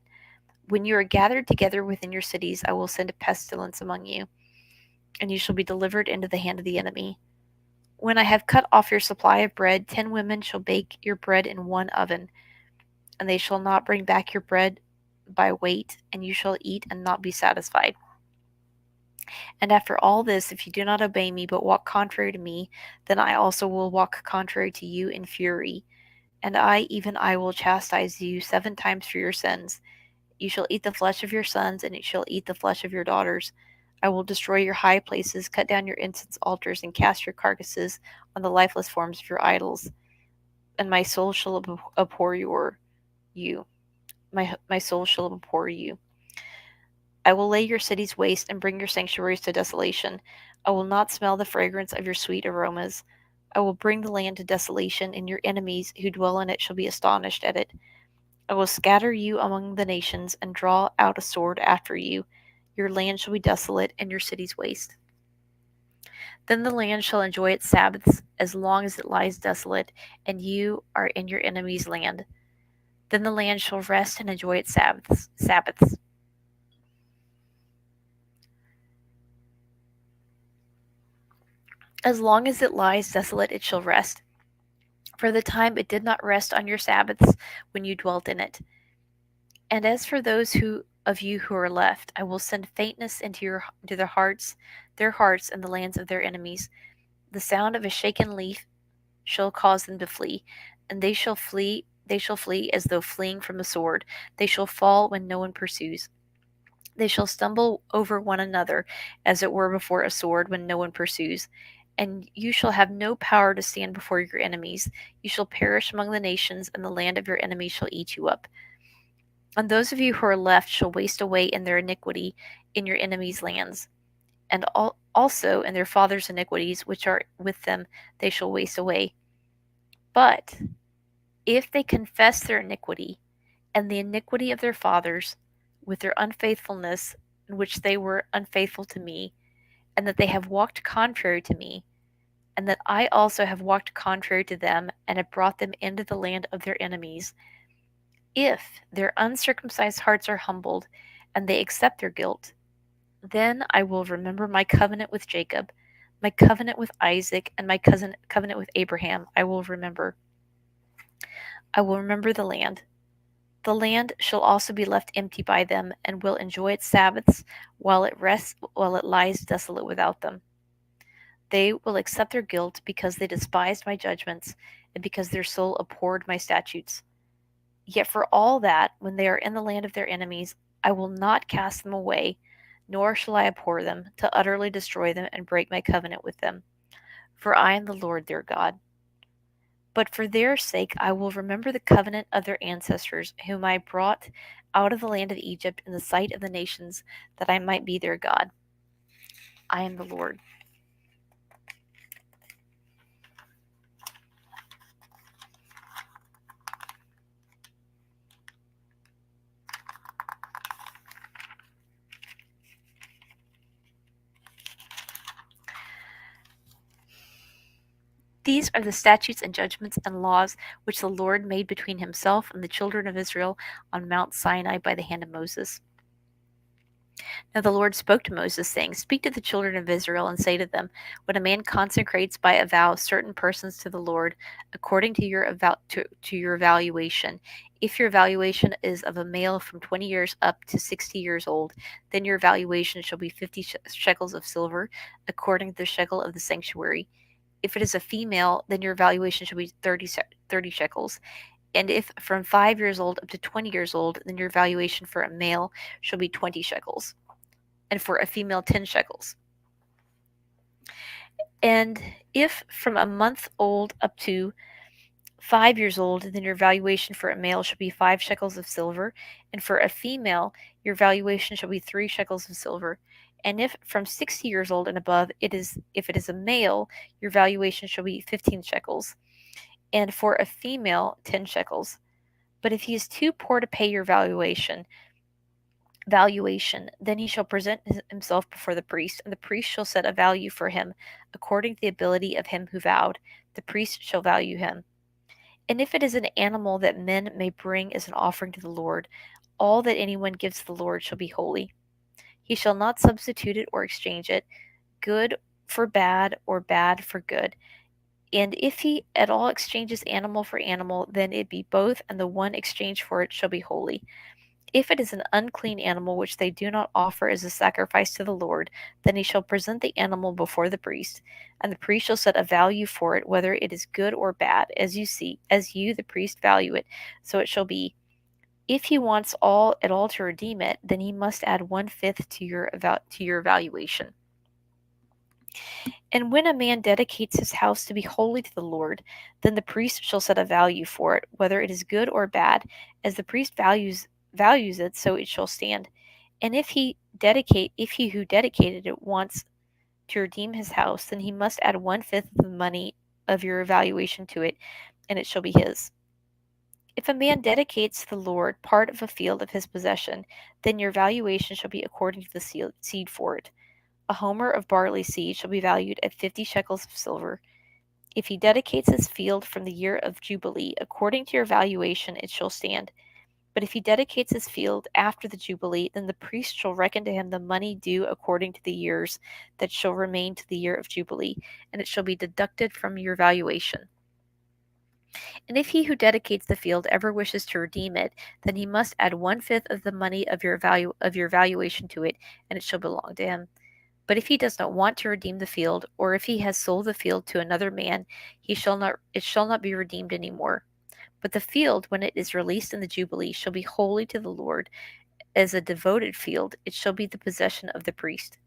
When you are gathered together within your cities, I will send a pestilence among you, and you shall be delivered into the hand of the enemy. When I have cut off your supply of bread, 10 women shall bake your bread in one oven, and they shall not bring back your bread by weight, and you shall eat and not be satisfied. And after all this, if you do not obey me, but walk contrary to me, then I also will walk contrary to you in fury, and even I, will chastise you 7 times for your sins. You shall eat the flesh of your sons, and it shall eat the flesh of your daughters. I will destroy your high places, cut down your incense altars, and cast your carcasses on the lifeless forms of your idols. And my soul shall abhor you. My soul shall abhor you. I will lay your cities waste and bring your sanctuaries to desolation. I will not smell the fragrance of your sweet aromas. I will bring the land to desolation, and your enemies who dwell in it shall be astonished at it. I will scatter you among the nations and draw out a sword after you. Your land shall be desolate, and your cities waste. Then the land shall enjoy its Sabbaths as long as it lies desolate, and you are in your enemy's land. Then the land shall rest and enjoy its Sabbaths. As long as it lies desolate, it shall rest. for the time it did not rest on your Sabbaths when you dwelt in it. And as for those who of you who are left, I will send faintness into their hearts in the lands of their enemies. The sound of a shaken leaf shall cause them to flee, and they shall flee as though fleeing from a sword. They shall fall when no one pursues. They shall stumble over one another, as it were before a sword when no one pursues. And you shall have no power to stand before your enemies. You shall perish among the nations, and the land of your enemies shall eat you up. And those of you who are left shall waste away in their iniquity in your enemies' lands, and also in their fathers' iniquities which are with them they shall waste away. But if they confess their iniquity and the iniquity of their fathers with their unfaithfulness in which they were unfaithful to me, and that they have walked contrary to me, and that I also have walked contrary to them, and have brought them into the land of their enemies, if their uncircumcised hearts are humbled, and they accept their guilt, then I will remember my covenant with Jacob, my covenant with Isaac, and my covenant with Abraham. I will remember. I will remember the land. The land shall also be left empty by them, and will enjoy its Sabbaths while it lies desolate without them. They will accept their guilt because they despised my judgments, and because their soul abhorred my statutes. Yet for all that, when they are in the land of their enemies, I will not cast them away, nor shall I abhor them, to utterly destroy them and break my covenant with them. For I am the Lord their God. But for their sake I will remember the covenant of their ancestors, whom I brought out of the land of Egypt in the sight of the nations, that I might be their God. I am the Lord. These are the statutes and judgments and laws which the Lord made between himself and the children of Israel on Mount Sinai by the hand of Moses. Now the Lord spoke to Moses, saying, Speak to the children of Israel, and say to them, When a man consecrates by a vow certain persons to the Lord, according to your evaluation, if your evaluation is of a male from 20 years up to 60 years old, then your evaluation shall be 50 shekels of silver, according to the shekel of the sanctuary. If it is a female, then your evaluation shall be 30 shekels. And if from 5 years old up to 20 years old, then your valuation for a male shall be 20 shekels, and for a female 10 shekels. And if from a month old up to 5 years old, then your valuation for a male shall be 5 shekels of silver, and for a female your valuation shall be 3 shekels of silver. And if from 60 years old and above if it is a male, your valuation shall be 15 shekels, and for a female 10 shekels. But if he is too poor to pay your valuation, then he shall present himself before the priest, and the priest shall set a value for him according to the ability of him who vowed. The priest shall value him. And if it is an animal that men may bring as an offering to the Lord, all that anyone gives to the Lord shall be holy. He shall not substitute it or exchange it, good for bad or bad for good. And if he at all exchanges animal for animal, then it be both, and the one exchanged for it shall be holy. If it is an unclean animal which they do not offer as a sacrifice to the Lord, then he shall present the animal before the priest, and the priest shall set a value for it, whether it is good or bad, as you, the priest, value it, so it shall be. If he wants all at all to redeem it, then he must add 1/5 to your valuation. And when a man dedicates his house to be holy to the Lord, then the priest shall set a value for it, whether it is good or bad, as the priest values it, so it shall stand. And if he who dedicated it wants to redeem his house, then he must add 1/5 of the money of your evaluation to it, and it shall be his. If a man dedicates to the Lord part of a field of his possession, then your valuation shall be according to the seed for it. A homer of barley seed shall be valued at 50 shekels of silver. If he dedicates his field from the year of Jubilee, according to your valuation it shall stand. But if he dedicates his field after the Jubilee, then the priest shall reckon to him the money due according to the years that shall remain to the year of Jubilee, and it shall be deducted from your valuation. And if he who dedicates the field ever wishes to redeem it, then he must add 1/5 of the money of your valuation to it, and it shall belong to him. But if he does not want to redeem the field, or if he has sold the field to another man, it shall not be redeemed any more. But the field, when it is released in the Jubilee, shall be holy to the Lord. As a devoted field, it shall be the possession of the priest.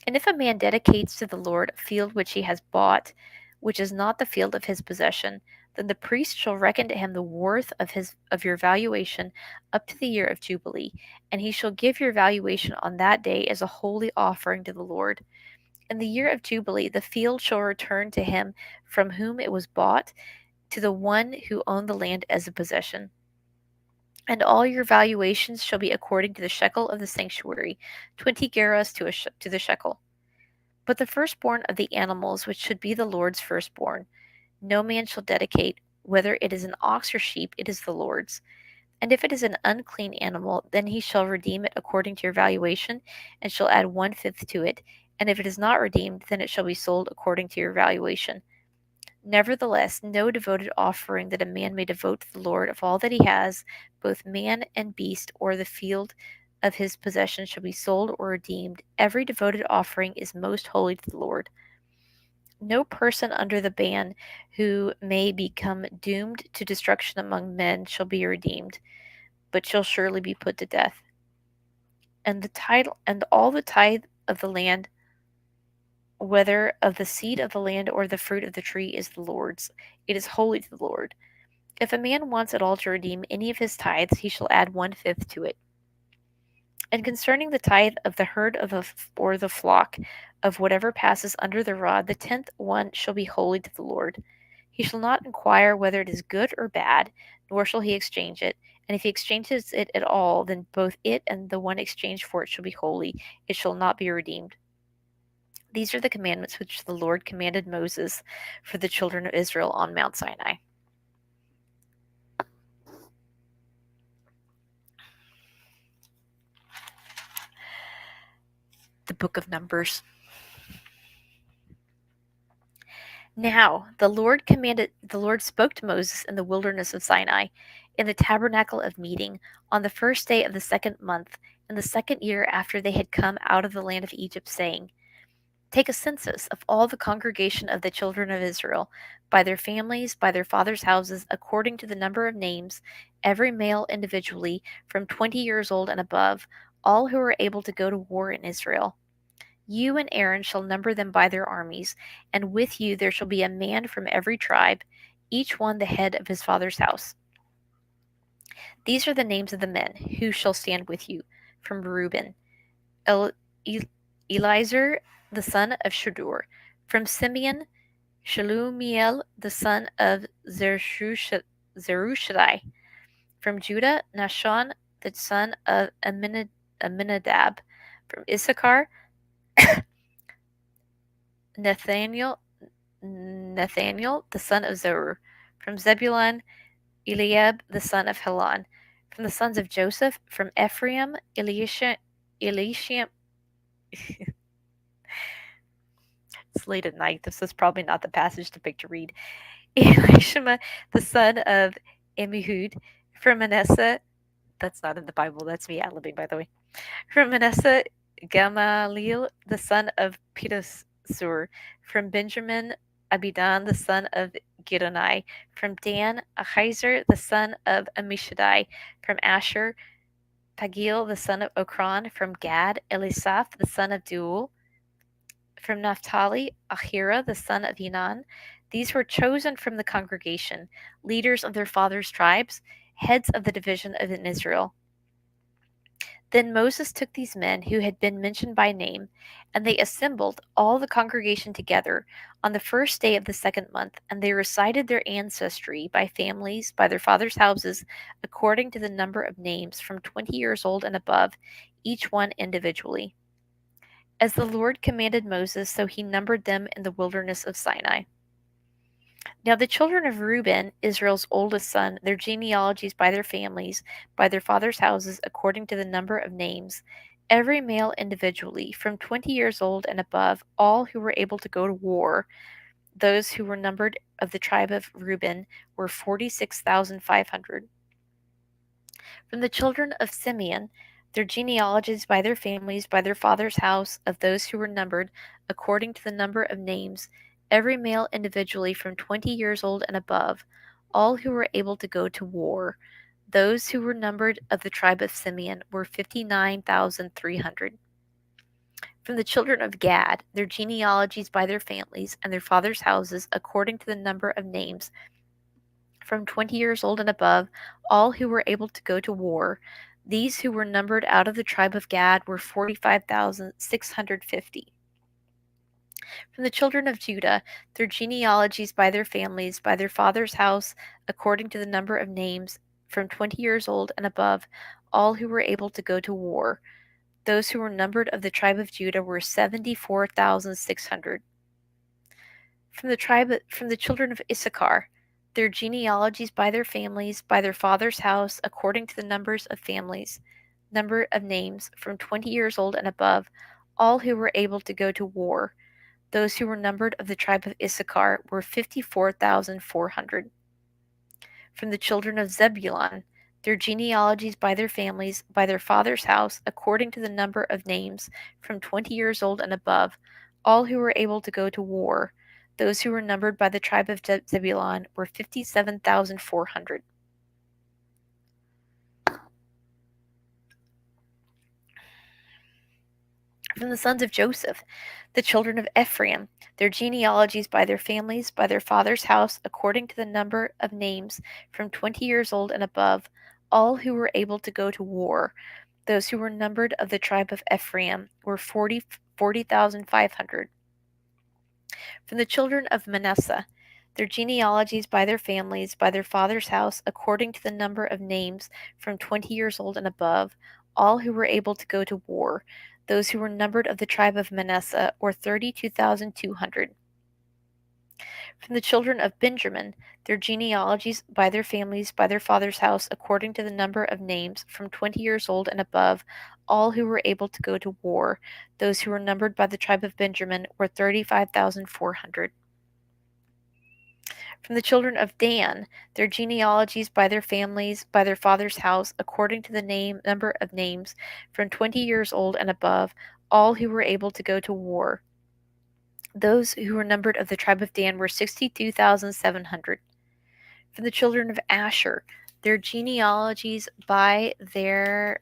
And if a man dedicates to the Lord a field which he has bought, which is not the field of his possession, then the priest shall reckon to him the worth of your valuation up to the year of Jubilee, and he shall give your valuation on that day as a holy offering to the Lord. In the year of Jubilee, the field shall return to him from whom it was bought, to the one who owned the land as a possession. And all your valuations shall be according to the shekel of the sanctuary, 20 gerahs to the shekel. But the firstborn of the animals, which should be the Lord's firstborn, no man shall dedicate, whether it is an ox or sheep, it is the Lord's. And if it is an unclean animal, then he shall redeem it according to your valuation, and shall add 1/5 to it. And if it is not redeemed, then it shall be sold according to your valuation. Nevertheless, no devoted offering that a man may devote to the Lord of all that he has, both man and beast, or the field of his possession, shall be sold or redeemed. Every devoted offering is most holy to the Lord. No person under the ban who may become doomed to destruction among men shall be redeemed, but shall surely be put to death. And all the tithe of the land, whether of the seed of the land or the fruit of the tree, is the Lord's. It is holy to the Lord. If a man wants at all to redeem any of his tithes, he shall add 1/5 to it. And concerning the tithe of the herd or the flock of whatever passes under the rod, the 10th one shall be holy to the Lord. He shall not inquire whether it is good or bad, nor shall he exchange it. And if he exchanges it at all, then both it and the one exchanged for it shall be holy. It shall not be redeemed. These are the commandments which the Lord commanded Moses for the children of Israel on Mount Sinai. The book of Numbers. Now the Lord spoke to Moses in the wilderness of Sinai, in the tabernacle of meeting, on the first day of the 2nd month, in the 2nd year after they had come out of the land of Egypt, saying, Take a census of all the congregation of the children of Israel, by their families, by their fathers' houses, according to the number of names, every male individually, from 20 years old and above, all who are able to go to war in Israel. You and Aaron shall number them by their armies, and with you there shall be a man from every tribe, each one the head of his father's house. These are the names of the men who shall stand with you. From Reuben, Elizur the son of Shadur. From Simeon, Shelumiel the son of Zerushadai. From Judah, Nahshon the son of Aminadab. From Issachar, Nathaniel the son of Zerur. From Zebulun, Eliab the son of Helon. From the sons of Joseph, from Ephraim, Elisham. It's late at night. This is probably not the passage to pick to read. Elishama the son of Amihud. From Manasseh, that's not in the Bible. That's me ad-libbing, by the way. From Manasseh, Gamaliel the son of Pedasur. From Benjamin, Abidan the son of Gidonai. From Dan, Ahiezer the son of Amishadai. From Asher, Pagiel the son of Okran. From Gad, Elisaph the son of Duel. From Naphtali, Ahira the son of Enan. These were chosen from the congregation, leaders of their fathers' tribes, heads of the division of Israel. Then Moses took these men who had been mentioned by name, and they assembled all the congregation together on the first day of the 2nd month, and they recited their ancestry by families, by their fathers' houses, according to the number of names, from 20 years old and above, each one individually. As the Lord commanded Moses, so he numbered them in the wilderness of Sinai. Now the children of Reuben, Israel's oldest son, their genealogies by their families, by their fathers' houses, according to the number of names, every male individually, from 20 years old and above, all who were able to go to war, those who were numbered of the tribe of Reuben were 46,500. From the children of Simeon, their genealogies by their families, by their father's house, of those who were numbered, according to the number of names, every male individually from 20 years old and above, all who were able to go to war. Those who were numbered of the tribe of Simeon were 59,300. From the children of Gad, their genealogies by their families and their fathers' houses, according to the number of names, from 20 years old and above, all who were able to go to war. These who were numbered out of the tribe of Gad were 45,650. From the children of Judah, their genealogies by their families, by their father's house, according to the number of names, from 20 years old and above, all who were able to go to war. Those who were numbered of the tribe of Judah were 74,600. From the children of Issachar, their genealogies by their families, by their father's house, according to the numbers of families, number of names, from 20 years old and above, all who were able to go to war. Those who were numbered of the tribe of Issachar were 54,400. From the children of Zebulun, their genealogies by their families, by their father's house, according to the number of names, from 20 years old and above, all who were able to go to war. Those who were numbered by the tribe of Zebulun were 57,400. From the sons of Joseph, the children of Ephraim, their genealogies by their families, by their father's house, according to the number of names, from 20 years old and above, all who were able to go to war. Those who were numbered of the tribe of Ephraim were 40,500. From the children of Manasseh, their genealogies by their families, by their father's house, according to the number of names, from 20 years old and above, all who were able to go to war. Those who were numbered of the tribe of Manasseh were 32,200. From the children of Benjamin, their genealogies by their families, by their father's house, according to the number of names, from 20 years old and above, all who were able to go to war. Those who were numbered by the tribe of Benjamin were 35,400. From the children of Dan, their genealogies by their families, by their father's house, according to the number of names, from 20 years old and above, all who were able to go to war. Those who were numbered of the tribe of Dan were 62,700. From the children of Asher, their genealogies by their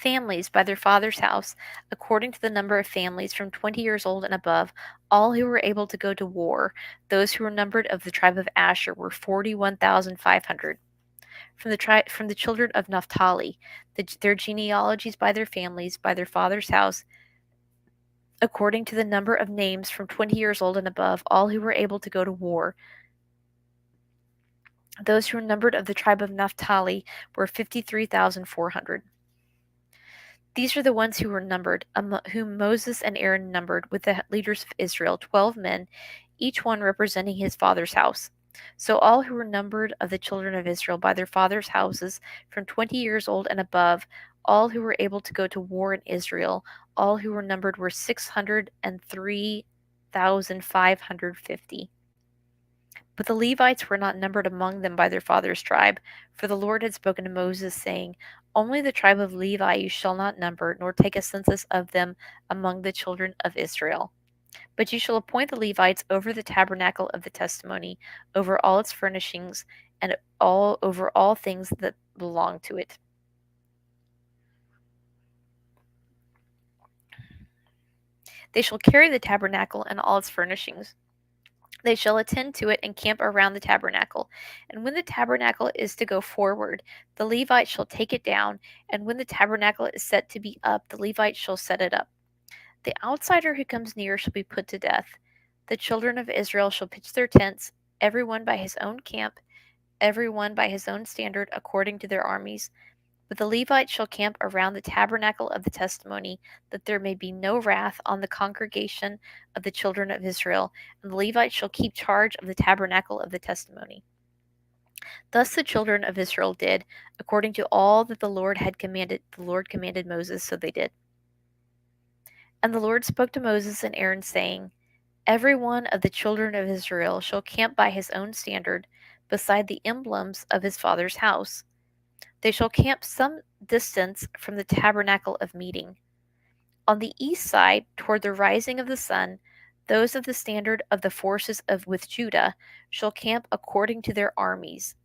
families by their father's house, according to the number of families from 20 years old and above, all who were able to go to war. Those who were numbered of the tribe of Asher were 41,500. From the children of Naphtali, their genealogies by their families, by their father's house, according to the number of names from 20 years old and above, all who were able to go to war. Those who were numbered of the tribe of Naphtali were 53,400. These are the ones who were numbered, whom Moses and Aaron numbered with the leaders of Israel, 12 men, each one representing his father's house. So all who were numbered of the children of Israel by their fathers' houses, from 20 years old and above, all who were able to go to war in Israel, all who were numbered were 603,550. But the Levites were not numbered among them by their father's tribe, for the Lord had spoken to Moses, saying, Only the tribe of Levi you shall not number, nor take a census of them among the children of Israel. But you shall appoint the Levites over the tabernacle of the testimony, over all its furnishings, and over all things that belong to it. They shall carry the tabernacle and all its furnishings. They shall attend to it and camp around the tabernacle. And when the tabernacle is to go forward, the Levites shall take it down, and when the tabernacle is set to be up, the Levites shall set it up. The outsider who comes near shall be put to death. The children of Israel shall pitch their tents, every one by his own camp, every one by his own standard, according to their armies. But the Levites shall camp around the tabernacle of the testimony, that there may be no wrath on the congregation of the children of Israel, and the Levites shall keep charge of the tabernacle of the testimony. Thus the children of Israel did, according to all that the Lord commanded Moses, so they did. And the Lord spoke to Moses and Aaron, saying, Every one of the children of Israel shall camp by his own standard, beside the emblems of his father's house. They shall camp some distance from the tabernacle of meeting. On the east side, toward the rising of the sun, those of the standard of the forces of with Judah shall camp according to their armies.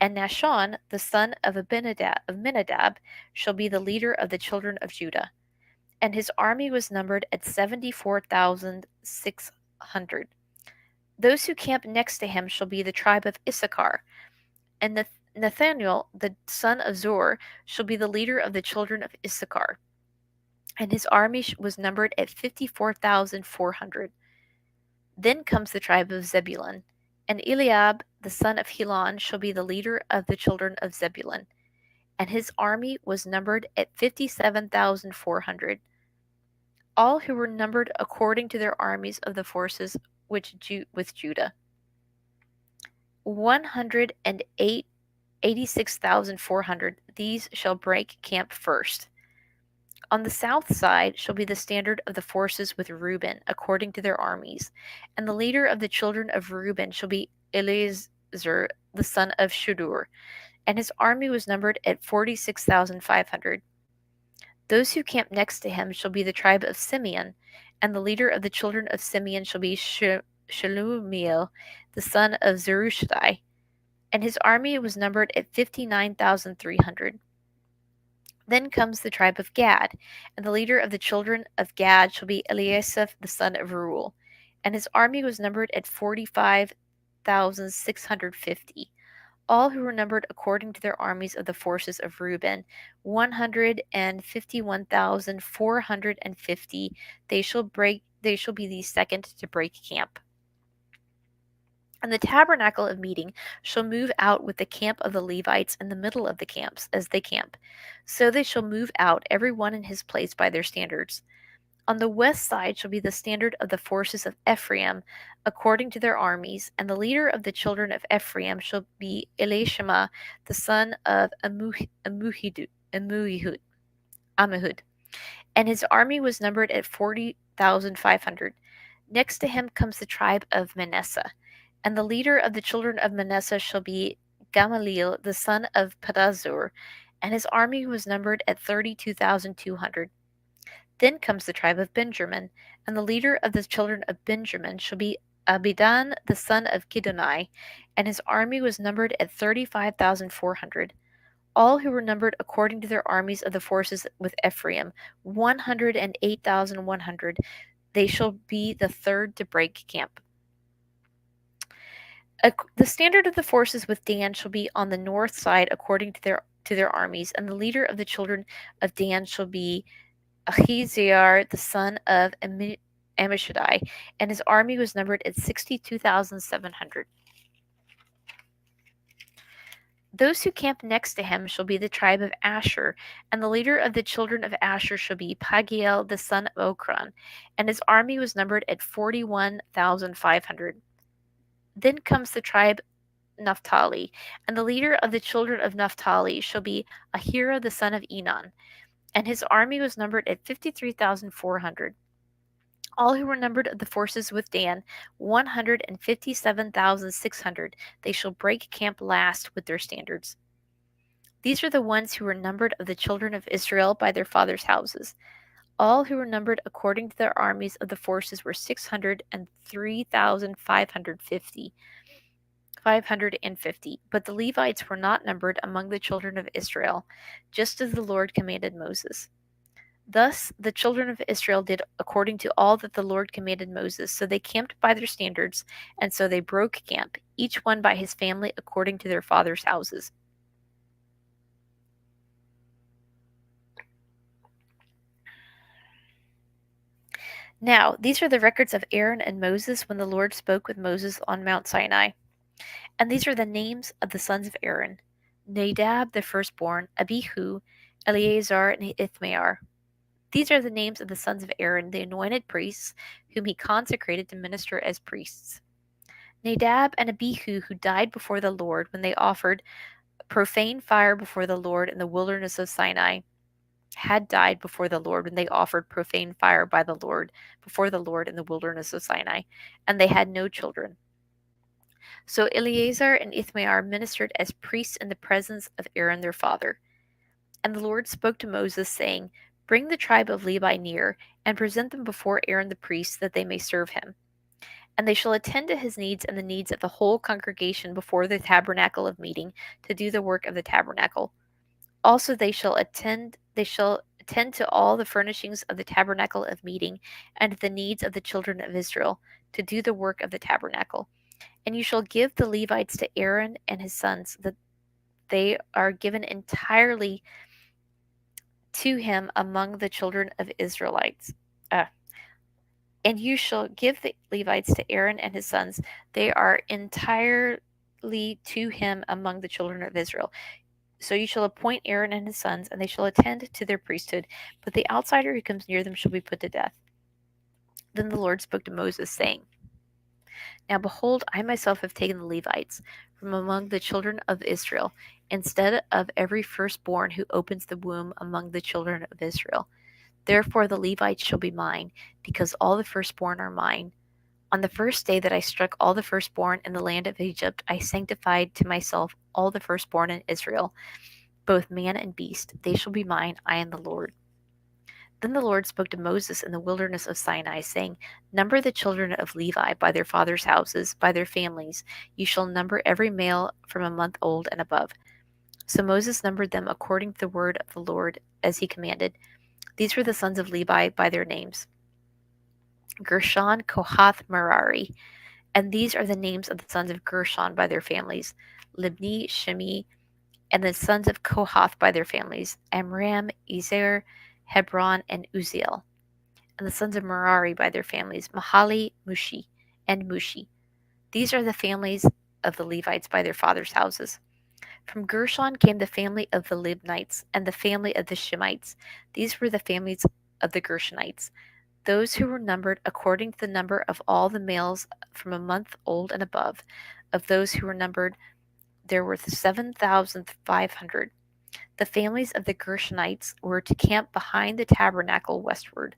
And Nahshon, the son of Amminadab, shall be the leader of the children of Judah. And his army was numbered at 74,600. Those who camp next to him shall be the tribe of Issachar. And Nathaniel, the son of Zur, shall be the leader of the children of Issachar. And his army was numbered at 54,400. Then comes the tribe of Zebulun. And Eliab, the son of Helon, shall be the leader of the children of Zebulun. And his army was numbered at 57,400. All who were numbered according to their armies of the forces with Judah. 186,400. These shall break camp first. On the south side shall be the standard of the forces with Reuben, according to their armies. And the leader of the children of Reuben shall be Eleazar, the son of Shudur. And his army was numbered at 46,500. Those who camp next to him shall be the tribe of Simeon. And the leader of the children of Simeon shall be Shelumiel, the son of Zerushadai. And his army was numbered at 59,300. Then comes the tribe of Gad, and the leader of the children of Gad shall be Eliasaph the son of Reuel, and his army was numbered at 45,650. All who were numbered according to their armies of the forces of Reuben, 151,450. They shall be the second to break camp. And the tabernacle of meeting shall move out with the camp of the Levites in the middle of the camps as they camp. So they shall move out, every one in his place by their standards. On the west side shall be the standard of the forces of Ephraim, according to their armies, and the leader of the children of Ephraim shall be Elishama, the son of Ammihud, and his army was numbered at 40,500. Next to him comes the tribe of Manasseh. And the leader of the children of Manasseh shall be Gamaliel, the son of Pedazur, and his army was numbered at 32,200. Then comes the tribe of Benjamin, and the leader of the children of Benjamin shall be Abidan, the son of Gidoni, and his army was numbered at 35,400. All who were numbered according to their armies of the forces with Ephraim, 108,100. They shall be the third to break camp. The standard of the forces with Dan shall be on the north side according to their armies, and the leader of the children of Dan shall be Ahiziar, the son of Ammishaddai, and his army was numbered at 62,700. Those who camp next to him shall be the tribe of Asher, and the leader of the children of Asher shall be Pagiel, the son of Okran, and his army was numbered at 41,500. Then comes the tribe Naphtali, and the leader of the children of Naphtali shall be Ahira the son of Enon, and his army was numbered at 53,400. All who were numbered of the forces with Dan, 157,600. They shall break camp last with their standards. These are the ones who were numbered of the children of Israel by their fathers' houses. All who were numbered according to their armies of the forces were 603,550. 550. But the Levites were not numbered among the children of Israel, just as the Lord commanded Moses. Thus the children of Israel did according to all that the Lord commanded Moses. So they camped by their standards, and so they broke camp, each one by his family according to their fathers' houses. Now, these are the records of Aaron and Moses when the Lord spoke with Moses on Mount Sinai. And these are the names of the sons of Aaron: Nadab the firstborn, Abihu, Eleazar, and Ithamar. These are the names of the sons of Aaron, the anointed priests, whom he consecrated to minister as priests: Nadab and Abihu, who died before the Lord when they offered profane fire before the Lord in the wilderness of Sinai, had died before the Lord when they offered profane fire by the Lord before the Lord in the wilderness of Sinai, and they had no children. So Eleazar and Ithamar ministered as priests in the presence of Aaron their father. And the Lord spoke to Moses, saying, Bring the tribe of Levi near, and present them before Aaron the priest, that they may serve him. And they shall attend to his needs and the needs of the whole congregation before the tabernacle of meeting, to do the work of the tabernacle. Also they shall attend to all the furnishings of the tabernacle of meeting, and the needs of the children of Israel, to do the work of the tabernacle. And you shall give the Levites to Aaron and his sons, that they are given entirely to him among the children of Israelites. Uh, and you shall give the Levites to Aaron and his sons, they are entirely to him among the children of Israel. So you shall appoint Aaron and his sons, and they shall attend to their priesthood, but the outsider who comes near them shall be put to death. Then the Lord spoke to Moses, saying, Now behold, I myself have taken the Levites from among the children of Israel, instead of every firstborn who opens the womb among the children of Israel. Therefore the Levites shall be mine, because all the firstborn are mine. On the first day that I struck all the firstborn in the land of Egypt, I sanctified to myself all the firstborn in Israel, both man and beast. They shall be mine. I am the Lord. Then the Lord spoke to Moses in the wilderness of Sinai, saying, Number the children of Levi by their fathers' houses, by their families. You shall number every male from a month old and above. So Moses numbered them according to the word of the Lord, as he commanded. These were the sons of Levi by their names: Gershon, Kohath, Merari. And these are the names of the sons of Gershon by their families: Libni, Shimi, and the sons of Kohath by their families: Amram, Ezer, Hebron, and Uziel. And the sons of Merari by their families: Mahali, Mushi, and Mushi. These are the families of the Levites by their fathers' houses. From Gershon came the family of the Libnites and the family of the Shemites. These were the families of the Gershonites. Those who were numbered according to the number of all the males from a month old and above. Of those who were numbered, there were 7,500. The families of the Gershonites were to camp behind the tabernacle westward.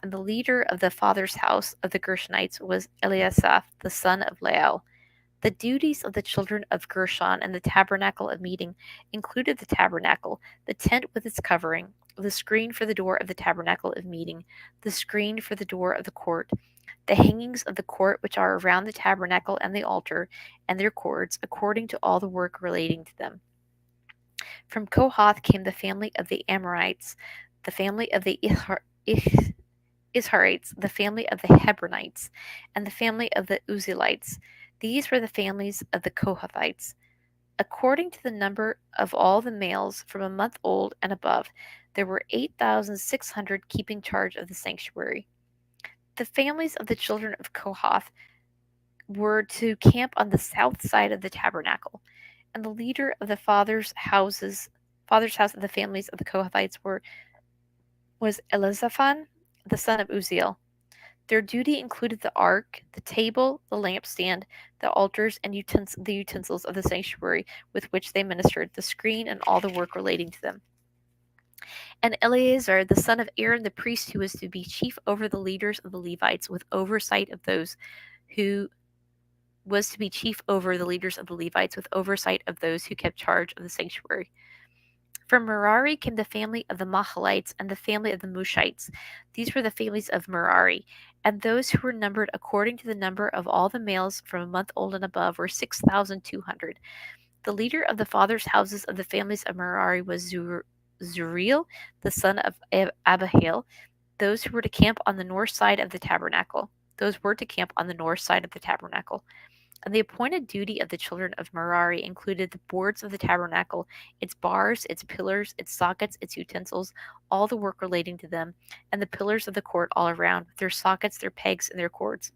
And the leader of the father's house of the Gershonites was Eliasaph, the son of Lael. The duties of the children of Gershon and the tabernacle of meeting included the tabernacle, the tent with its covering, the screen for the door of the tabernacle of meeting, the screen for the door of the court, the hangings of the court which are around the tabernacle and the altar, and their cords, according to all the work relating to them. From Kohath came the family of the Amorites, the family of the Isharites, the family of the Hebronites, and the family of the Uzzielites. These were the families of the Kohathites. According to the number of all the males from a month old and above, there were 8,600 keeping charge of the sanctuary. The families of the children of Kohath were to camp on the south side of the tabernacle, and the leader of the father's house of the families of the Kohathites was Elizaphan, the son of Uziel. Their duty included the ark, the table, the lampstand, the altars, and the utensils of the sanctuary with which they ministered, the screen, and all the work relating to them. And Eleazar, the son of Aaron the priest, who was to be chief over the leaders of the Levites, with oversight of those who was to be chief over the leaders of the Levites, with oversight of those who kept charge of the sanctuary. From Merari came the family of the Mahalites and the family of the Mushites. These were the families of Merari. And those who were numbered according to the number of all the males from a month old and above were 6,200. The leader of the fathers' houses of the families of Merari was Zuriel, the son of Abihail. Those who were to camp on the north side of the tabernacle. Those were to camp on the north side of the tabernacle. And the appointed duty of the children of Merari included the boards of the tabernacle, its bars, its pillars, its sockets, its utensils, all the work relating to them, and the pillars of the court all around, with their sockets, their pegs, and their cords.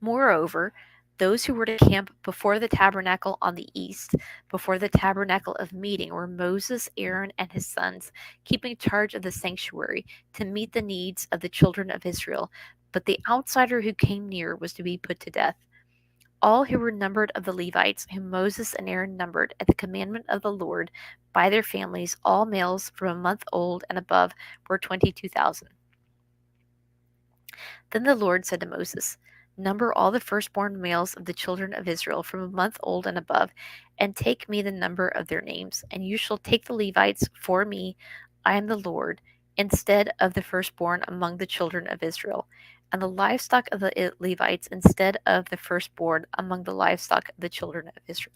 Moreover, those who were to camp before the tabernacle on the east, before the tabernacle of meeting, were Moses, Aaron, and his sons, keeping charge of the sanctuary to meet the needs of the children of Israel. But the outsider who came near was to be put to death. all who were numbered of the Levites, whom Moses and Aaron numbered at the commandment of the Lord by their families, all males from a month old and above, were 22,000. Then the Lord said to Moses, Number all the firstborn males of the children of Israel from a month old and above, and take me the number of their names. And you shall take the Levites for me, I am the Lord, instead of the firstborn among the children of Israel, and the livestock of the Levites instead of the firstborn among the livestock of the children of Israel.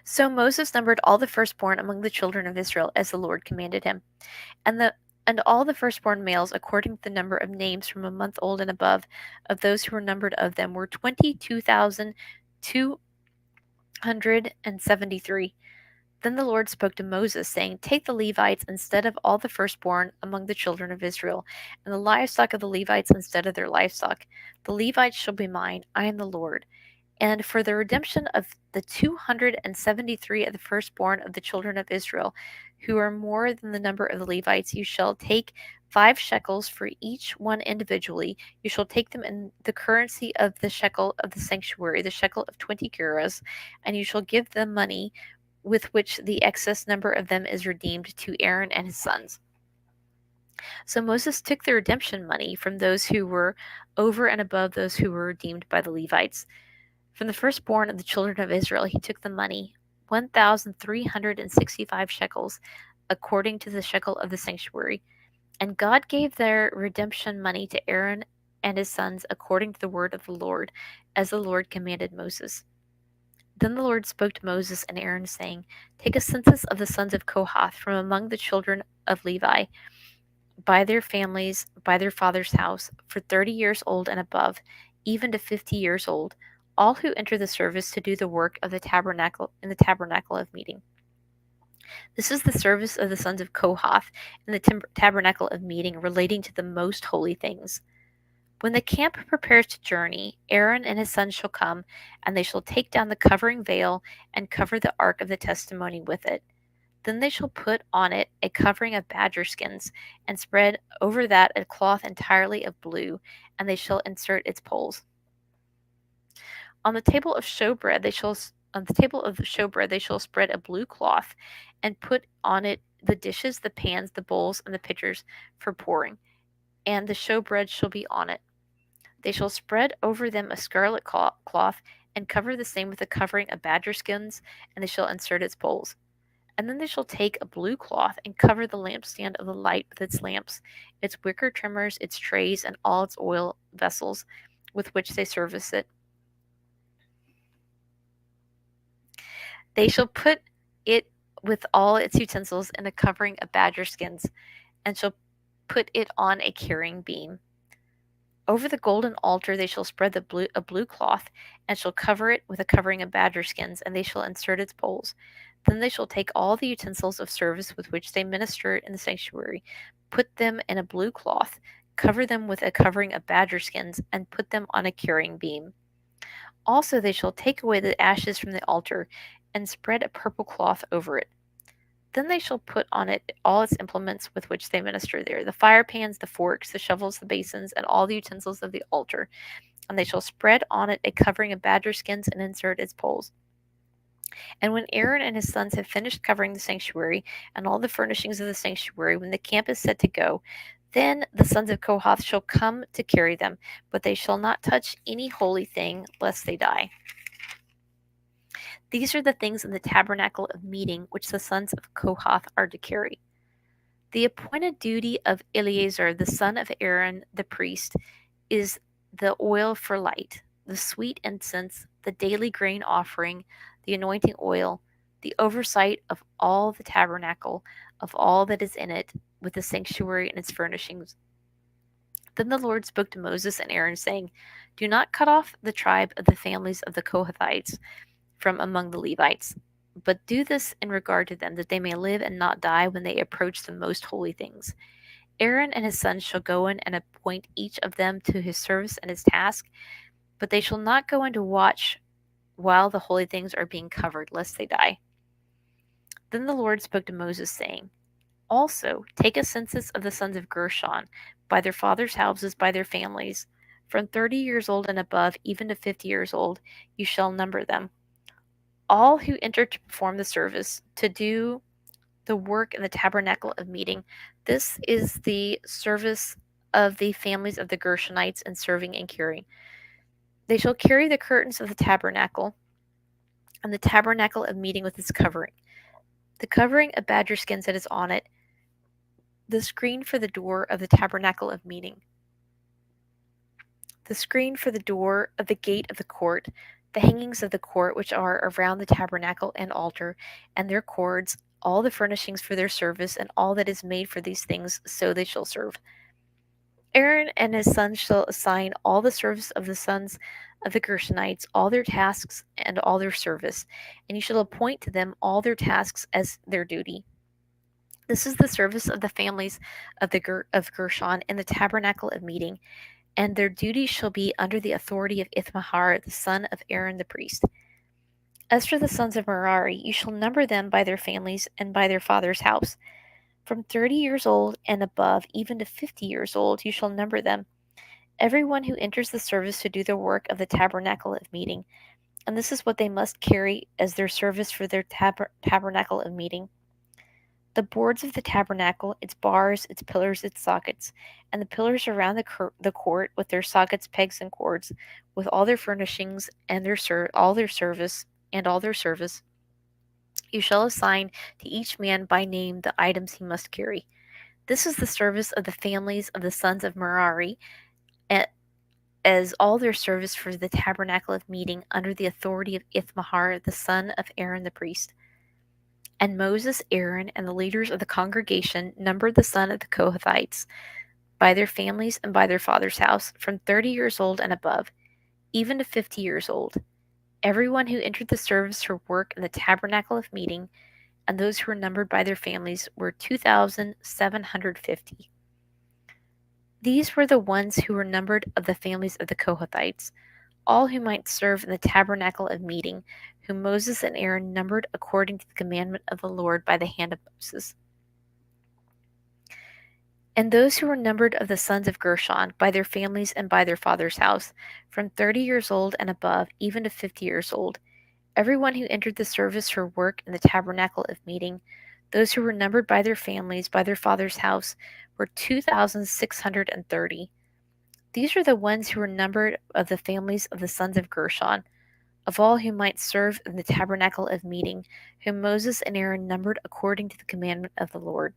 So Moses numbered all the firstborn among the children of Israel as the Lord commanded him. And all the firstborn males, according to the number of names from a month old and above, of those who were numbered of them, were 22,273. Then the Lord spoke to Moses, saying, Take the Levites instead of all the firstborn among the children of Israel, and the livestock of the Levites instead of their livestock. The Levites shall be mine. I am the Lord. And for the redemption of the 273 of the firstborn of the children of Israel, who are more than the number of the Levites, you shall take 5 shekels for each one individually. You shall take them in the currency of the shekel of the sanctuary, the shekel of 20 gerahs, and you shall give them money with which the excess number of them is redeemed to Aaron and his sons. So Moses took the redemption money from those who were over and above those who were redeemed by the Levites. From the firstborn of the children of Israel he took the money, 1,365 shekels, according to the shekel of the sanctuary. And God gave their redemption money to Aaron and his sons according to the word of the Lord, as the Lord commanded Moses. Then the Lord spoke to Moses and Aaron, saying, Take a census of the sons of Kohath from among the children of Levi, by their families, by their father's house, for 30 years old and above, even to 50 years old, all who enter the service to do the work of the tabernacle in the tabernacle of meeting. This is the service of the sons of Kohath in the tabernacle of meeting relating to the most holy things. When the camp prepares to journey, Aaron and his sons shall come, and they shall take down the covering veil and cover the ark of the testimony with it. Then they shall put on it a covering of badger skins, and spread over that a cloth entirely of blue, and they shall insert its poles. On the table of showbread they shall spread a blue cloth, and put on it the dishes, the pans, the bowls, and the pitchers for pouring, and the showbread shall be on it. They shall spread over them a scarlet cloth, and cover the same with a covering of badger skins, and they shall insert its bowls. And then they shall take a blue cloth and cover the lampstand of the light with its lamps, its wicker trimmers, its trays, and all its oil vessels with which they service it. They shall put it with all its utensils in a covering of badger skins, and shall put it on a carrying beam. Over the golden altar they shall spread a blue cloth, and shall cover it with a covering of badger skins, and they shall insert its poles. Then they shall take all the utensils of service with which they minister in the sanctuary, put them in a blue cloth, cover them with a covering of badger skins, and put them on a carrying beam. Also they shall take away the ashes from the altar, and spread a purple cloth over it. Then they shall put on it all its implements with which they minister there, the fire pans, the forks, the shovels, the basins, and all the utensils of the altar. And they shall spread on it a covering of badger skins and insert its poles. And when Aaron and his sons have finished covering the sanctuary and all the furnishings of the sanctuary, when the camp is set to go, then the sons of Kohath shall come to carry them, but they shall not touch any holy thing, lest they die. These are the things in the tabernacle of meeting which the sons of Kohath are to carry. The appointed duty of Eleazar, the son of Aaron the priest, is the oil for light, the sweet incense, the daily grain offering, the anointing oil, the oversight of all the tabernacle, of all that is in it, with the sanctuary and its furnishings. Then the Lord spoke to Moses and Aaron, saying, Do not cut off the tribe of the families of the Kohathites from among the Levites, but do this in regard to them, that they may live and not die when they approach the most holy things. Aaron and his sons shall go in and appoint each of them to his service and his task, but they shall not go in to watch while the holy things are being covered, lest they die. Then the Lord spoke to Moses, saying, Also, take a census of the sons of Gershon, by their fathers' houses, by their families. From 30 years old and above, even to 50 years old, you shall number them. All who enter to perform the service, to do the work in the tabernacle of meeting. This is the service of the families of the Gershonites in serving and carrying. They shall carry the curtains of the tabernacle, and the tabernacle of meeting with its covering, the covering of badger skins that is on it, the screen for the door of the tabernacle of meeting, the screen for the door of the gate of the court, the hangings of the court which are around the tabernacle and altar, and their cords, all the furnishings for their service, and all that is made for these things, so they shall serve. Aaron and his sons shall assign all the service of the sons of the Gershonites, all their tasks and all their service, and you shall appoint to them all their tasks as their duty. This is the service of the families of Gershon in the tabernacle of meeting, and their duty shall be under the authority of Ithamar, the son of Aaron the priest. As for the sons of Merari, you shall number them by their families and by their father's house. From 30 years old and above, even to 50 years old, you shall number them. Everyone who enters the service to do the work of the tabernacle of meeting. And this is what they must carry as their service for their tabernacle of meeting: the boards of the tabernacle, its bars, its pillars, its sockets, and the pillars around the court with their sockets, pegs, and cords, with all their furnishings and all their service. You shall assign to each man by name the items he must carry. This is the service of the families of the sons of Merari, as all their service for the tabernacle of meeting, under the authority of Ithamar, the son of Aaron the priest. And Moses, Aaron, and the leaders of the congregation numbered the sons of the Kohathites by their families and by their father's house, from 30 years old and above, even to 50 years old. Everyone who entered the service for work in the tabernacle of meeting, and those who were numbered by their families, were 2,750. These were the ones who were numbered of the families of the Kohathites, all who might serve in the tabernacle of meeting, whom Moses and Aaron numbered according to the commandment of the Lord by the hand of Moses. And those who were numbered of the sons of Gershon, by their families and by their father's house, from 30 years old and above, even to 50 years old, everyone who entered the service for work in the tabernacle of meeting, those who were numbered by their families, by their father's house, were 2,630. These are the ones who were numbered of the families of the sons of Gershon, of all who might serve in the tabernacle of meeting, whom Moses and Aaron numbered according to the commandment of the Lord.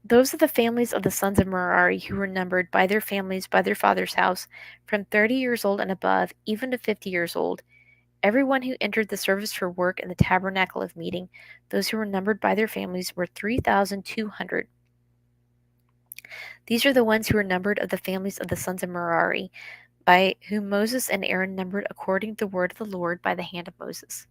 Those are the families of the sons of Merari who were numbered by their families, by their father's house, from 30 years old and above, even to 50 years old. Everyone who entered the service for work in the tabernacle of meeting, those who were numbered by their families, were 3,200. These are the ones who were numbered of the families of the sons of Merari, by whom Moses and Aaron numbered according to the word of the Lord by the hand of Moses.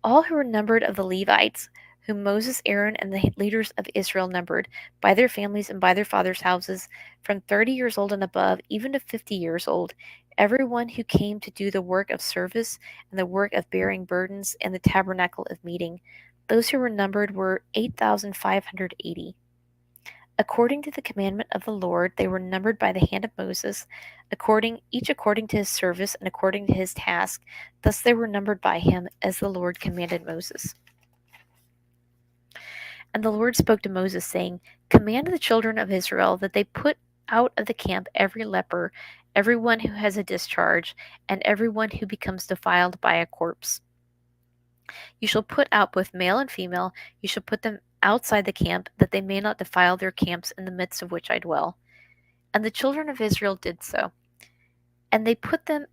All who were numbered of the Levites, whom Moses, Aaron, and the leaders of Israel numbered, by their families and by their fathers' houses, from 30 years old and above, even to 50 years old, everyone who came to do the work of service and the work of bearing burdens in the tabernacle of meeting, those who were numbered were 8,580. According to the commandment of the Lord, they were numbered by the hand of Moses, each according to his service and according to his task. Thus they were numbered by him, as the Lord commanded Moses. And the Lord spoke to Moses, saying, Command the children of Israel that they put out of the camp every leper, everyone who has a discharge, and everyone who becomes defiled by a corpse. You shall put out both male and female. You shall put them outside the camp, that they may not defile their camps in the midst of which I dwell. And the children of Israel did so. And they put them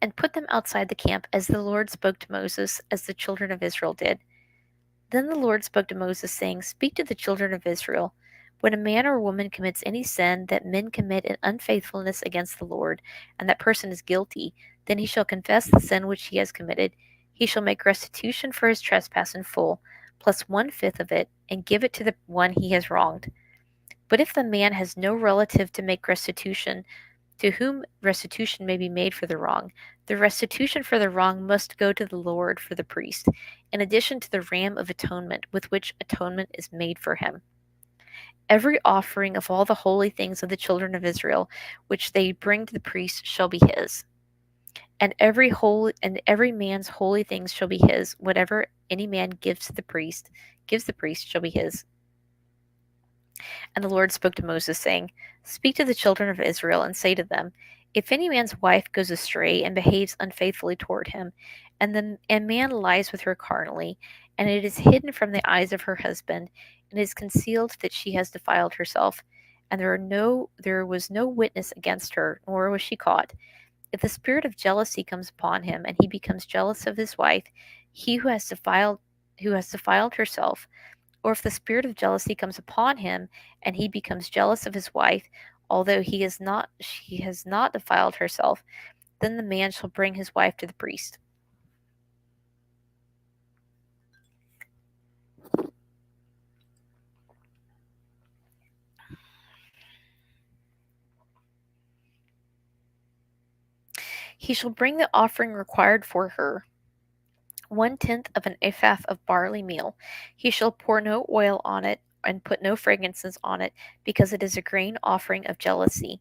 outside the camp, as the Lord spoke to Moses, as the children of Israel did. Then the Lord spoke to Moses, saying, Speak to the children of Israel. When a man or a woman commits any sin that men commit in unfaithfulness against the Lord, and that person is guilty, then he shall confess the sin which he has committed. He shall make restitution for his trespass in full, plus 1/5 of it, and give it to the one he has wronged. But if the man has no relative to make restitution, to whom restitution may be made for the wrong. The restitution for the wrong must go to the Lord for the priest, in addition to the ram of atonement with which atonement is made for him. Every offering of all the holy things of the children of Israel, which they bring to the priest, shall be his. And every man's holy things shall be his. Whatever any man gives the priest shall be his. And the Lord spoke to Moses, saying, Speak to the children of Israel, and say to them, If any man's wife goes astray and behaves unfaithfully toward him, and man lies with her carnally, and it is hidden from the eyes of her husband, and is concealed that she has defiled herself, and there was no witness against her, nor was she caught. If the spirit of jealousy comes upon him, and he becomes jealous of his wife, he who has defiled herself, or if the spirit of jealousy comes upon him, and he becomes jealous of his wife, although she has not defiled herself, then the man shall bring his wife to the priest. He shall bring the offering required for her, 1/10 of an ephah of barley meal. He shall pour no oil on it, and put no frankincense on it, because it is a grain offering of jealousy,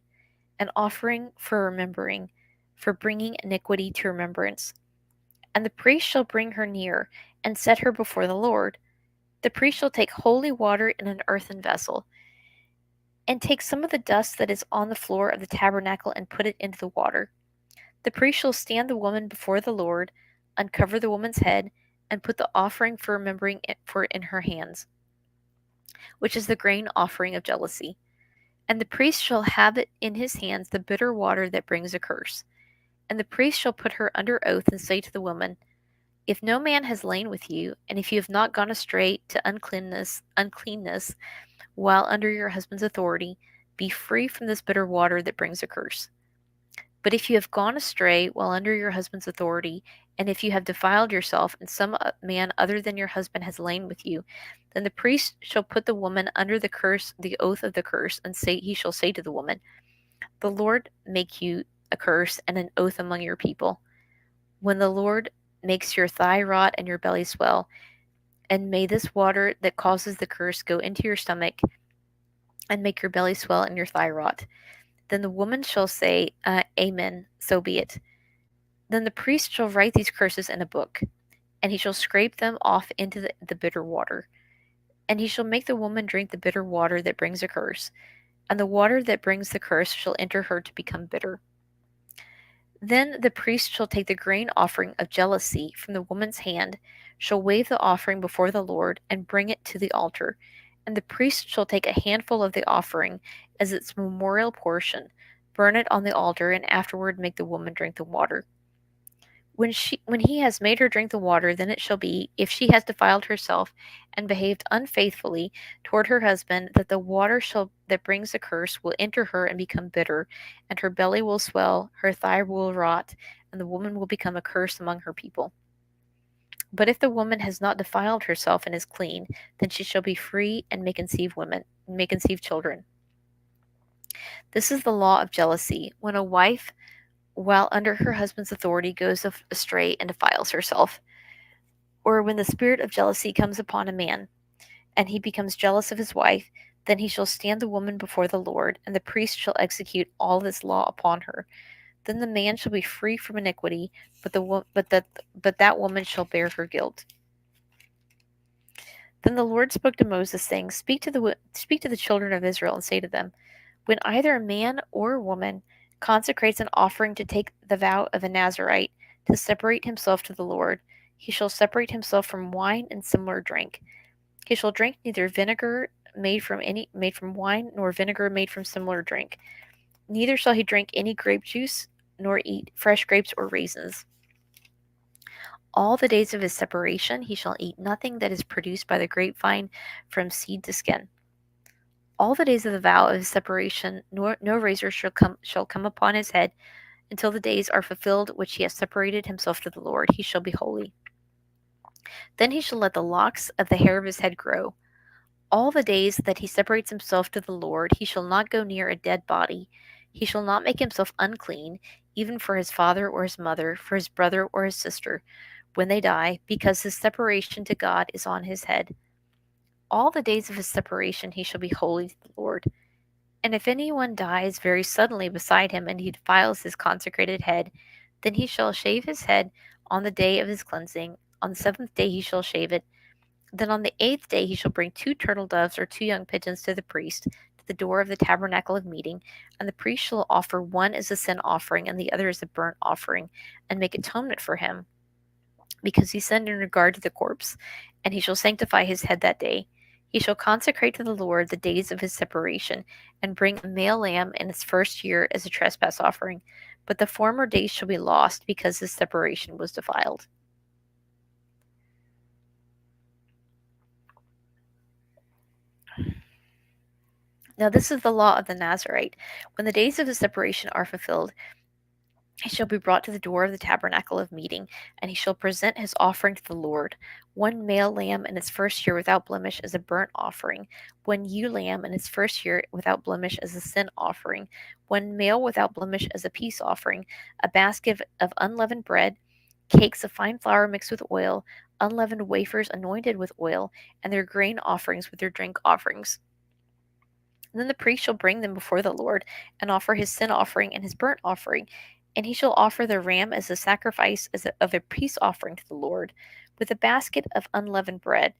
an offering for remembering, for bringing iniquity to remembrance. And the priest shall bring her near, and set her before the Lord. The priest shall take holy water in an earthen vessel, and take some of the dust that is on the floor of the tabernacle, and put it into the water. The priest shall stand the woman before the Lord, uncover the woman's head, and put the offering for remembering it for in her hands, which is the grain offering of jealousy. And the priest shall have it in his hands the bitter water that brings a curse. And the priest shall put her under oath, and say to the woman, If no man has lain with you, and if you have not gone astray to uncleanness while under your husband's authority, be free from this bitter water that brings a curse. But if you have gone astray while under your husband's authority, and if you have defiled yourself, and some man other than your husband has lain with you, then the priest shall put the woman under the oath of the curse, and he shall say to the woman, The Lord make you a curse and an oath among your people. When the Lord makes your thigh rot and your belly swell, and may this water that causes the curse go into your stomach, and make your belly swell and your thigh rot. Then the woman shall say, Amen, so be it. Then the priest shall write these curses in a book, and he shall scrape them off into the bitter water. And he shall make the woman drink the bitter water that brings a curse, and the water that brings the curse shall enter her to become bitter. Then the priest shall take the grain offering of jealousy from the woman's hand, shall wave the offering before the Lord, and bring it to the altar. And the priest shall take a handful of the offering as its memorial portion, burn it on the altar, and afterward make the woman drink the water. When he has made her drink the water, then it shall be, if she has defiled herself and behaved unfaithfully toward her husband, that the water that brings the curse will enter her and become bitter, and her belly will swell, her thigh will rot, and the woman will become a curse among her people. But if the woman has not defiled herself and is clean, then she shall be free and may conceive children. This is the law of jealousy. When a wife, while under her husband's authority, goes astray and defiles herself, or when the spirit of jealousy comes upon a man, and he becomes jealous of his wife, then he shall stand the woman before the Lord, and the priest shall execute all this law upon her. Then the man shall be free from iniquity, but that woman shall bear her guilt. Then the Lord spoke to Moses, saying, Speak to the children of Israel, and say to them, When either a man or a woman consecrates an offering to take the vow of a Nazarite, to separate himself to the Lord, he shall separate himself from wine and similar drink. He shall drink neither vinegar made from wine, nor vinegar made from similar drink. Neither shall he drink any grape juice, nor eat fresh grapes or raisins. All the days of his separation he shall eat nothing that is produced by the grapevine from seed to skin. All the days of the vow of his separation no razor shall come upon his head until the days are fulfilled which he has separated himself to the Lord. He shall be holy. Then he shall let the locks of the hair of his head grow. All the days that he separates himself to the Lord he shall not go near a dead body. He shall not make himself unclean, even for his father or his mother, for his brother or his sister, when they die, because his separation to God is on his head. All the days of his separation he shall be holy to the Lord. And if anyone dies very suddenly beside him, and he defiles his consecrated head, then he shall shave his head on the day of his cleansing. On the 7th day he shall shave it. Then on the 8th day he shall bring 2 turtle doves or 2 young pigeons to the priest, to the door of the tabernacle of meeting, and the priest shall offer one as a sin offering and the other as a burnt offering, and make atonement for him, because he sinned in regard to the corpse, and he shall sanctify his head that day. He shall consecrate to the Lord the days of his separation, and bring a male lamb in its first year as a trespass offering. But the former days shall be lost, because his separation was defiled. Now this is the law of the Nazarite. When the days of his separation are fulfilled, he shall be brought to the door of the tabernacle of meeting, and he shall present his offering to the Lord, one male lamb in its first year without blemish as a burnt offering, one ewe lamb in its first year without blemish as a sin offering, one male without blemish as a peace offering, a basket of unleavened bread, cakes of fine flour mixed with oil, unleavened wafers anointed with oil, and their grain offerings with their drink offerings. Then the priest shall bring them before the Lord, and offer his sin offering and his burnt offering. And he shall offer the ram as a sacrifice of a peace offering to the Lord, with a basket of unleavened bread.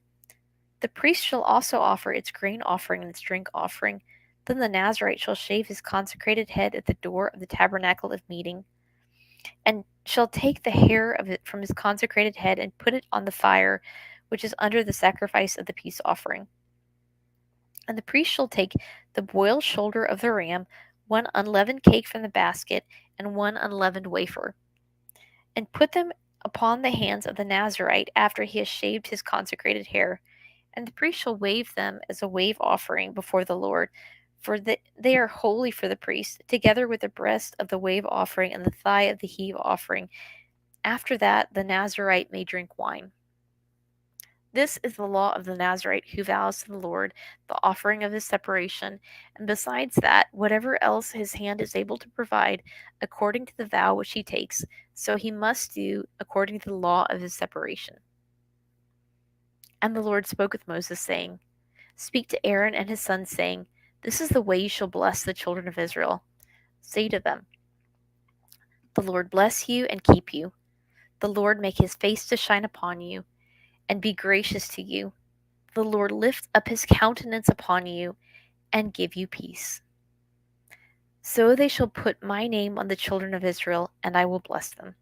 The priest shall also offer its grain offering and its drink offering. Then the Nazarite shall shave his consecrated head at the door of the tabernacle of meeting, and shall take the hair of it from his consecrated head and put it on the fire which is under the sacrifice of the peace offering. And the priest shall take the boiled shoulder of the ram, one unleavened cake from the basket, and one unleavened wafer, and put them upon the hands of the Nazarite after he has shaved his consecrated hair. And the priest shall wave them as a wave offering before the Lord, for they are holy for the priest, together with the breast of the wave offering and the thigh of the heave offering. After that, the Nazarite may drink wine. This is the law of the Nazarite who vows to the Lord the offering of his separation, and besides that, whatever else his hand is able to provide, according to the vow which he takes, so he must do according to the law of his separation. And the Lord spoke with Moses, saying, Speak to Aaron and his sons, saying, This is the way you shall bless the children of Israel. Say to them, The Lord bless you and keep you. The Lord make his face to shine upon you, and be gracious to you. The Lord lift up his countenance upon you and give you peace. So they shall put my name on the children of Israel, and I will bless them.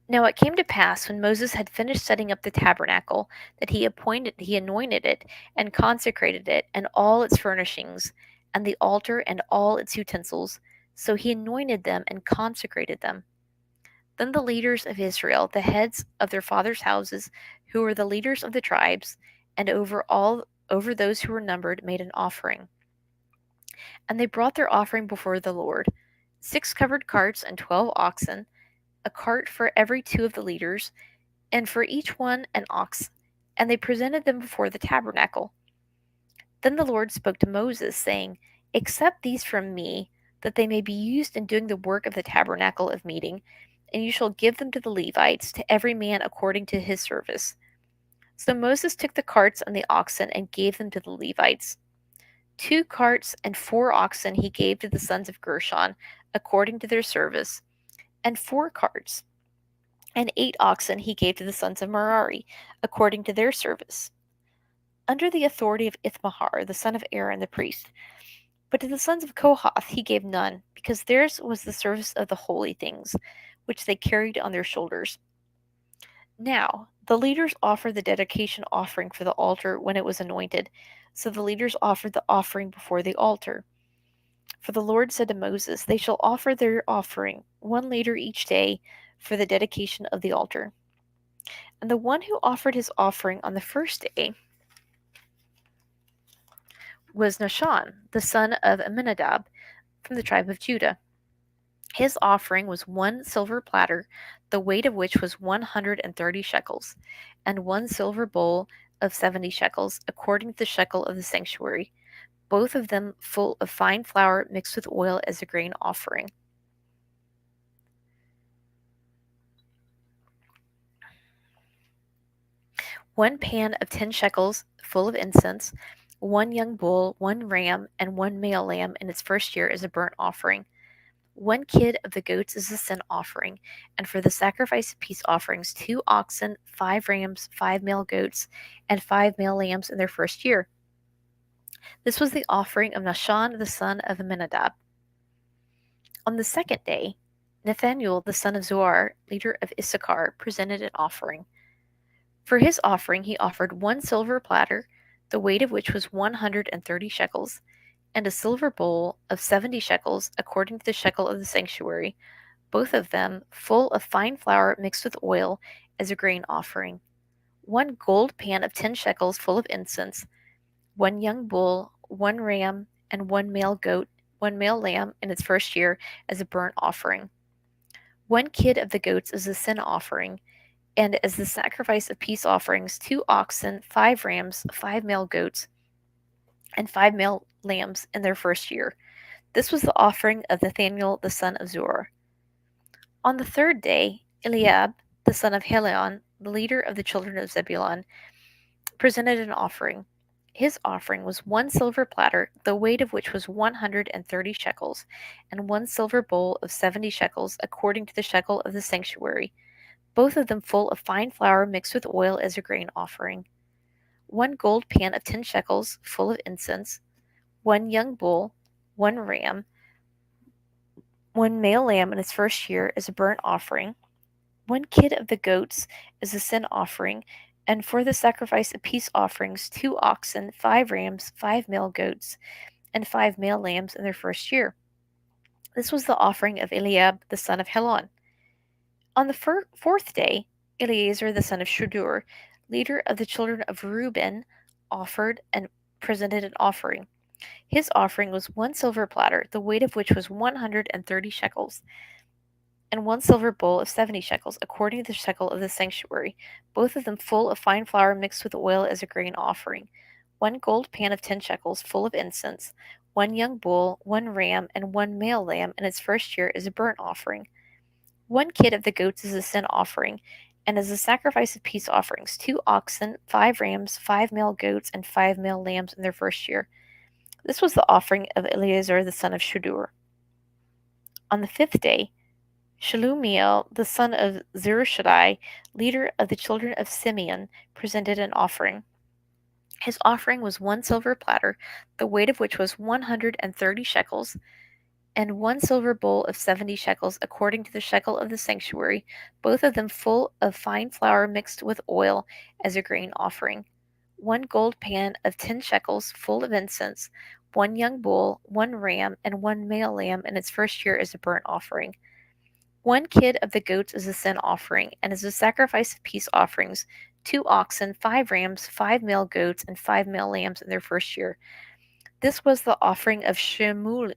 Now it came to pass, when Moses had finished setting up the tabernacle, that he anointed it, and consecrated it, and all its furnishings, and the altar and all its utensils. So he anointed them and consecrated them. Then the leaders of Israel, the heads of their fathers' houses, who were the leaders of the tribes, and over those who were numbered, made an offering. And they brought their offering before the Lord, 6 covered carts and 12 oxen, a cart for every 2 of the leaders, and for each one an ox. And they presented them before the tabernacle. Then the Lord spoke to Moses, saying, Accept these from me, that they may be used in doing the work of the tabernacle of meeting, and you shall give them to the Levites, to every man according to his service. So Moses took the carts and the oxen and gave them to the Levites. 2 carts and 4 oxen he gave to the sons of Gershon, according to their service, and 4 carts and 8 oxen he gave to the sons of Merari, according to their service, under the authority of Ithamar, the son of Aaron the priest. But to the sons of Kohath he gave none, because theirs was the service of the holy things, which they carried on their shoulders. Now, the leaders offered the dedication offering for the altar when it was anointed. So the leaders offered the offering before the altar. For the Lord said to Moses, They shall offer their offering, 1 leader each day, for the dedication of the altar. And the one who offered his offering on the first day was Nahshon, the son of Amminadab, from the tribe of Judah. His offering was 1 silver platter, the weight of which was 130 shekels, and 1 silver bowl of 70 shekels, according to the shekel of the sanctuary. both of them full of fine flour mixed with oil as a grain offering. One pan of 10 shekels full of incense, one young bull, one ram, and one male lamb in its first year is a burnt offering. One kid of the goats is a sin offering, and for the sacrifice of peace offerings, 2 oxen, 5 rams, 5 male goats, and 5 male lambs in their first year. This was the offering of Nahshon the son of Amminadab. On the second day, Nathaniel the son of Zuar, leader of Issachar, presented an offering. For his offering he offered 1 silver platter, the weight of which was 130 shekels, and a silver bowl of 70 shekels, according to the shekel of the sanctuary, both of them full of fine flour mixed with oil as a grain offering. 1 gold pan of 10 shekels full of incense, 1 young bull, 1 ram, and 1 male goat, 1 male lamb in its first year as a burnt offering. 1 kid of the goats as a sin offering, and as the sacrifice of peace offerings, 2 oxen, 5 rams, 5 male goats, and 5 male lambs in their first year. This was the offering of Nathaniel the son of Zuar. On the third day, Eliab the son of Helon, the leader of the children of Zebulun, presented an offering. His offering was 1 silver platter, the weight of which was 130 shekels, and 1 silver bowl of 70 shekels, according to the shekel of the sanctuary, both of them full of fine flour mixed with oil as a grain offering. 1 gold pan of 10 shekels full of incense, 1 young bull, 1 ram, 1 male lamb in its first year as a burnt offering, 1 kid of the goats as a sin offering, and for the sacrifice of peace offerings, 2 oxen, 5 rams, 5 male goats, and 5 male lambs in their first year. This was the offering of Eliab the son of Helon. On the fourth day, Eleazar the son of Shudur, leader of the children of Reuben, offered and presented an offering. His offering was 1 silver platter, the weight of which was 130 shekels, and 1 silver bowl of 70 shekels, according to the shekel of the sanctuary, both of them full of fine flour mixed with oil as a grain offering. 1 gold pan of 10 shekels full of incense, 1 young bull, 1 ram, and 1 male lamb in its first year as a burnt offering. 1 kid of the goats as a sin offering, and as a sacrifice of peace offerings, 2 oxen, 5 rams, 5 male goats, and 5 male lambs in their first year. This was the offering of Eleazar the son of Shudur. On the 5th day, Shelumiel the son of Zurishaddai, leader of the children of Simeon, presented an offering. His offering was 1 silver platter, the weight of which was 130 shekels, and 1 silver bowl of 70 shekels, according to the shekel of the sanctuary, both of them full of fine flour mixed with oil as a grain offering. 1 gold pan of 10 shekels full of incense, 1 young bull, 1 ram, and 1 male lamb in its first year as a burnt offering. 1 kid of the goats as a sin offering, and as a sacrifice of peace offerings, 2 oxen, 5 rams, 5 male goats, and 5 male lambs in their first year. This was the offering of Shelumiel,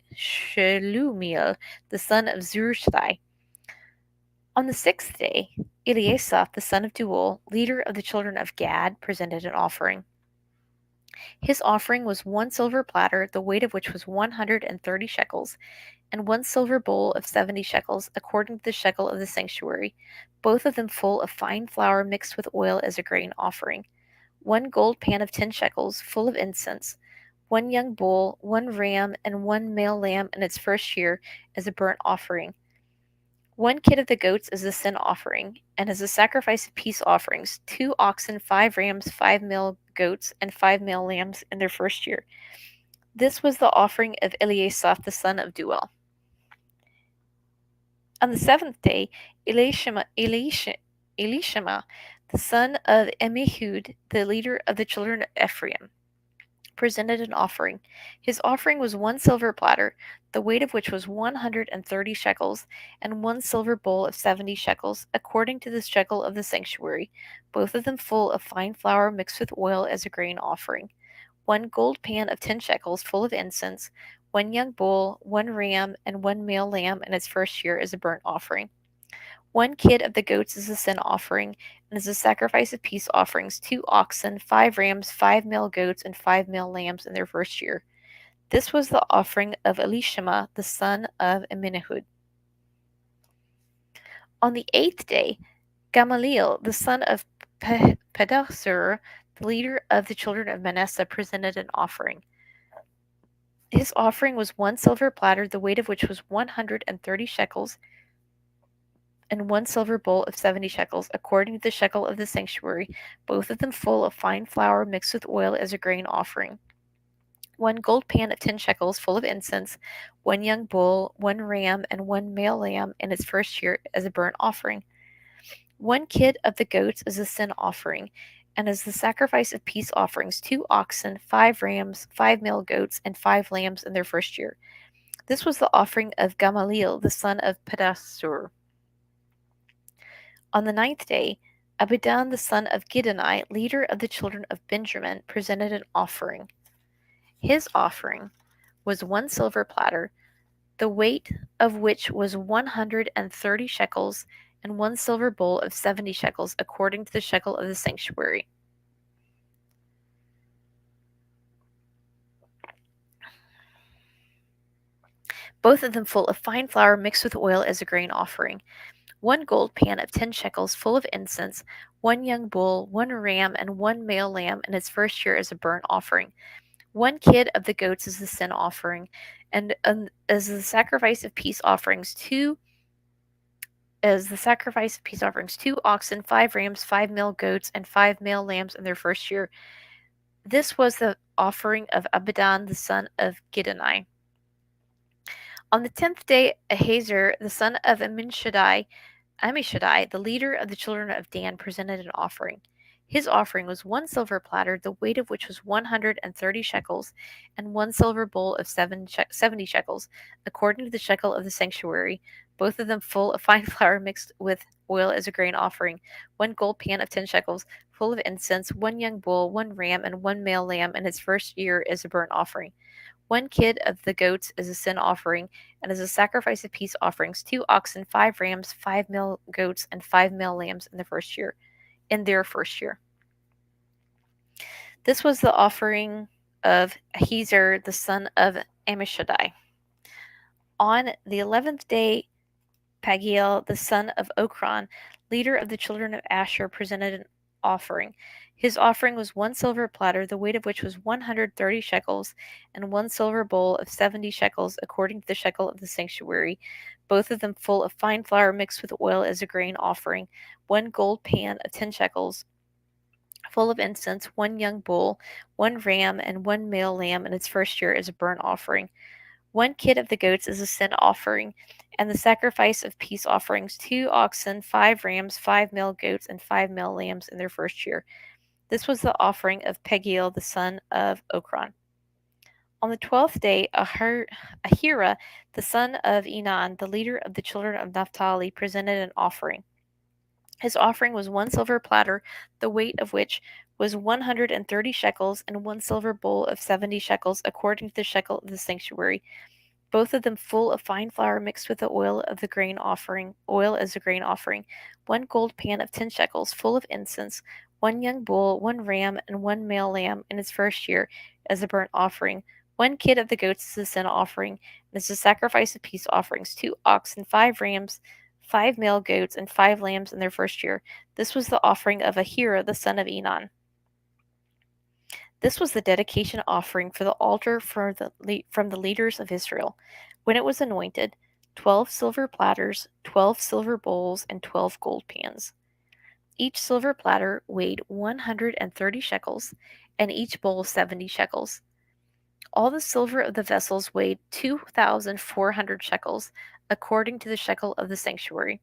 the son of Zurishaddai. On the 6th day, Eliasaph, the son of Duel, leader of the children of Gad, presented an offering. His offering was 1 silver platter, the weight of which was 130 shekels, and 1 silver bowl of 70 shekels, according to the shekel of the sanctuary, both of them full of fine flour mixed with oil as a grain offering. 1 gold pan of 10 shekels, full of incense, 1 young bull, 1 ram, and 1 male lamb in its first year as a burnt offering. 1 kid of the goats as a sin offering, and as a sacrifice of peace offerings, 2 oxen, 5 rams, 5 male goats, and 5 male lambs in their first year. This was the offering of Eliasaph the son of Duel. On the 7th day, Elishama, the son of Amihud, the leader of the children of Ephraim, presented an offering. His offering was 1 silver platter, the weight of which was 130 shekels, and 1 silver bowl of 70 shekels, according to the shekel of the sanctuary, both of them full of fine flour mixed with oil as a grain offering. 1 gold pan of 10 shekels full of incense, 1 young bull, 1 ram, and 1 male lamb in its first year as a burnt offering. 1 kid of the goats as a sin offering, and as a sacrifice of peace offerings, 2 oxen, 5 rams, 5 male goats, and 5 male lambs in their first year. This was the offering of Elishama, the son of Amminahud. On the 8th day, Gamaliel, the son of Pedahsur, the leader of the children of Manasseh, presented an offering. His offering was 1 silver platter, the weight of which was 130 shekels, and 1 silver bowl of 70 shekels, according to the shekel of the sanctuary, both of them full of fine flour mixed with oil as a grain offering. 1 gold pan of 10 shekels full of incense, 1 young bull, 1 ram, and 1 male lamb in its first year as a burnt offering. 1 kid of the goats as a sin offering, and as the sacrifice of peace offerings, 2 oxen, 5 rams, 5 male goats, and 5 lambs in their first year. This was the offering of Gamaliel, the son of Pedahsur. On the 9th day, Abidan, the son of Gideoni, leader of the children of Benjamin, presented an offering. His offering was 1 silver platter, the weight of which was 130 shekels, and 1 silver bowl of 70 shekels, according to the shekel of the sanctuary. Both of them full of fine flour mixed with oil as a grain offering. 1 gold pan of 10 shekels full of incense, 1 young bull, 1 ram, and 1 male lamb in its first year as a burnt offering. 1 kid of the goats as the sin offering, and as the sacrifice of peace offerings, 2 oxen, 5 rams, 5 male goats, and 5 male lambs in their first year. This was the offering of Abidan, the son of Gideoni. On the 10th day, Ahazer, the son of Ammishaddai, the leader of the children of Dan, presented an offering. His offering was 1 silver platter, the weight of which was 130 shekels, and 1 silver bowl of 70 shekels, according to the shekel of the sanctuary, both of them full of fine flour mixed with oil as a grain offering. 1 gold pan of 10 shekels, full of incense, 1 young bull, 1 ram, and 1 male lamb in its first year as a burnt offering. 1 kid of the goats as a sin offering, and as a sacrifice of peace offerings, 2 oxen, 5 rams, 5 male goats, and 5 male lambs in their first year. This was the offering of Ahazer, the son of Ammishaddai. On the 11th day, Pagiel, the son of Okran, leader of the children of Asher, presented an offering. His offering was 1 silver platter, the weight of which was 130 shekels, and 1 silver bowl of 70 shekels, according to the shekel of the sanctuary, both of them full of fine flour mixed with oil as a grain offering. 1 gold pan of 10 shekels, full of incense, 1 young bull, 1 ram, and 1 male lamb in its first year as a burnt offering. 1 kid of the goats as a sin offering, and the sacrifice of peace offerings, 2 oxen, 5 rams, 5 male goats, and 5 male lambs in their first year. This was the offering of Pagiel, the son of Okran. On the 12th day, Ahira, the son of Enan, the leader of the children of Naphtali, presented an offering. His offering was 1 silver platter, the weight of which was 130 shekels, and 1 silver bowl of 70 shekels, according to the shekel of the sanctuary, both of them full of fine flour mixed with the oil as a grain offering. 1 gold pan of 10 shekels, full of incense, 1 young bull, 1 ram, and 1 male lamb in its first year as a burnt offering. 1 kid of the goats as a sin offering, and as a sacrifice of peace offerings, 2 oxen, 5 rams, 5 male goats, and 5 lambs in their first year. This was the offering of Ahira, the son of Enan. This was the dedication offering for the altar from the leaders of Israel. When it was anointed, 12 silver platters, 12 silver bowls, and 12 gold pans. Each silver platter weighed 130 shekels, and each bowl 70 shekels. All the silver of the vessels weighed 2,400 shekels, according to the shekel of the sanctuary.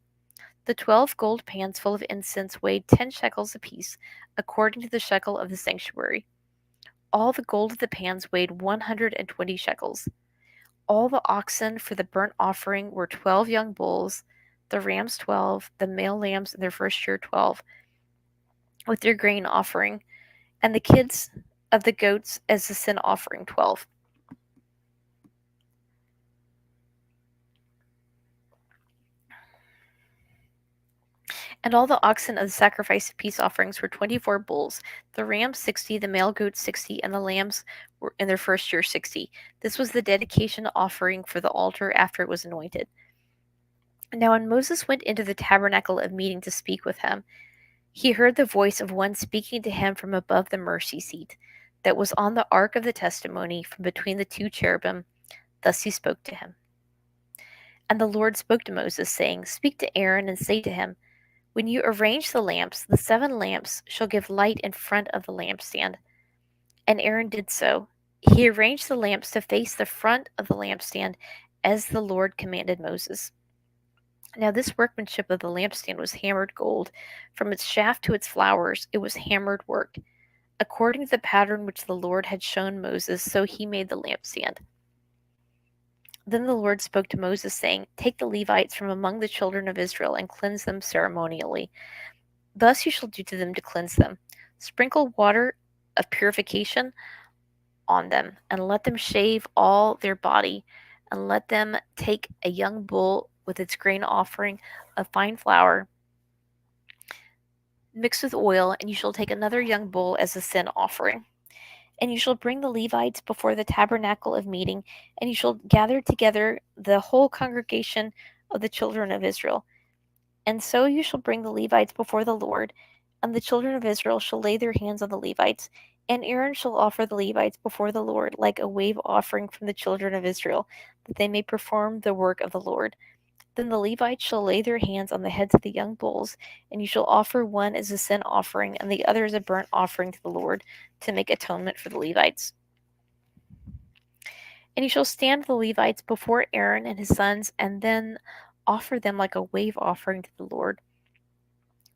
The 12 gold pans full of incense weighed 10 shekels apiece, according to the shekel of the sanctuary. All the gold of the pans weighed 120 shekels. All the oxen for the burnt offering were 12 young bulls, the rams 12, the male lambs in their first year 12, with their grain offering, and the kids of the goats as the sin offering 12. And all the oxen of the sacrifice of peace offerings were 24 bulls, the rams 60, the male goats 60, and the lambs were in their first year 60. This was the dedication offering for the altar after it was anointed. Now, when Moses went into the tabernacle of meeting to speak with him, he heard the voice of one speaking to him from above the mercy seat that was on the ark of the testimony from between the two cherubim. Thus he spoke to him. And the Lord spoke to Moses, saying, Speak to Aaron and say to him, When you arrange the lamps, the 7 lamps shall give light in front of the lampstand. And Aaron did so. He arranged the lamps to face the front of the lampstand as the Lord commanded Moses. Now, this workmanship of the lampstand was hammered gold. From its shaft to its flowers, it was hammered work. According to the pattern which the Lord had shown Moses, so he made the lampstand. Then the Lord spoke to Moses, saying, Take the Levites from among the children of Israel and cleanse them ceremonially. Thus you shall do to them to cleanse them. Sprinkle water of purification on them, and let them shave all their body, and let them take a young bull with its grain offering of fine flour mixed with oil, and you shall take another young bull as a sin offering. And you shall bring the Levites before the tabernacle of meeting, and you shall gather together the whole congregation of the children of Israel. And so you shall bring the Levites before the Lord, and the children of Israel shall lay their hands on the Levites. And Aaron shall offer the Levites before the Lord like a wave offering from the children of Israel, that they may perform the work of the Lord. Then the Levites shall lay their hands on the heads of the young bulls, and you shall offer one as a sin offering, and the other as a burnt offering to the Lord, to make atonement for the Levites. And you shall stand the Levites before Aaron and his sons, and then offer them like a wave offering to the Lord.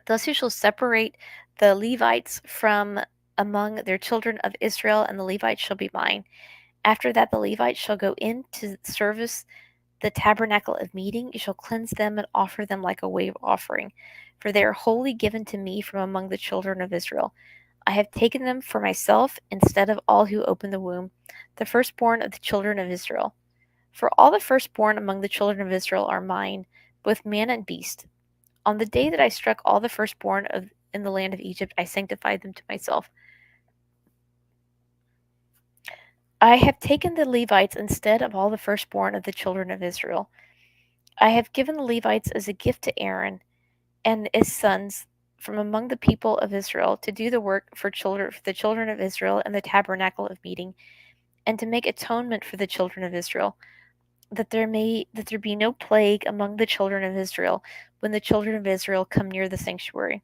Thus you shall separate the Levites from among their children of Israel, and the Levites shall be mine. After that, the Levites shall go in to service the tabernacle of meeting. You shall cleanse them and offer them like a wave offering, for they are wholly given to me from among the children of Israel. I have taken them for myself instead of all who open the womb, the firstborn of the children of Israel. For all the firstborn among the children of Israel are mine, both man and beast. On the day that I struck all the firstborn in the land of Egypt, I sanctified them to myself. I have taken the Levites instead of all the firstborn of the children of Israel. I have given the Levites as a gift to Aaron and his sons from among the people of Israel to do the work for the children of Israel in the tabernacle of meeting, and to make atonement for the children of Israel, that there be no plague among the children of Israel when the children of Israel come near the sanctuary.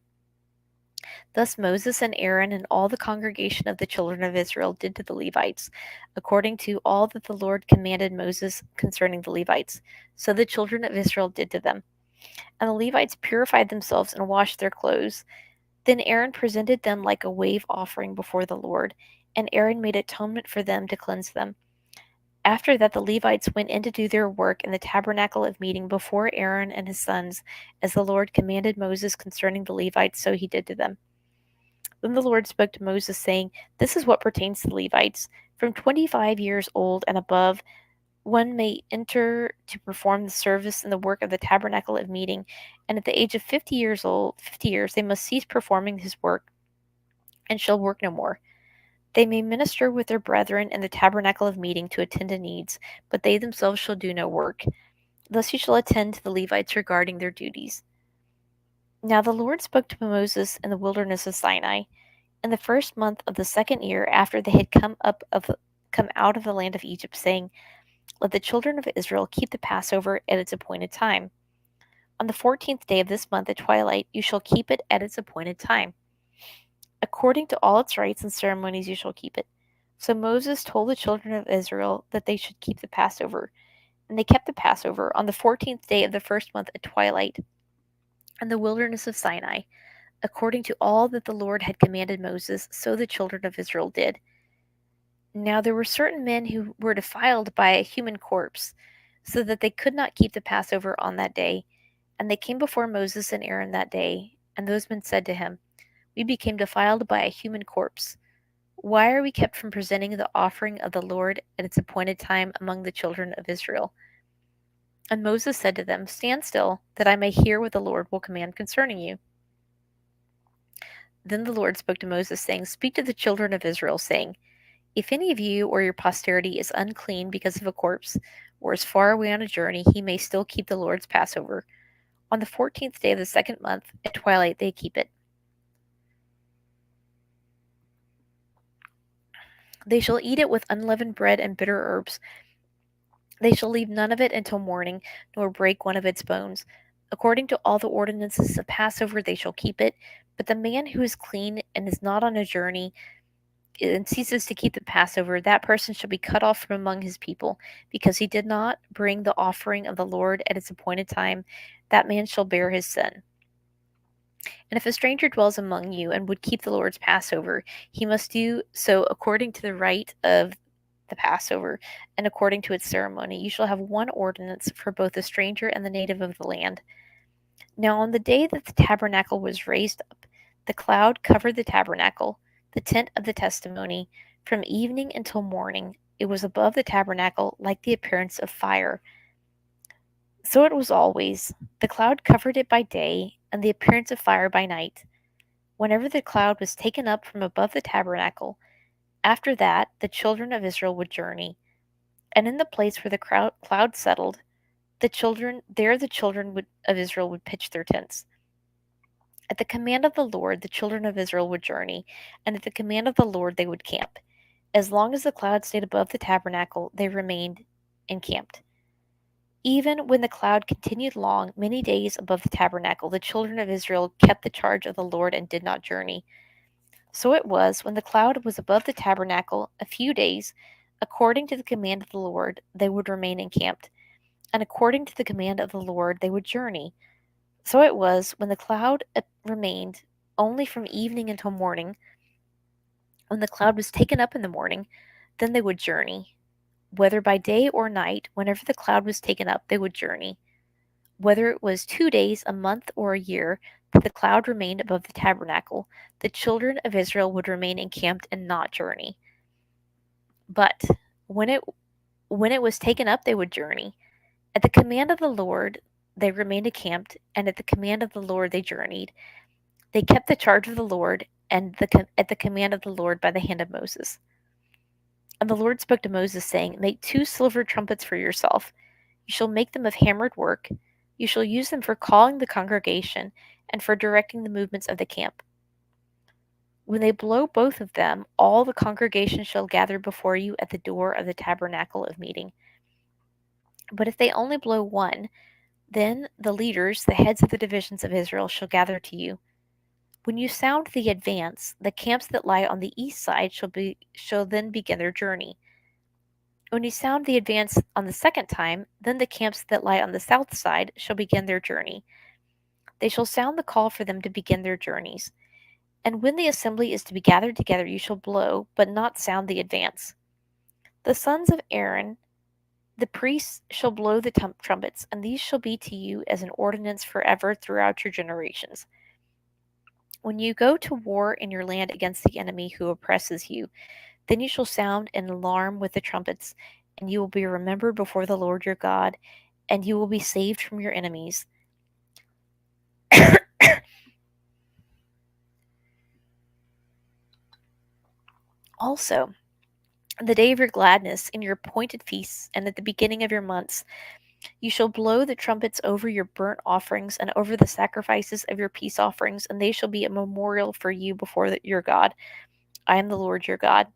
Thus Moses and Aaron and all the congregation of the children of Israel did to the Levites, according to all that the Lord commanded Moses concerning the Levites. So the children of Israel did to them. And the Levites purified themselves and washed their clothes. Then Aaron presented them like a wave offering before the Lord, and Aaron made atonement for them to cleanse them. After that, the Levites went in to do their work in the tabernacle of meeting before Aaron and his sons, as the Lord commanded Moses concerning the Levites, so he did to them. Then the Lord spoke to Moses, saying, This is what pertains to the Levites. From 25 years old and above, one may enter to perform the service in the work of the tabernacle of meeting, and at the age of 50 years, they must cease performing his work and shall work no more. They may minister with their brethren in the tabernacle of meeting to attend to needs, but they themselves shall do no work. Thus you shall attend to the Levites regarding their duties. Now the Lord spoke to Moses in the wilderness of Sinai, in the first month of the second year after they had come out of the land of Egypt, saying, Let the children of Israel keep the Passover at its appointed time. On the 14th day of this month at twilight, you shall keep it at its appointed time. According to all its rites and ceremonies, you shall keep it. So Moses told the children of Israel that they should keep the Passover. And they kept the Passover on the 14th day of the first month at twilight in the wilderness of Sinai. According to all that the Lord had commanded Moses, so the children of Israel did. Now there were certain men who were defiled by a human corpse, so that they could not keep the Passover on that day. And they came before Moses and Aaron that day, and those men said to him, We became defiled by a human corpse. Why are we kept from presenting the offering of the Lord at its appointed time among the children of Israel? And Moses said to them, "Stand still, that I may hear what the Lord will command concerning you." Then the Lord spoke to Moses, saying, "Speak to the children of Israel, saying, if any of you or your posterity is unclean because of a corpse, or is far away on a journey, he may still keep the Lord's Passover. On the 14th day of the second month, at twilight, they keep it. They shall eat it with unleavened bread and bitter herbs. They shall leave none of it until morning, nor break one of its bones. According to all the ordinances of Passover, they shall keep it. But the man who is clean and is not on a journey and ceases to keep the Passover, that person shall be cut off from among his people, because he did not bring the offering of the Lord at its appointed time. That man shall bear his sin. And if a stranger dwells among you and would keep the Lord's Passover, he must do so according to the rite of the Passover and according to its ceremony. You shall have one ordinance for both the stranger and the native of the land. Now, on the day that the tabernacle was raised up, the cloud covered the tabernacle, the tent of the testimony, from evening until morning. It was above the tabernacle like the appearance of fire. So it was always. The cloud covered it by day, and the appearance of fire by night. Whenever the cloud was taken up from above the tabernacle, after that the children of Israel would journey. And in the place where the cloud settled, the children of Israel would pitch their tents. At the command of the Lord, the children of Israel would journey, and at the command of the Lord they would camp. As long as the cloud stayed above the tabernacle, they remained encamped. Even when the cloud continued long, many days above the tabernacle, the children of Israel kept the charge of the Lord and did not journey. So it was, when the cloud was above the tabernacle a few days, according to the command of the Lord, they would remain encamped, and according to the command of the Lord, they would journey. So it was, when the cloud remained only from evening until morning, when the cloud was taken up in the morning, then they would journey. Whether by day or night, whenever the cloud was taken up, they would journey. Whether it was 2 days, a month, or a year, that the cloud remained above the tabernacle, the children of Israel would remain encamped and not journey. But when it was taken up, they would journey. At the command of the Lord, they remained encamped, and at the command of the Lord, they journeyed. They kept the charge of the Lord, and at the command of the Lord by the hand of Moses. And the Lord spoke to Moses, saying, "Make 2 silver trumpets for yourself. You shall make them of hammered work. You shall use them for calling the congregation and for directing the movements of the camp. When they blow both of them, all the congregation shall gather before you at the door of the tabernacle of meeting. But if they only blow one, then the leaders, the heads of the divisions of Israel, shall gather to you. When you sound the advance, the camps that lie on the east side shall then begin their journey. When you sound the advance on the second time, then the camps that lie on the south side shall begin their journey. They shall sound the call for them to begin their journeys. And when the assembly is to be gathered together, you shall blow, but not sound the advance. The sons of Aaron, the priests, shall blow the trumpets, and these shall be to you as an ordinance forever throughout your generations. When you go to war in your land against the enemy who oppresses you, then you shall sound an alarm with the trumpets, and you will be remembered before the Lord your God, and you will be saved from your enemies. Also, on the day of your gladness, in your appointed feasts, and at the beginning of your months, you shall blow the trumpets over your burnt offerings and over the sacrifices of your peace offerings, and they shall be a memorial for you before your God. I am the Lord your God.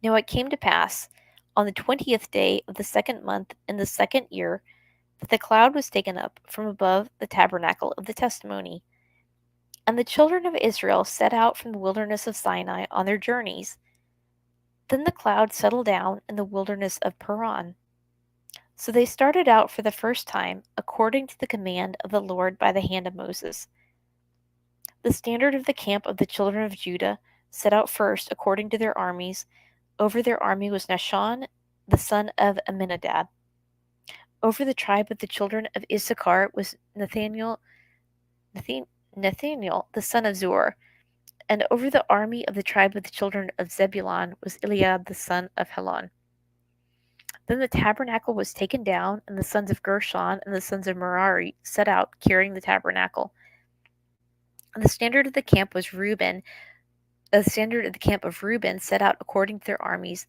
Now it came to pass, on the 20th day of the second month in the second year, that the cloud was taken up from above the tabernacle of the testimony. And the children of Israel set out from the wilderness of Sinai on their journeys. Then the cloud settled down in the wilderness of Paran. So they started out for the first time, according to the command of the Lord by the hand of Moses. The standard of the camp of the children of Judah set out first according to their armies. Over their army was Nahshon, the son of Amminadab. Over the tribe of the children of Issachar was Nathaniel, the son of Zur. And over the army of the tribe of the children of Zebulun was Eliab, the son of Helon. Then the tabernacle was taken down, and the sons of Gershon and the sons of Merari set out carrying the tabernacle. And the standard of the camp was Reuben. The standard of the camp of Reuben set out according to their armies.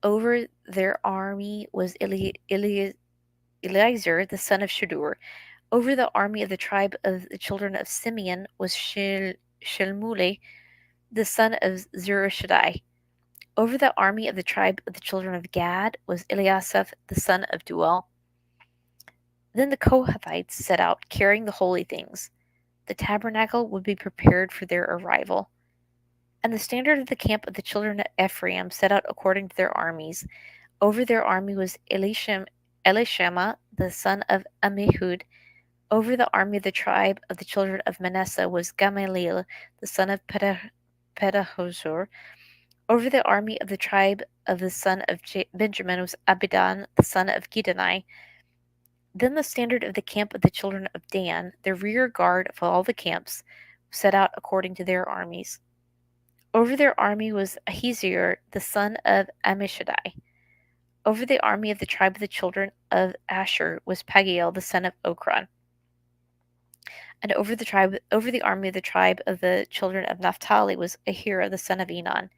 Over their army was Eliezer, the son of Shadur. Over the army of the tribe of the children of Simeon was Shelmule, the son of Zurishaddai. Over the army of the tribe of the children of Gad was Eliasaph, the son of Duel. Then the Kohathites set out, carrying the holy things. The tabernacle would be prepared for their arrival. And the standard of the camp of the children of Ephraim set out according to their armies. Over their army was Elishama, the son of Ammihud. Over the army of the tribe of the children of Manasseh was Gamaliel, the son of Pedahozur. Over the army of the tribe of the son of Benjamin was Abidan, the son of Gidani. Then the standard of the camp of the children of Dan, the rear guard of all the camps, set out according to their armies. Over their army was Ahiezer, the son of Ammishaddai. Over the army of the tribe of the children of Asher was Pagiel, the son of Okran. And over the army of the tribe of the children of Naphtali was Ahira, the son of Enan.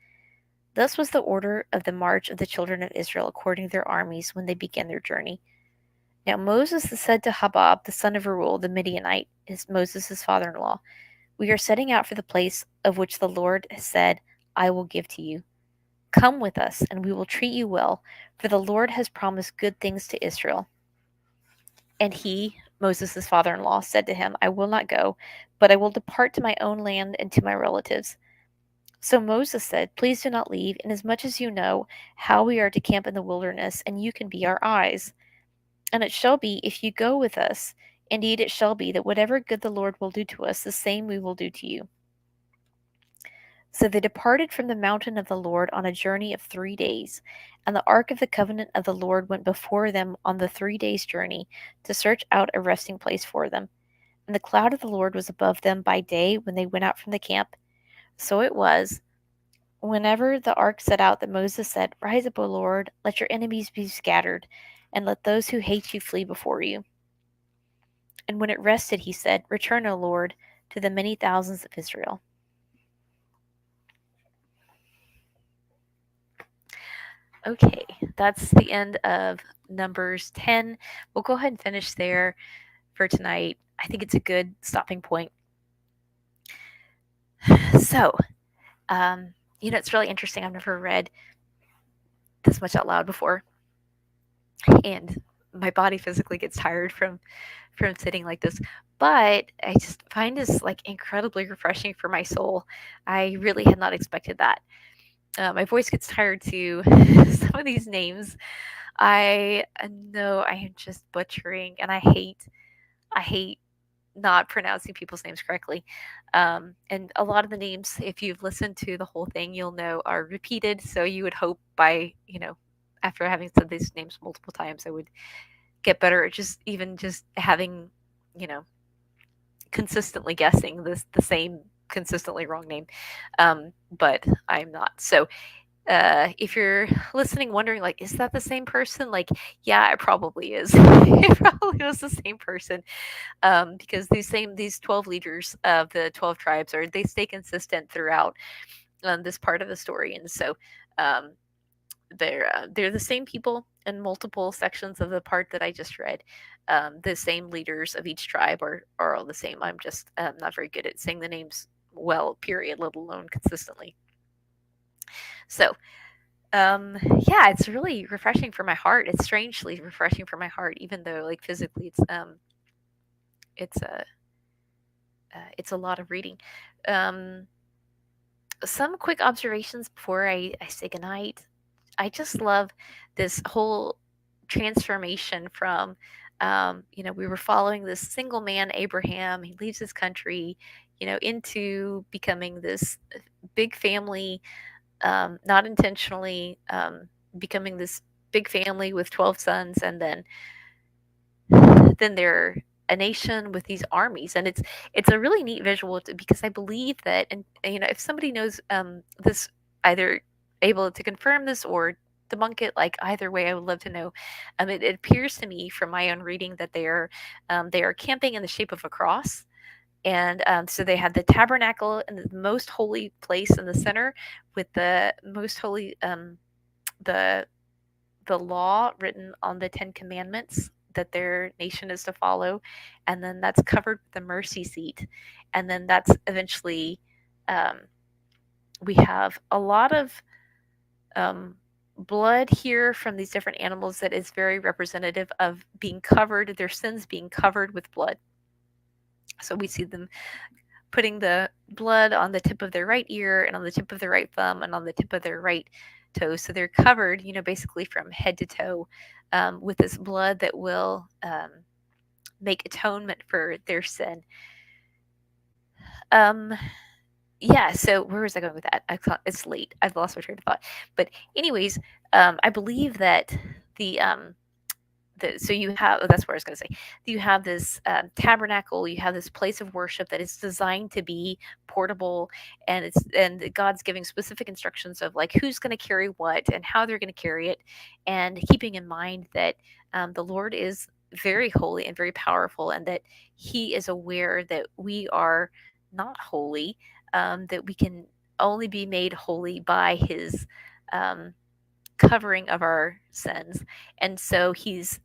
Thus was the order of the march of the children of Israel according to their armies when they began their journey. Now Moses said to Habab, the son of Reuel, the Midianite, Moses' father-in-law, "We are setting out for the place of which the Lord has said, 'I will give to you.' Come with us, and we will treat you well, for the Lord has promised good things to Israel." And he, Moses' father-in-law, said to him, "I will not go, but I will depart to my own land and to my relatives." So Moses said, "Please do not leave, inasmuch as you know how we are to camp in the wilderness, and you can be our eyes. And it shall be, if you go with us, indeed it shall be, that whatever good the Lord will do to us, the same we will do to you." So they departed from the mountain of the Lord on a journey of 3 days, and the ark of the covenant of the Lord went before them on the 3 days' journey to search out a resting place for them. And the cloud of the Lord was above them by day when they went out from the camp. So it was, whenever the ark set out, that Moses said, "Rise up, O Lord, let your enemies be scattered, and let those who hate you flee before you." And when it rested, he said, "Return, O Lord, to the many thousands of Israel." Okay, that's the end of Numbers 10. We'll go ahead and finish there for tonight. I think it's a good stopping point. So, it's really interesting. I've never read this much out loud before, and my body physically gets tired from sitting like this. But I just find this like incredibly refreshing for my soul. I really had not expected that. My voice gets tired too. Some of these names, I know I am just butchering, and I hate not pronouncing people's names correctly. And a lot of the names, if you've listened to the whole thing, you'll know are repeated. So you would hope by, after having said these names multiple times, I would get better at just having, you know, consistently guessing the same consistently wrong name. But I'm not. So if you're listening, wondering like, is that the same person? Like, yeah, it probably is. It probably was the same person, because these 12 leaders of the 12 tribes they stay consistent throughout this part of the story, and so um, they're the same people in multiple sections of the part that I just read. The same leaders of each tribe are all the same. I'm just not very good at saying the names well, period, let alone consistently. So yeah, it's really refreshing for my heart. It's strangely refreshing for my heart, even though like physically it's it's a lot of reading. Um, some quick observations before I say goodnight. I just love this whole transformation from, we were following this single man, Abraham. He leaves his country, into becoming this big family, not intentionally, becoming this big family with 12 sons, and then they're a nation with these armies, and it's a really neat visual because I believe that, and if somebody knows this, either able to confirm this or debunk it. Like either way, I would love to know. It appears to me from my own reading that they are camping in the shape of a cross, and so they had the tabernacle in the most holy place in the center, with the most holy the the law written on the Ten Commandments that their nation is to follow, and then that's covered with the mercy seat, and then that's eventually um, we have a lot of um, blood here from these different animals that is very representative of being covered, their sins being covered with blood. So we see them putting the blood on the tip of their right ear and on the tip of their right thumb and on the tip of their right toe. So they're covered, basically from head to toe with this blood that will make atonement for their sin. Um, yeah, so where was I going with that? It's late. I've lost my train of thought. But anyways, I believe that the so you have, oh, that's what I was going to say. You have this tabernacle, you have this place of worship that is designed to be portable, and God's giving specific instructions of like who's going to carry what and how they're going to carry it, and keeping in mind that the Lord is very holy and very powerful, and that He is aware that we are not holy, that we can only be made holy by His. Um, Covering of our sins. And so he's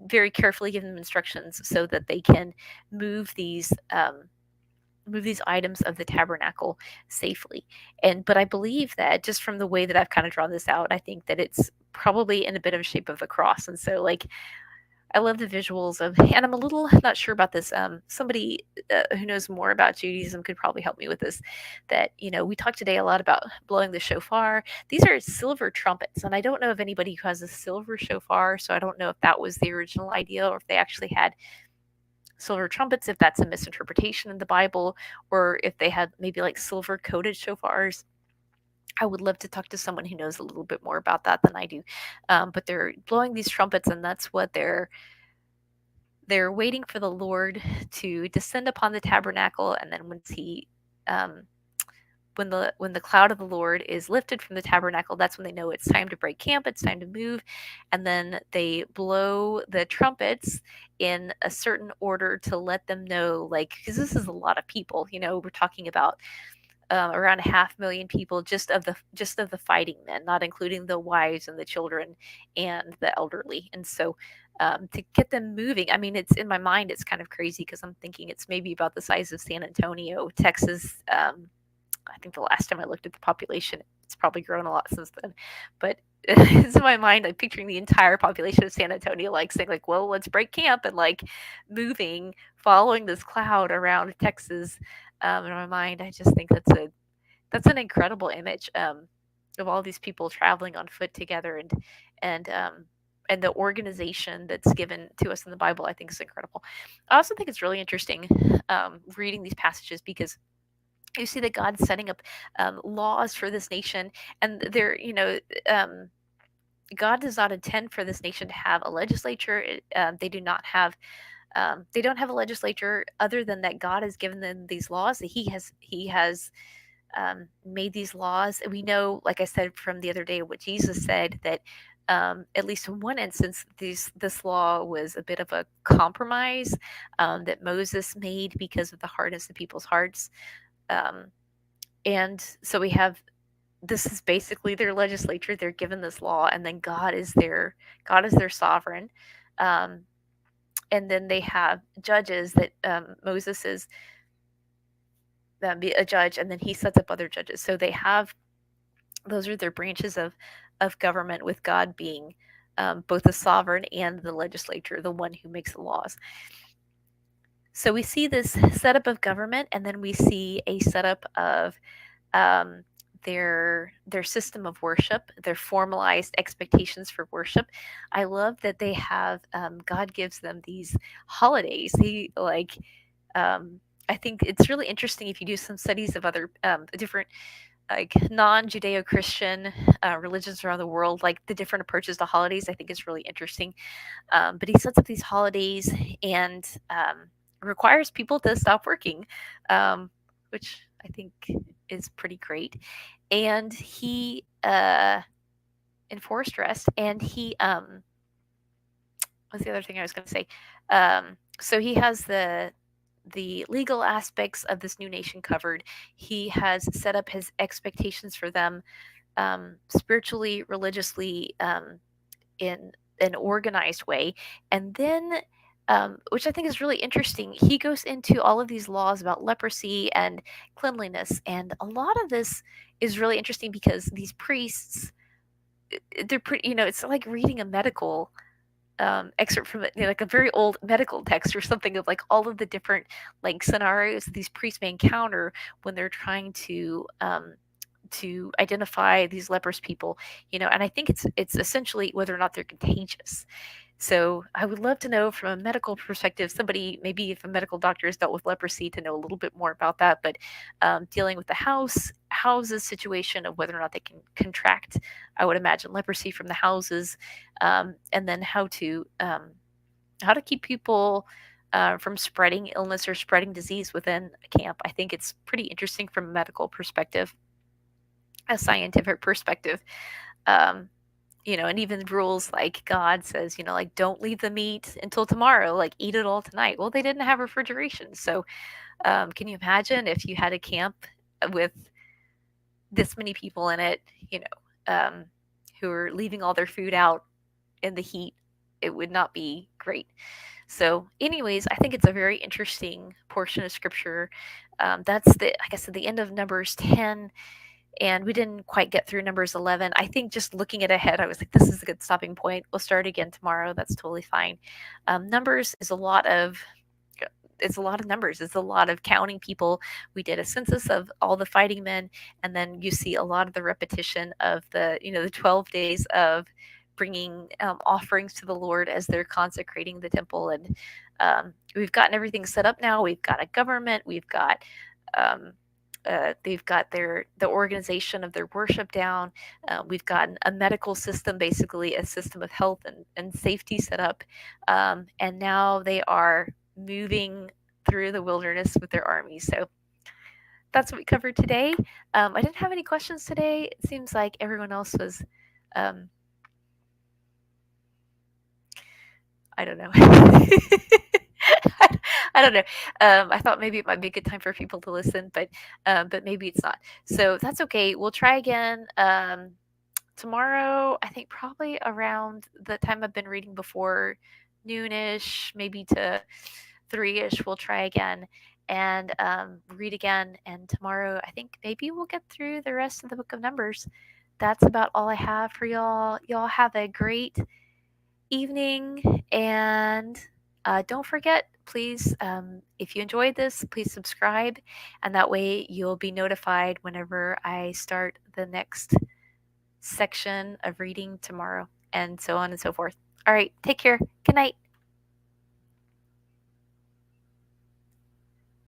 very carefully given them instructions so that they can move these items of the tabernacle safely. But I believe that just from the way that I've kind of drawn this out, I think that it's probably in a bit of a shape of the cross. And so like I love the visuals of, and I'm a little not sure about this. Somebody who knows more about Judaism could probably help me with this. That we talked today a lot about blowing the shofar. These are silver trumpets, and I don't know of anybody who has a silver shofar. So I don't know if that was the original idea, or if they actually had silver trumpets. If that's a misinterpretation in the Bible, or if they had maybe like silver coated shofars. I would love to talk to someone who knows a little bit more about that than I do. But they're blowing these trumpets, and that's what they're waiting for the Lord to descend upon the tabernacle, and then um, when the cloud of the Lord is lifted from the tabernacle, that's when they know it's time to break camp, it's time to move, and then they blow the trumpets in a certain order to let them know, like, because this is a lot of people. We're talking about around 500,000 people, just of the fighting men, not including the wives and the children and the elderly. And so to get them moving, I mean, it's in my mind, it's kind of crazy because I'm thinking it's maybe about the size of San Antonio, Texas. I think the last time I looked at the population, it's probably grown a lot since then. But it's in my mind, I'm picturing the entire population of San Antonio, like saying, like, well, let's break camp, and like moving, following this cloud around Texas. In my mind, I just think that's an incredible image of all these people traveling on foot together, and and the organization that's given to us in the Bible, I think, is incredible. I also think it's really interesting reading these passages because you see that God's setting up laws for this nation, and um, God does not intend for this nation to have a legislature. They don't have a legislature other than that God has given them these laws. That He has made these laws. We know, like I said from the other day, what Jesus said, that at least in one instance, this law was a bit of a compromise that Moses made because of the hardness of people's hearts. Um, and so we have, this is basically their legislature. They're given this law, and then God is their sovereign. Um, and then they have judges that Moses is be a judge, and then he sets up other judges. So those are their branches of government, with God being both the sovereign and the legislature, the one who makes the laws. So we see this setup of government, and then we see a setup of um, their system of worship, their formalized expectations for worship. I love that they have God gives them these holidays. He like I think it's really interesting if you do some studies of other different like non-Judeo-Christian religions around the world, like the different approaches to holidays. I think is really interesting. But he sets up these holidays and requires people to stop working, which I think is pretty great. And enforced rest, and he what's the other thing I was going to say? So he has the legal aspects of this new nation covered. He has set up his expectations for them, spiritually, religiously, in an organized way. And then, which I think is really interesting, he goes into all of these laws about leprosy and cleanliness. And a lot of this is really interesting because these priests, they're pretty, it's like reading a medical excerpt from it, like a very old medical text or something, of like all of the different like scenarios these priests may encounter when they're trying to identify these leprous people, and I think it's essentially whether or not they're contagious. So I would love to know from a medical perspective, somebody, maybe if a medical doctor has dealt with leprosy, to know a little bit more about that. But dealing with the houses situation of whether or not they can contract, I would imagine, leprosy from the houses, and then how to keep people from spreading illness or spreading disease within a camp. I think it's pretty interesting from a medical perspective, a scientific perspective. Um, and even rules like God says, like don't leave the meat until tomorrow, like eat it all tonight. Well, they didn't have refrigeration. So can you imagine if you had a camp with this many people in it, who are leaving all their food out in the heat? It would not be great. So, anyways, I think it's a very interesting portion of scripture. That's like I said, the end of Numbers 10, and we didn't quite get through Numbers 11. I think just looking it ahead, I was like, this is a good stopping point. We'll start again tomorrow. That's totally fine. Numbers is a lot of numbers. It's a lot of counting people. We did a census of all the fighting men, and then you see a lot of the repetition of the 12 days of bringing offerings to the Lord as they're consecrating the temple. And we've gotten everything set up now. We've got a government. We've got they've got the organization of their worship down. We've gotten a medical system, basically a system of health and safety set up, and now they are moving through the wilderness with their armies. So that's what we covered today. I didn't have any questions today. It seems like everyone else was. I don't know. I don't know. I thought maybe it might be a good time for people to listen, but maybe it's not. So that's okay. We'll try again tomorrow. I think probably around the time I've been reading before, noonish, maybe to 3ish. We'll try again and read again. And tomorrow, I think maybe we'll get through the rest of the book of Numbers. That's about all I have for y'all. Y'all have a great evening, and don't forget, please, if you enjoyed this, please subscribe, and that way you'll be notified whenever I start the next section of reading tomorrow, and so on and so forth. All right, take care. Good night.